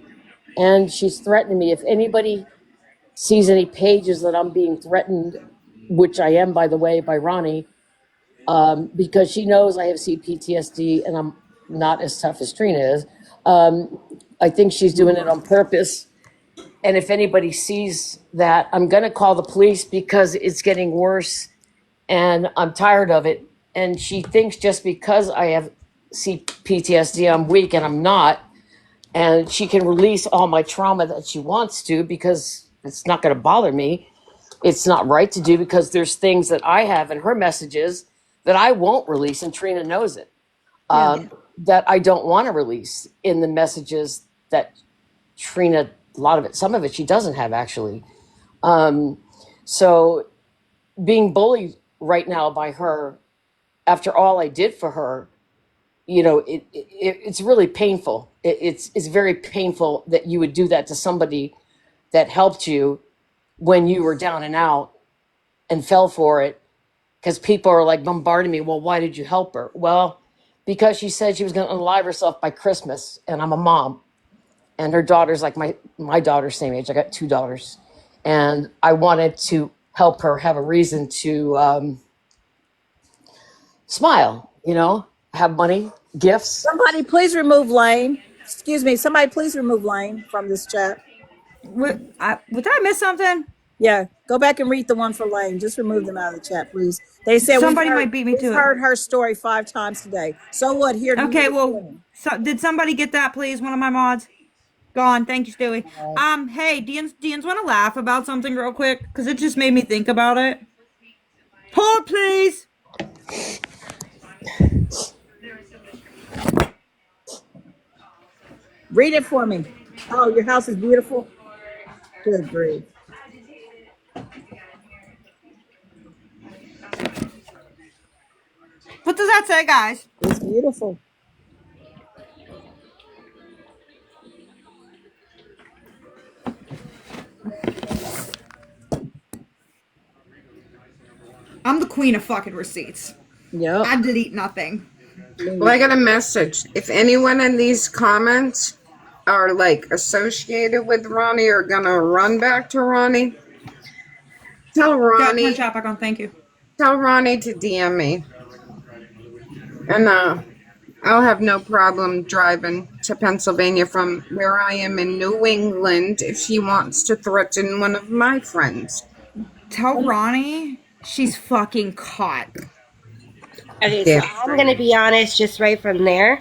And she's threatening me. If anybody sees any pages that I'm being threatened, which I am, by the way, by Ronni, because she knows I have CPTSD and I'm not as tough as Trina is. I think she's doing it on purpose. And if anybody sees that, I'm going to call the police because it's getting worse and I'm tired of it. And she thinks just because I have PTSD, I'm weak, and I'm not. And she can release all my trauma that she wants to because it's not going to bother me. It's not right to do because there's things that I have in her messages that I won't release, and Trina knows it, that I don't want to release in the messages that Trina, a lot of it, some of it she doesn't have actually. So being bullied right now by her after all I did for her, you know, it's really painful. It's very painful that you would do that to somebody that helped you when you were down and out and fell for it. Because people are like bombarding me. Well, why did you help her? Well, because she said she was going to unalive herself by Christmas, and I'm a mom. And her daughter's like my daughter's same age. I got 2 daughters. And I wanted to help her have a reason to smile, you know, have money, gifts. Somebody please remove Lane. Excuse me. Somebody please remove Lane from this chat. Did I miss something? Yeah, go back and read the one for Lane. Just remove them out of the chat, please. They said somebody might beat me to it. We've heard her story 5 times today. So what? Here. Okay, well, did somebody get that, please? One of my mods. Gone. Thank you, Stewie. Hey, Deans want to laugh about something real quick because it just made me think about it. Hold, please. Read it for me. Oh, your house is beautiful. Good grief. What does that say, guys? It's beautiful. I'm the queen of fucking receipts. Yeah. I delete nothing. Well, I got a message. If anyone in these comments are like associated with Ronni or gonna run back to Ronni, tell Ronni. Chat back on. Thank you. Tell Ronni to DM me, and I'll have no problem driving to Pennsylvania from where I am in New England if she wants to threaten one of my friends. Tell Ronnie she's fucking caught. Okay, so Yeah. I'm gonna be honest, just right from there.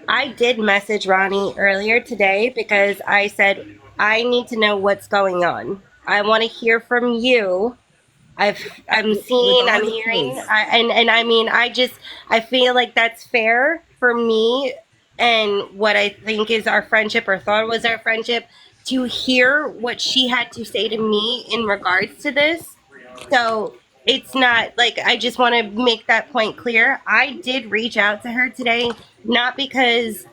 I did message Ronnie earlier today because I said I need to know what's going on. I want to hear from you. I'm seeing, all I'm the hearing, proof. and I mean, I feel like that's fair for me and what I think is our friendship or thought was our friendship to hear what she had to say to me in regards to this. So it's not like I just want to make that point clear. I did reach out to her today, not because,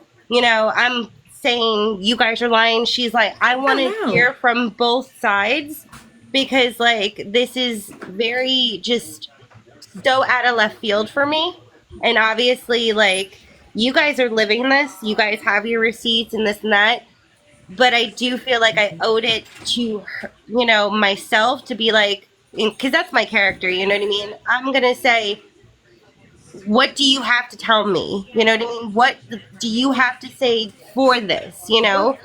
I'm saying you guys are lying. She's like, I want to Oh, no. hear from both sides because, like, this is very just so out of left field for me. And obviously, like, you guys are living this, you guys have your receipts and this and that, but I do feel like I owed it to her, myself to be like, because that's my character, you know what I mean? I'm gonna say, what do you have to tell me? You know what I mean? What do you have to say for this?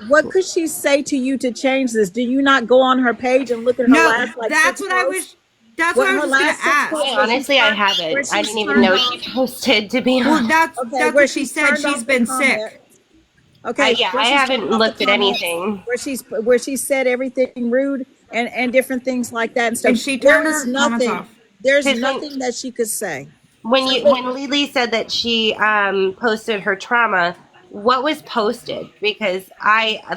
What could she say to you to change this? Do you not go on her page and look at her No, last like that's six what I posts? was. That's what What I was her just gonna last six ask. posts I where she's honestly, I turned, where haven't. I she's didn't even turned know off. she posted, to be Well, honest. Okay, that's where what she she's said. turned She's off the been comment. sick, Okay, Yeah, where I she's turned haven't off the looked at comments, anything. where she said everything rude and different things like that and and stuff. she There turned is her comments nothing. off. There's Because nothing that she could say. when So you when Lily said that she posted her trauma, what was posted? Because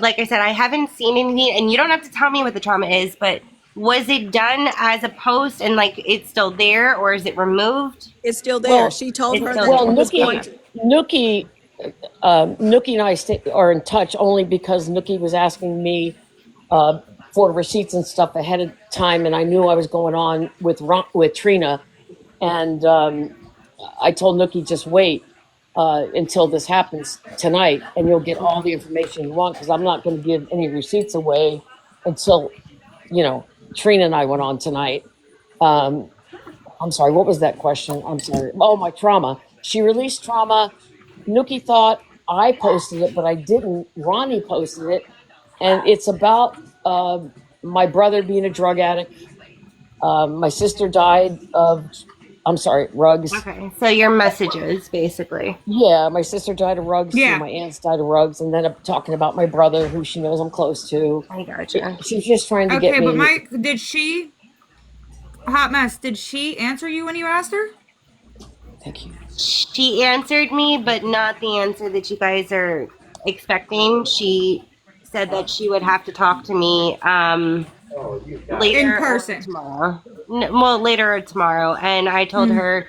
like I said, I haven't seen anything, and you don't have to tell me what the trauma is, but was it done as a post and like it's still there, or is it removed? it's still there. Well, She told It's her still that there. well, she was going Nookie, to. Nookie, Nookie and I are in touch only because Nookie was asking me for receipts and stuff ahead of time, and I knew I was going on with Trina, and I told Nookie just wait until this happens tonight, and you'll get all the information you want because I'm not going to give any receipts away until Trina and I went on tonight. Um, I'm sorry, what was that question? I'm sorry. Oh, my trauma. She released trauma. Nookie thought I posted it, but I didn't. Ronnie posted it, and it's about my brother being a drug addict. My sister died of, I'm sorry, rugs. Okay, so your messages basically. Yeah, my sister died of rugs too. Yeah. My aunts died of rugs, and then I'm talking about my brother, who she knows I'm close to. I gotcha. She's just trying to get Okay, but me. Mike, did she? Hot mess. Did she answer you when you asked her? Thank you. She answered me, but not the answer that you guys are expecting. She said that she would have to talk to me In later or person. tomorrow. Well, later or tomorrow. And I told her,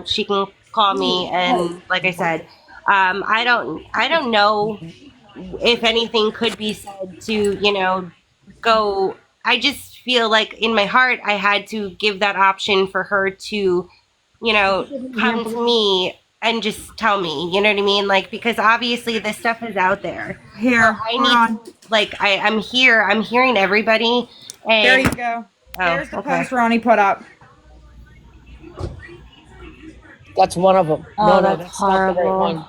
she can call me. And like I said, I don't know if anything could be said to, go. I just feel like in my heart, I had to give that option for her to, come to me and just tell me, you know what I mean? Like, because obviously this stuff is out there. So Here, I hold need on. to, like, I'm here, I'm hearing everybody. There And, you go. oh, There's the okay. post Ronnie put up. That's one of them. Oh, No, that's that's not the right horrible. one.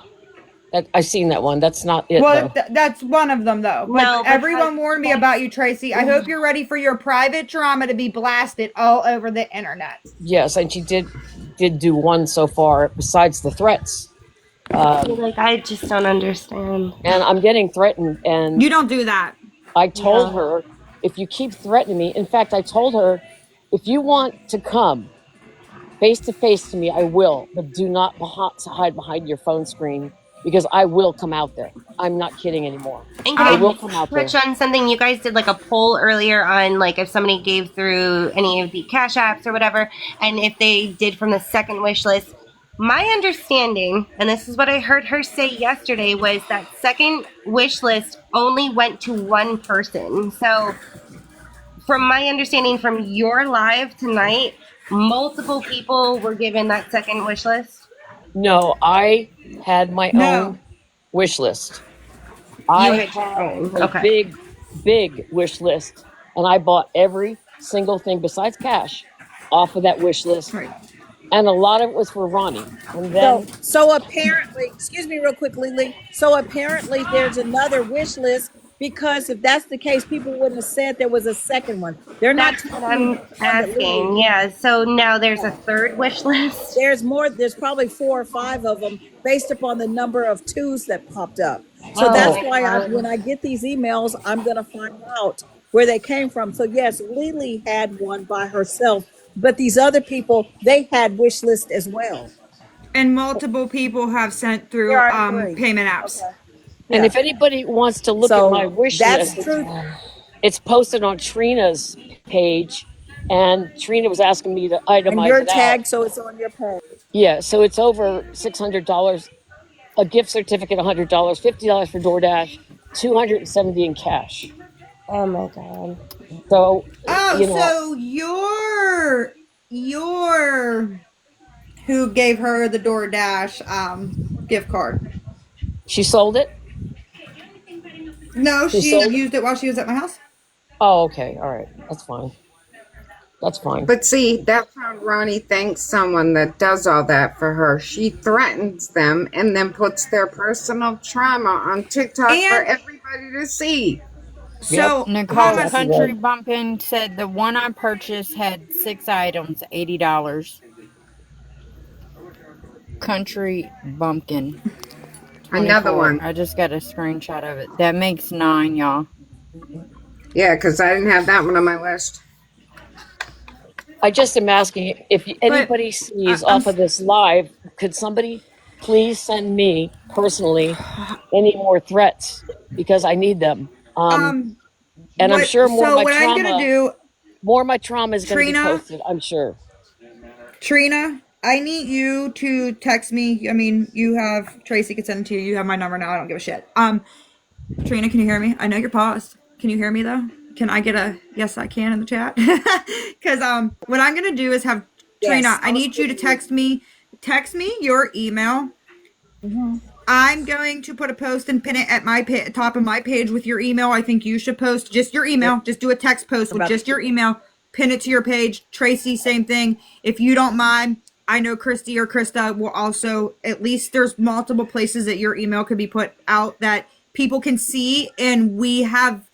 I seen that one. That's not it Well, though. that's one of them, though. But No, everyone because warned me about you, Tracy. I hope you're ready for your private drama to be blasted all over the internet. Yes, and she did do one so far besides the threats. like, I just don't understand. And I'm getting threatened, and You don't do that. I told Yeah. her, if you keep threatening me, in fact, I told her, if you want to come face to face to me, I will, but do not hide behind your phone screen because I will come out there. I'm not kidding anymore. And can I I will come out touch there. on something? You guys did like a poll earlier on like if somebody gave through any of the cash apps or whatever, and if they did from the second wish list. My understanding, and this is what I heard her say yesterday, was that second wish list only went to one person. So, from my understanding from your live tonight, multiple people were given that second wish list. No, I had my No. own wish list. You I had your had own. a Okay. big wish list, and I bought every single thing besides cash off of that wish list. Right. and a lot of it was for Ronnie. And So, then so apparently, excuse me real quick, Lily. So apparently there's another wish list, because if that's the case, people wouldn't have said there was a second one. They're not That's what telling me I'm the one that Lily. asking. Yeah. So now there's a Yeah. third wish list. There's more, there's probably 4 or 5 of them based upon the number of twos that popped up. So Oh that's oh, my why when God. I get these emails, I'm going to find out where they came from. So yes, Lily had one by herself, but these other people, they had wish list as well. And multiple people have sent There through are 3. payment apps. Okay. and Yeah. if anybody wants to look at my So wish that's list, true. it's posted on Trina's page, and Trina was asking me to And itemize you're it out. tagged, so it's on your page. Yeah, so it's over $600, a gift certificate $100, $50 for DoorDash, 270 in cash. Oh my God. So Oh, you know, so you're who gave her the DoorDash gift card. she sold it. No, She she sold it. used it while she was at my house. Oh, okay, all right, that's fine. That's fine. But see, that's how Ronnie thanks someone that does all that for her. She threatens them and then puts their personal trauma on TikTok for And everybody to see. Yep, so, that's Nicole, Thomas, exactly right. Country Bumpkin said the one I purchased had 6 items, $80. Country Bumpkin, Another 24. one. I just got a screenshot of it. That makes 9, y'all. Yeah, because I didn't have that one on my list. I just am asking if but anybody sees I'm off of this live, could somebody please send me personally any more threats, because I need them. And I'm what sure so what I'm gonna do, more of my trauma is going to be Trina, posted. I'm sure. Trina, I need you to text me. I mean, you have Tracy could send it to you. You have my number now. I don't give a shit. Trina, can you hear me? I know you're paused. Can you hear me though? Can I get a yes I can in the chat? Cause what I'm gonna do is have Trina, Yes, I I was need you to speaking to you. text me your email. I'm going to put a post and pin it at my top of my page with your email. I think you should post just your email. Just do a text post with About just your email. Pin it to your page. Tracy, same thing. If you don't mind, I know Christy or Krista will also, at least there's multiple places that your email could be put out that people can see. And we have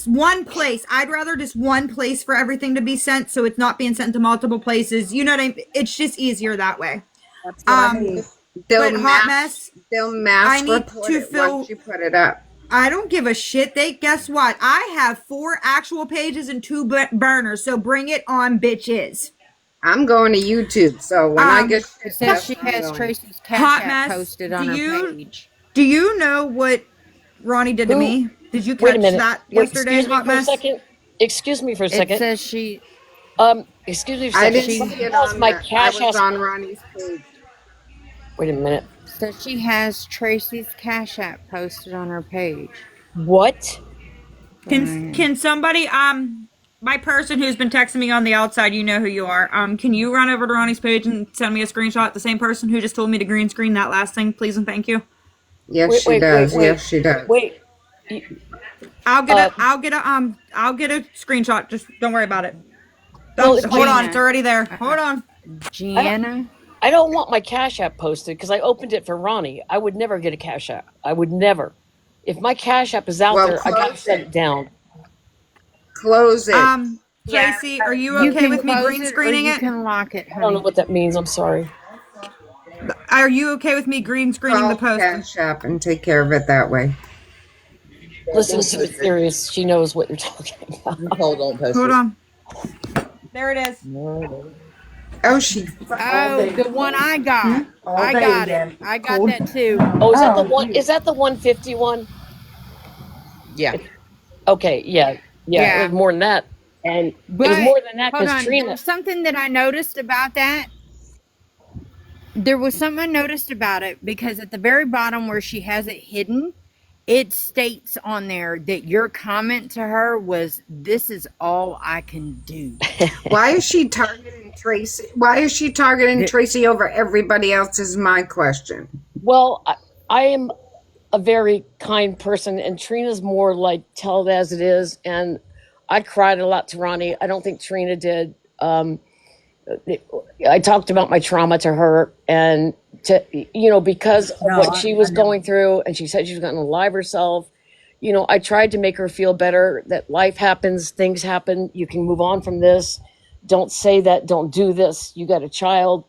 one place. I'd rather just one place for everything to be sent, so it's not being sent to multiple places. You know what I mean? It's just easier that way. that's what I Um, need. They'll but hot mass mess, they'll I mass need report to it once fill. you put it up. I don't give a shit. Guess what? I have 4 actual pages and 2 burners, so bring it on, bitches. I'm going to YouTube, so when I get It shit says dust, she I'm has going. Tracy's Cash Hot App mess. posted on her page. Do you know what Ronnie did to Who? me? Did you Wait a catch minute. that Wait. yesterday, Excuse me hot for a mess? second. Excuse me for a It second. says she Excuse me for a I second. didn't she see Somebody it has on my there. I cash was app. on Ronnie's page. Wait a minute. says she has Tracy's Cash App posted on her page. What? Can somebody my person who's been texting me on the outside, you know who you are. Can you run over to Ronnie's page and send me a screenshot? The same person who just told me to green screen that last thing, please and thank you. Yes, Wait, she wait, wait, does. wait, Yes, she does. wait. I'll get Uh, I'll get a screenshot. Just don't worry about it. well, Hold on, it's Gina. already there. Hold on. I don't, Gianna. I don't want my cash app posted because I opened it for Ronnie. I would never get a cash app. I would never. If my cash app is out Well, there, I got to close shut it. it down. Close it. Yeah. Tracy, are you You okay can with me close green it or screening you it? can lock it, I don't know honey. what that means. I'm sorry. Are you okay with me green screening the Call post? Cash App and take care of it that way. Listen to it serious. She knows what you're talking about. Nicole, don't post Hold it. on. There it is. Oh, she. Oh, the one I got. I got it. I got that too. Oh, is that the one? Is that the 151? Yeah. Okay, yeah, yeah. It was Yeah. more than that, and it was But more than that hold because on. Trina. There's something that I noticed about that. There was something I noticed about it because at the very bottom where she has it hidden, it states on there that your comment to her was, "This is all I can do." Why is she targeting Tracy? Why is she targeting Tracy over everybody else? Is my question. Well, I am a very kind person, and Trina's more like tell it as it is. And I cried a lot to Ronnie. I don't think Trina did. I talked about my trauma to her, and to because of what she was going through, and she said she was going to live herself. I tried to make her feel better, that life happens, things happen, you can move on from this. Don't say that, don't do this. You got a child,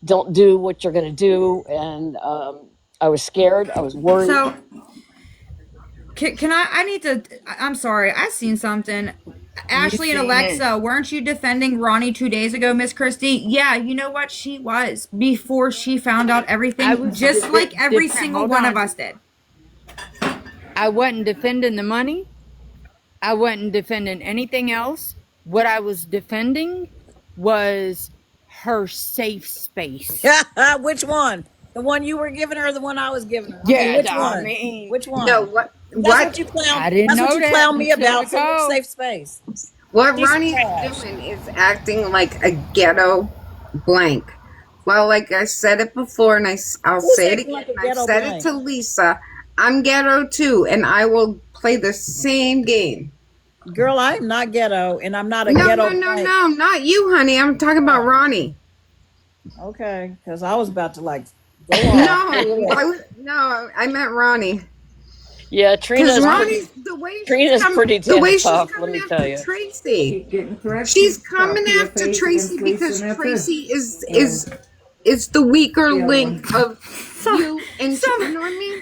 don't do what you're going to do. And I was scared, I was worried. So, can I need to, I'm sorry, I seen something. Ashley and seen Alexa, weren't you defending Ronni 2 days ago, Miss Christie? Yeah, you know what? She was, before she found out I everything, was just like every single hold one on. of us did. I wasn't defending the money. I wasn't defending anything else. What I was defending was her safe space. Which one? The one you were giving her, or the one I was giving her? Yeah, Which I one? mean, Which No, one? what That's what what you clown. I didn't That's what know you that clown me until about. So which Nicole. safe space? what She's Ronnie's trash. doing is acting like a ghetto blank. Well, like I said it before, and I'll Who's say it acting like again. a I've ghetto said it blank? to Lisa. I'm ghetto too, and I will play the same game. Girl, I am not ghetto, and I'm not a No, ghetto no, no, blank. no, not you, honey. I'm talking about Ronnie. Okay, because I was about to go off. No, I meant Ronnie. Yeah, Because Ronnie's the way Trina's pretty the damn way she's tough, let coming me tell after you. Tracy. Getting corrected. She's Talk coming to your after face Tracy against because Lisa, and that's Tracy it. is the weaker Yeah. link of you and some- you know what I mean?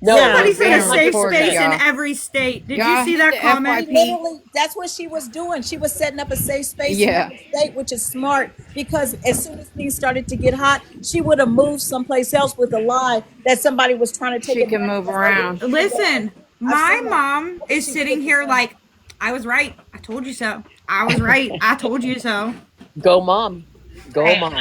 No, Somebody Yeah, said a yeah. safe 100%, space in y'all. every state. Did Y'all you see hit that the comment? She FYP. literally, that's what she was doing. She was setting up a safe space in Yeah. every state, which is smart because as soon as things started to get hot, she would have moved someplace else with a lie that somebody was trying to take She can advantage move of her. around. Listen, I've my seen that. mom is She sitting did the here same. like, I was right. I told you so. I was right. I told you so. go mom. Go All right, mom.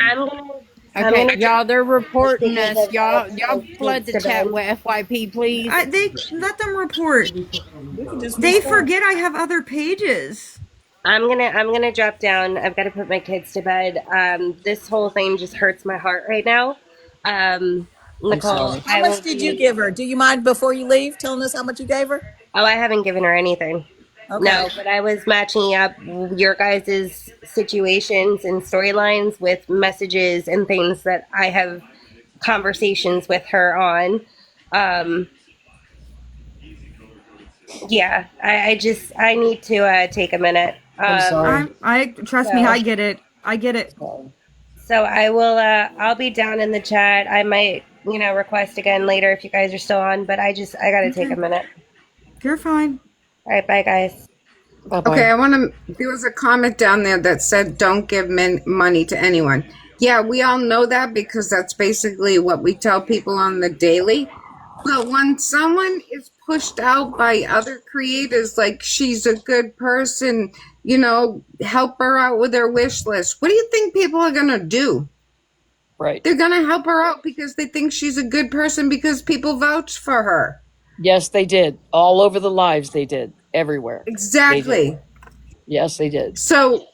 I'm Okay, gonna y'all, they're reporting because us. I've Y'all, got to y'all put flood kids the to chat bed. with FYP, please. They let them report. We can just They restart. forget I have other pages. I'm gonna drop down. I've got to put my kids to bed. This whole thing just hurts my heart right now. Nicole, sorry. How I much will did you be. give her? Do you mind before you leave telling us how much you gave her? Oh, I haven't given her anything. Okay. No, but I was matching up your guys' situations and storylines with messages and things that I have conversations with her on. Um, yeah, I need to take a minute. I'm sorry. I trust me. So I get it. I get it. so I will. I'll be down in the chat. I might request again later if you guys are still on. But I got to take a minute. You're fine. All right, bye guys. Bye-bye. Okay, there was a comment down there that said don't give money to anyone. Yeah, we all know that because that's basically what we tell people on the daily. But when someone is pushed out by other creators, like she's a good person, help her out with her wish list. What do you think people are going to do? Right. They're going to help her out because they think she's a good person because people vouch for her. Yes, they did. All over the lives they did. Everywhere. Exactly. Yes, they did. So,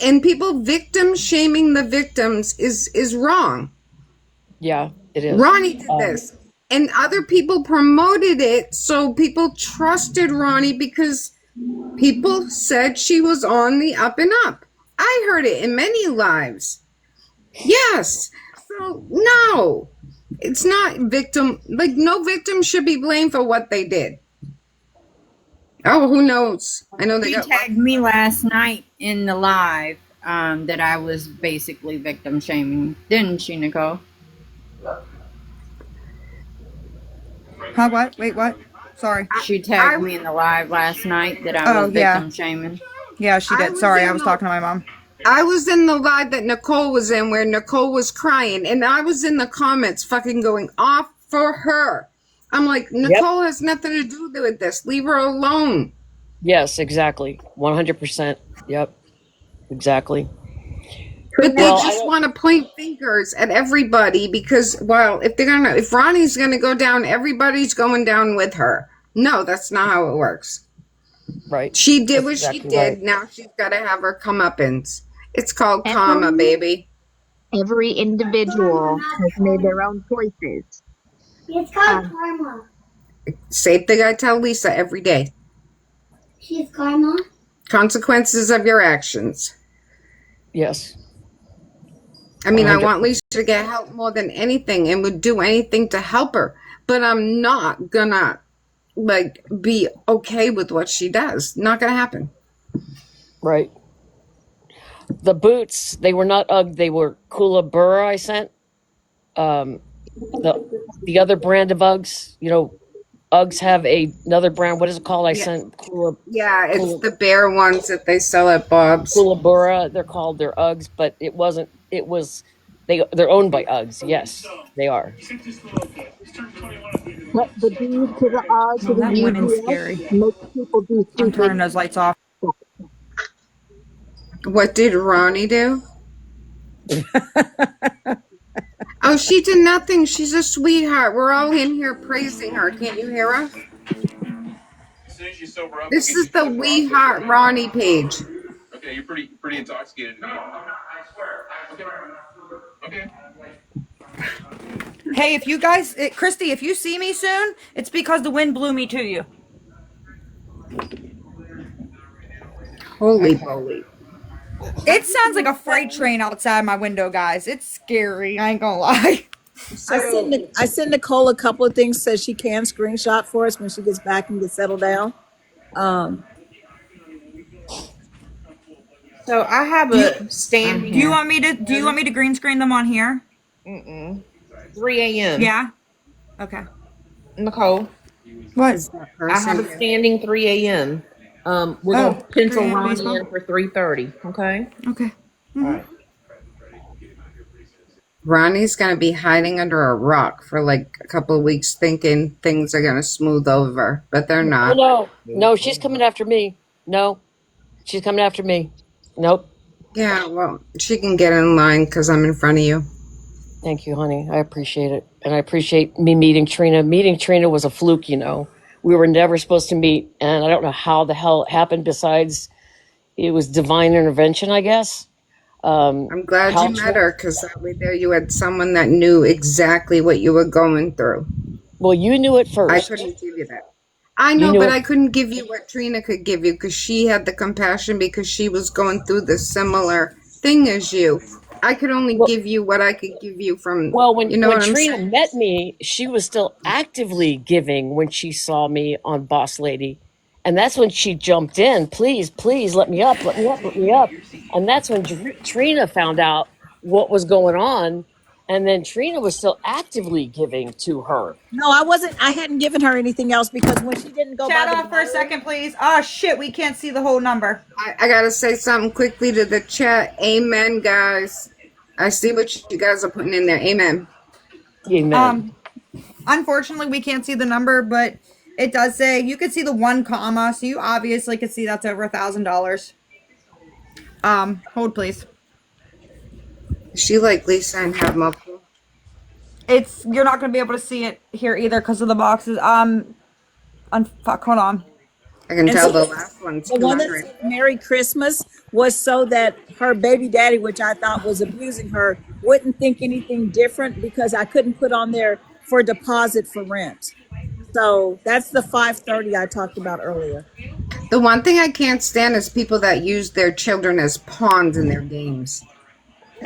and people victim shaming the victims is wrong. Yeah, it is. Ronnie did this. And other people promoted it, so people trusted Ronnie because people said she was on the up and up. I heard it in many lives. Yes. So, no. It's not victim. Like, no victim should be blamed for what they did. Oh, who knows? I know they She got. tagged me last night in the live that I was basically victim shaming, didn't she, Nicole? Huh? What? Wait, what? Sorry. She tagged me in the live last night that I was yeah. victim shaming. Yeah, she I did. was Sorry, in I was the- talking to my mom. I was in the live that Nicole was in where Nicole was crying, and I was in the comments fucking going off for her. I'm like, Nicole has nothing to do with this. Leave her alone. Yes, exactly. 100%. Yep. Exactly. But they Well, just want to point fingers at everybody because, well, if Ronnie's gonna go down, everybody's going down with her. No, that's not how it works. Right. She did That's what exactly she did. right. Now she's got to have her comeuppance. It's called karma, baby. Every individual has made their own choices. It's called karma. Same thing I tell Lisa every day. She's karma. Consequences of your actions. Yes. I mean, I 100. want Lisa to get help more than anything and would do anything to help her. But I'm not gonna like be okay with what she does. Not gonna happen. Right. The boots, they were not UGG, they were Kookaburra I sent. Um, the the other brand of Uggs, Uggs have another brand. What is it called? I Yeah, sent yeah, it's Kula, the bare ones that they sell at Bob's. Kookaburra. They're called. They're Uggs, but it wasn't. It was. They're owned by Uggs. Yes, they are. But the D to the I to Well, the that woman's UGS scary. makes people do I'm stupid turning those lights off. What did Ronnie do? Oh, she did nothing. She's a sweetheart. We're all in here praising her. Can't you hear us? This is the We Heart Ronnie page. Hey, if you guys, Christy, if you see me soon, it's because the wind blew me to you. Holy moly. It sounds like a freight train outside my window, guys. It's scary. I ain't gonna lie. So, I sent Nicole a couple of things, says she can screenshot for us when she gets back and gets settled down. Um, So I have do you a stand do you here. want me to green screen them on here? Mm-mm. 3 a.m. Yeah. Okay. Nicole, What? is that I have person a here? standing 3 a.m. We're Oh, gonna pencil 3 a.m. Ronnie baseball. in for 3:30. Okay. Okay. All right. Ronnie's going to be hiding under a rock for like a couple of weeks thinking things are going to smooth over, but they're Oh not. no, no, she's coming after me. No, she's coming after me. Nope. Yeah, well, she can get in line because I'm in front of you. Thank you, honey. I appreciate it, and I appreciate me meeting Trina. Meeting Trina was a fluke. We were never supposed to meet, and I don't know how the hell it happened. Besides, it was divine intervention, I guess. I'm glad How you met Trina? her because that way there you had someone that knew exactly what you were going through. Well, you knew it I first. couldn't give you that. I You know, knew but it. I couldn't give you what Trina could give you because she had the compassion because she was going through the similar thing as you. I could only Well, give you what I could give you from, Well, when you know when what I'm Trina saying? met me, she was still actively giving when she saw me on Boss Lady, and that's when she jumped in. Please, please, let me up, let me up, let me up. And that's when Trina found out what was going on, and then Trina was still actively giving to her. no, I wasn't. I hadn't given her anything else because when she didn't go by Chat the off for a battery, second, please. Oh shit, we can't see the whole number. I got to say something quickly to the chat. Amen, guys. I see what you guys are putting in there. Amen. Amen. Unfortunately, we can't see the number, but it does say you could see the 1 comma, so you obviously could see that's over $1,000. Hold please. Is she like Lisa and have multiple? It's you're not gonna be able to see it here either because of the boxes. Fuck, hold on. I can and tell so the last one's the one that 200. said Merry Christmas was so that her baby daddy, which I thought was abusing her, wouldn't think anything different because I couldn't put on there for deposit for rent. So that's the 530 I talked about earlier. The one thing I can't stand is people that use their children as pawns in their games.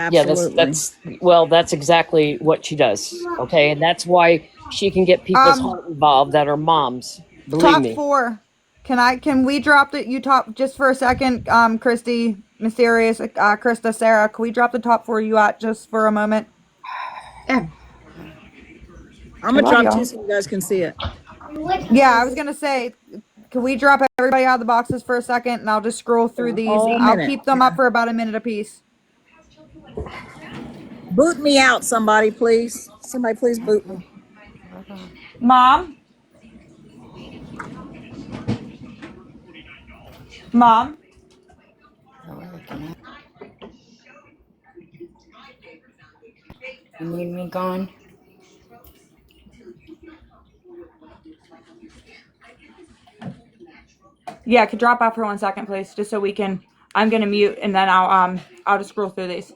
Yeah, that's Absolutely. that's well, that's exactly what she does. Okay, and that's why she can get people's Um, heart involved that are moms. Believe top me. four. Can we drop the you top just for a second? Christy, Mysterious, Krista, Sarah. Can we drop the top four you at just for a moment? Yeah. I'm I gonna love drop two y'all. so you guys can see it. Yeah, I was gonna say, can we drop everybody out of the boxes for a second, and I'll just scroll through For a these. whole I'll minute. keep them up Yeah. for about a minute apiece. Boot me out, somebody, please. Somebody, please boot me. Mom, mom. You need me gone? Yeah, could drop out for 1 second, please, just so we can. I'm gonna mute, and then I'll just scroll through these.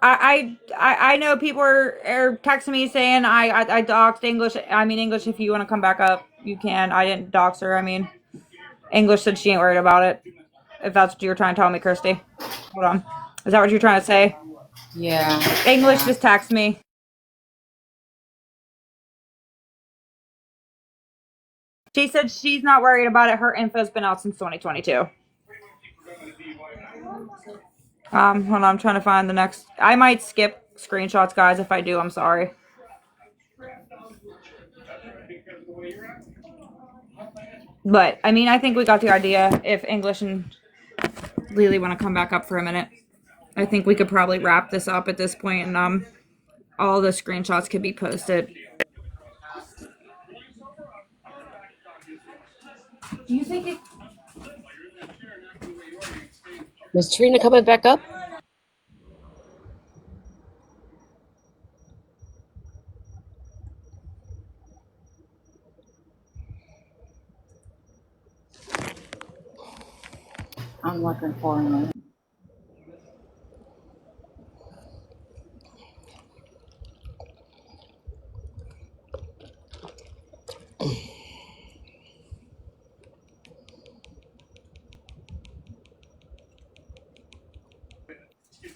I know people are texting me saying I doxed English. I mean English. If you want to come back up, you can. I didn't dox her. I mean English said she ain't worried about it. If that's what you're trying to tell me, Christy. Hold on. Is that what you're trying to say? Yeah. English just text me. She said she's not worried about it. Her info's been out since 2022. Hold on, I'm trying to find the next. I might skip screenshots, guys. If I do, I'm sorry. But I mean, I think we got the idea. If English and Lily want to come back up for a minute, I think we could probably wrap this up at this point, and all the screenshots could be posted. Do you think it? Is Trina coming back up? I'm looking for him.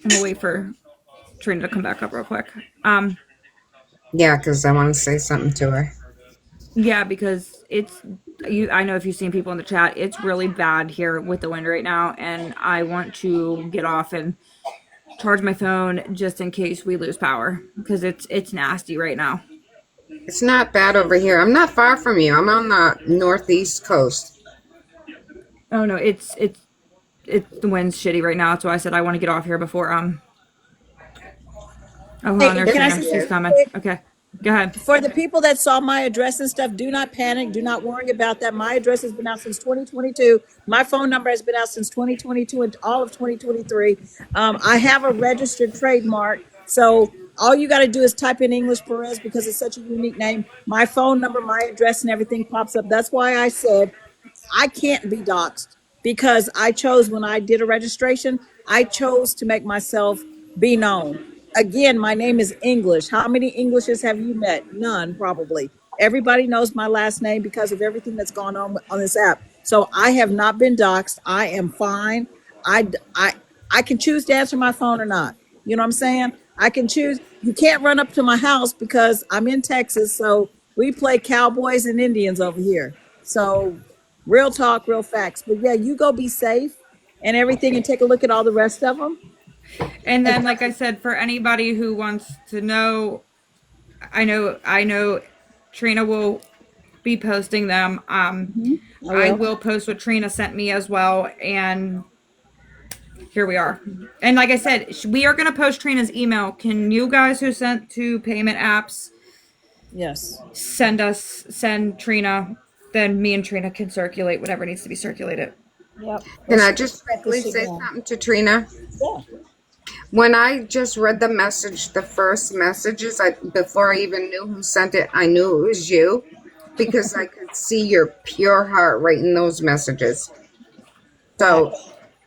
I'm gonna wait for Trina to come back up real quick. Yeah, because I want to say something to her. Yeah, because it's you. I know if you've seen people in the chat, it's really bad here with the wind right now, and I want to get off and charge my phone just in case we lose power because it's nasty right now. It's not bad over here. I'm not far from you. I'm on the northeast coast. Oh no, it's the wind's shitty right now. That's why I said I want to get off here before Oh, hold on, Hey, there's can I Trina. say She's something coming. quick? Okay, go ahead. For the people that saw my address and stuff, do not panic. Do not worry about that. My address has been out since 2022. My phone number has been out since 2022 and all of 2023. I have a registered trademark. So all you got to do is type in English Perez because it's such a unique name. My phone number, my address, and everything pops up. That's why I said I can't be doxxed because I chose when I did a registration, I chose to make myself be known. Again, my name is English. How many Englishes have you met? None, probably. Everybody knows my last name because of everything that's gone on this app. So I have not been doxxed. I am fine. I I I can choose to answer my phone or not. You know what I'm saying? I can choose. You can't run up to my house because I'm in Texas, so we play cowboys and Indians over here. So real talk, real facts. But yeah, you go be safe and everything and take a look at all the rest of them. And And then, like I said, for anybody who wants to know, I know, Trina will be posting them. I will post what Trina sent me as well, and here we are. And like I said, we are going to post Trina's email. Can you guys who sent to payment apps Yes. send Trina? Then me and Trina can circulate whatever needs to be circulated. Yep. Can I Let's just shut this quickly shit say down. something to Trina? Yeah. When I just read the message, the first messages, before I even knew who sent it, I knew it was you because I could see your pure heart right in those messages. So,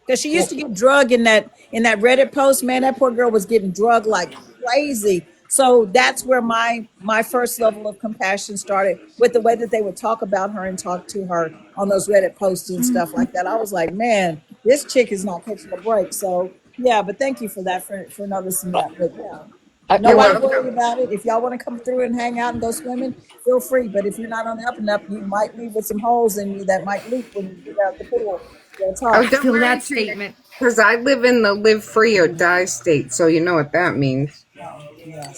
Because she used to get drugged in that Reddit post, man. That poor girl was getting drugged like crazy. So that's where my first level of compassion started with the way that they would talk about her and talk to her on those Reddit posts and stuff like that. I was like, man, this chick is not catching a break. So yeah, but thank you for that for noticing that. But yeah, I you're nobody want worry welcome. about it. If y'all want to come through and hang out and go swimming, feel free. But if you're not on the up and up, you might leave with some holes in you that might leak when you get out the pool. Real Oh, talk. I don't feel worry, that Trina, statement. because I live in the live free or die state, so you know what that means.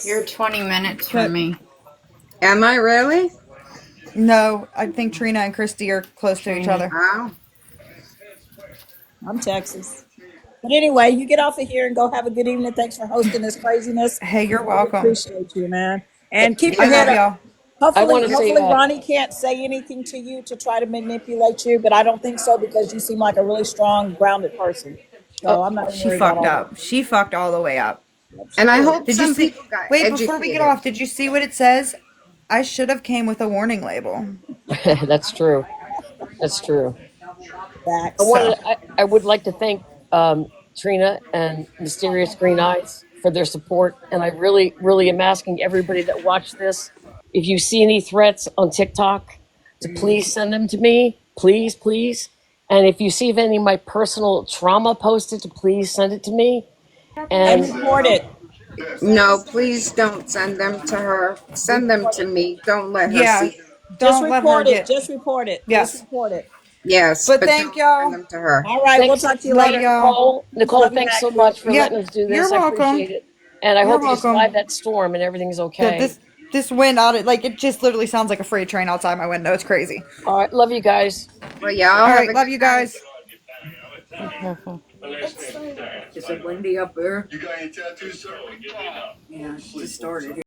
You're Yes. 20 minutes from But me. Am I really? no, I think Trina and Christy are close to each Trina. other. Wow. I'm Texas. But anyway, you get off of here and go have a good evening. Thanks for hosting this craziness. Hey, you're Really welcome. appreciate you, man. And keep I your head love up. y'all. I want Hopefully, to say hopefully Ronnie can't say anything to you to try to manipulate you, but I don't think so because you seem like a really strong, grounded person. So I'm not even She worried about fucked all that. up. She fucked all the way up. Yep, she And I did. hope Did you some see? people got Wait, before we get educated. off, did you see what it says? I should have came with a warning label. that's true. That's true. Facts. So, I would like to thank Trina and Mysterious Green Eyes for their support. And I really, really am asking everybody that watched this, if you see any threats on TikTok, to please send them to me. Please, please. And if you see any of my personal trauma posted, to please send it to me. And And report it. No, please don't send them to her. Send them Report to it. me. Don't let her Yeah, see it. Just don't let her report it. get. Just report it. Just Yes, report it. Yes, but but thank don't send y'all. them to her. All right. We'll thanks. talk to you Love later. y'all. Nicole, Nicole, Love you thanks back. so much for Yep, letting us do you're this. I welcome. appreciate it. And I You're hope you welcome. survive that storm and everything's Yeah, okay. this wind out. Like it just literally sounds like a freight train outside my window. It's crazy. All right. Love you guys. Well, y'all All have right, a love good you night. guys. Be careful. It's like Is it windy up there? Yeah, it just started.